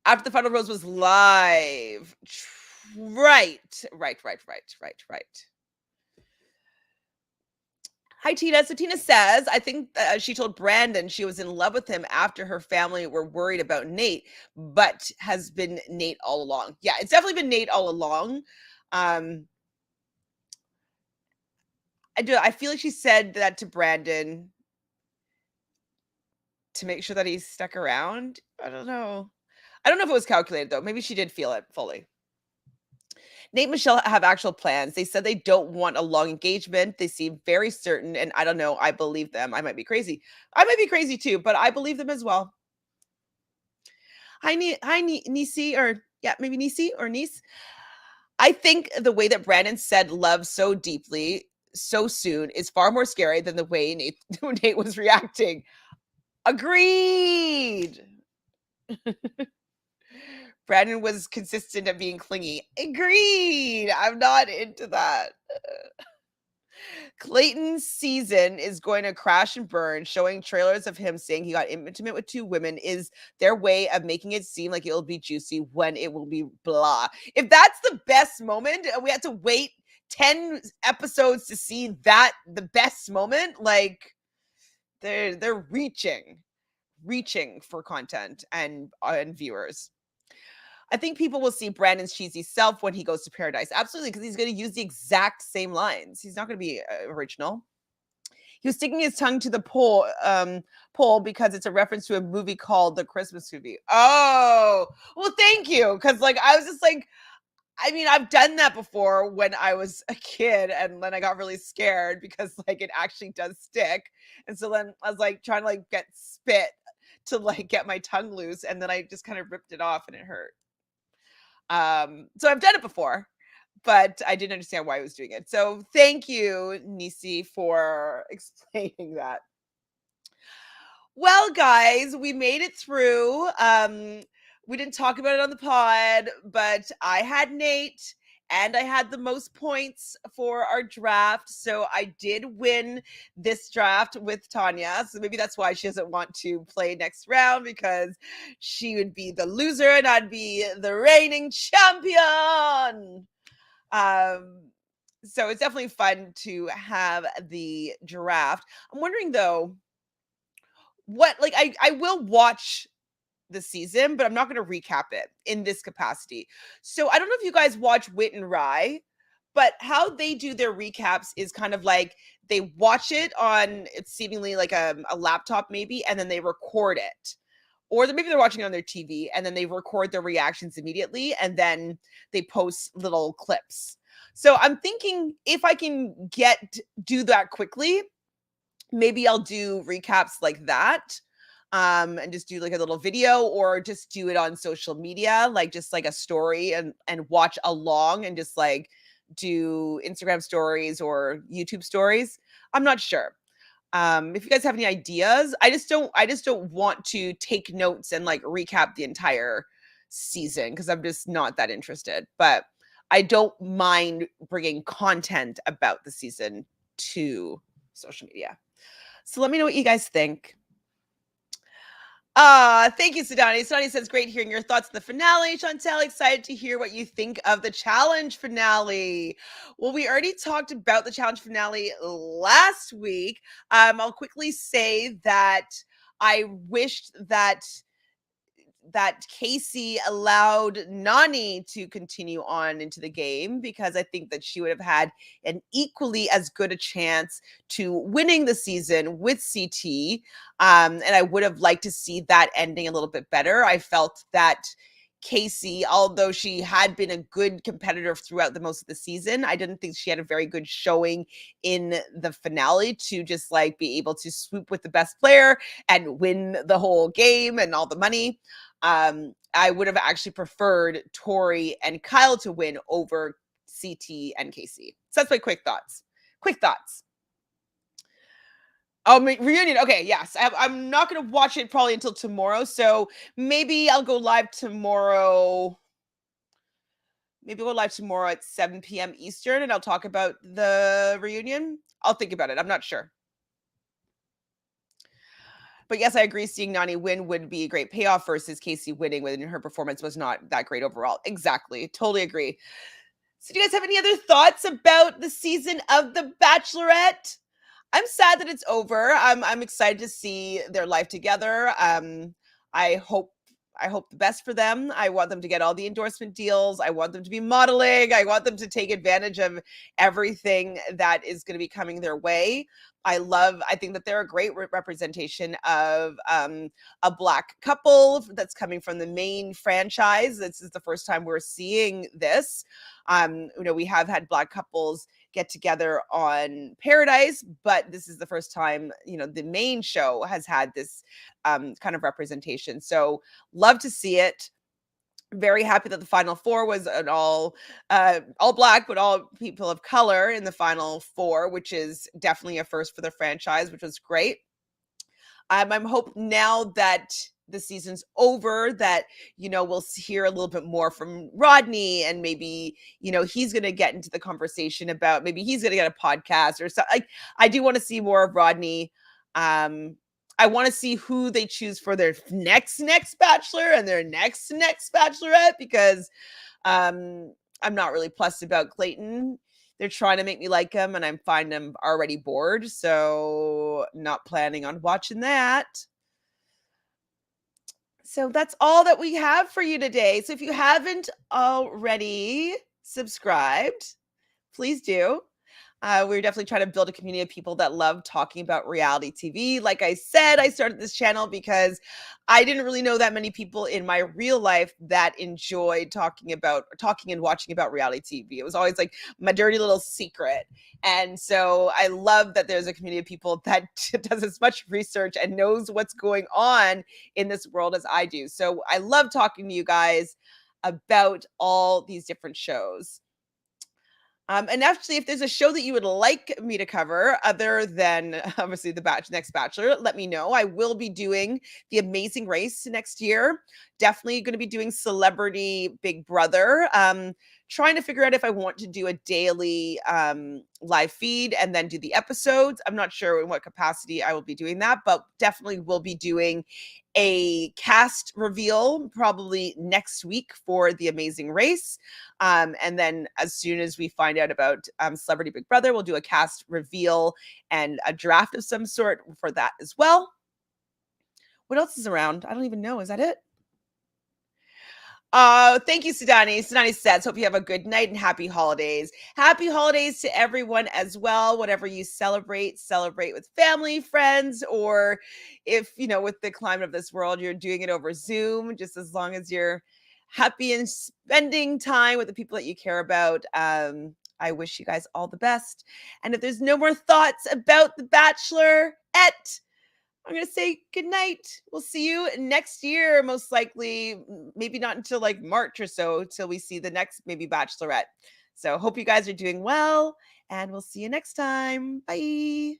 After the Final Rose was live. Right. Hi, Tina. So Tina says, I think she told Brandon she was in love with him after her family were worried about Nate, but has been Nate all along. Yeah, it's definitely been Nate all along. I feel like she said that to Brandon to make sure that he stuck around. I don't know if it was calculated, though. Maybe she did feel it fully. Nate and Michelle have actual plans. They said they don't want a long engagement. They seem very certain, and I don't know. I believe them. I might be crazy. I might be crazy too, but I believe them as well. Hi, Nisi, or yeah, maybe Nisi or Niece. I think the way that Brandon said love so deeply, so soon, is far more scary than the way Nate was reacting. Agreed. Brandon was consistent at being clingy. Agreed. I'm not into that. Clayton's season is going to crash and burn. Showing trailers of him saying he got intimate with 2 women is their way of making it seem like it'll be juicy when it will be blah. If that's the best moment, and we had to wait 10 episodes to see that the best moment, like they're reaching for content and viewers. I think people will see Brandon's cheesy self when he goes to Paradise. Absolutely, because he's going to use the exact same lines. He's not going to be original. He was sticking his tongue to the pole because it's a reference to a movie called The Christmas Movie. Oh, well, thank you. Because like I was just like, I mean, I've done that before when I was a kid, and then I got really scared because like it actually does stick. And so then I was like trying to like get spit to like get my tongue loose, and then I just kind of ripped it off, and it hurt. So I've done it before, but I didn't understand why I was doing it. So thank you, Nisi, for explaining that. Well, guys, we made it through. We didn't talk about it on the pod, but I had Nate and I had the most points for our draft. So I did win this draft with Tanya. So maybe that's why she doesn't want to play next round, because she would be the loser and I'd be the reigning champion. So it's definitely fun to have the draft. I'm wondering though, I will watch the season, but I'm not going to recap it in this capacity. So I don't know if you guys watch Wit and Rye, but how they do their recaps is kind of like they watch it on, it's seemingly like a laptop maybe, and then they record it. Or maybe they're watching it on their TV and then they record their reactions immediately and then they post little clips. So I'm thinking if I can do that quickly, maybe I'll do recaps like that. and just do like a little video, or just do it on social media, like just like a story, and watch along, and just like do Instagram stories or YouTube stories. I'm not sure. If you guys have any ideas, I just don't want to take notes and like recap the entire season, because I'm just not that interested. But I don't mind bringing content about the season to social media. So let me know what you guys think. Thank you, Sidani. Sidani says, great hearing your thoughts on the finale. Chantele, excited to hear what you think of the challenge finale. Well, we already talked about the challenge finale last week. I'll quickly say that I wished that Casey allowed Nani to continue on into the game, because I think that she would have had an equally as good a chance to winning the season with CT. And I would have liked to see that ending a little bit better. I felt that Casey, although she had been a good competitor throughout the most of the season, I didn't think she had a very good showing in the finale to just like be able to swoop with the best player and win the whole game and all the money. I would have actually preferred Tori and Kyle to win over CT and Casey. So that's my quick thoughts. Oh, reunion. Okay, yes. I'm not going to watch it probably until tomorrow. So maybe I'll go live tomorrow. Maybe we'll live tomorrow at 7 p.m. Eastern, and I'll talk about the reunion. I'll think about it. I'm not sure. But yes, I agree. Seeing Nani win would be a great payoff versus Casey winning when her performance was not that great overall. Exactly. Totally agree. So do you guys have any other thoughts about the season of The Bachelorette? I'm sad that it's over. I'm excited to see their life together. I hope the best for them. I want them to get all the endorsement deals. I want them to be modeling. I want them to take advantage of everything that is going to be coming their way. I think that they're a great representation of a Black couple that's coming from the main franchise. This is the first time we're seeing this. We have had Black couples get together on Paradise, but this is the first time, the main show has had this kind of representation. So love to see it. Very happy that the final four was an all Black, but all people of color in the final four, which is definitely a first for the franchise, which was great. I'm hoping now that the season's over that, we'll hear a little bit more from Rodney, and maybe, he's going to get into the conversation about, maybe he's going to get a podcast or something. Like, I do want to see more of Rodney. I want to see who they choose for their next Bachelor and their next Bachelorette, because I'm not really plussed about Clayton. They're trying to make me like him, and I'm finding him already bored. So not planning on watching that. So that's all that we have for you today. So if you haven't already subscribed, please do. We're definitely trying to build a community of people that love talking about reality TV. Like I said, I started this channel because I didn't really know that many people in my real life that enjoyed talking and watching about reality TV. It was always like my dirty little secret. And so I love that there's a community of people that does as much research and knows what's going on in this world as I do. So I love talking to you guys about all these different shows. And actually, if there's a show that you would like me to cover, other than obviously the next Bachelor, let me know. I will be doing The Amazing Race next year. Definitely going to be doing Celebrity Big Brother. Trying to figure out if I want to do a daily live feed and then do the episodes. I'm not sure in what capacity I will be doing that, but definitely will be doing a cast reveal probably next week for The Amazing Race. And then as soon as we find out about Celebrity Big Brother, we'll do a cast reveal and a draft of some sort for that as well. What else is around? I don't even know. Is that it? Thank you, Sidani. Sidani says, hope you have a good night and happy holidays. Happy holidays to everyone as well. Whatever you celebrate with family, friends, or if, with the climate of this world, you're doing it over Zoom, just as long as you're happy and spending time with the people that you care about. I wish you guys all the best. And if there's no more thoughts about The Bachelorette, I'm going to say good night. We'll see you next year, most likely, maybe not until like March or so, till we see the next maybe Bachelorette. So hope you guys are doing well, and we'll see you next time. Bye.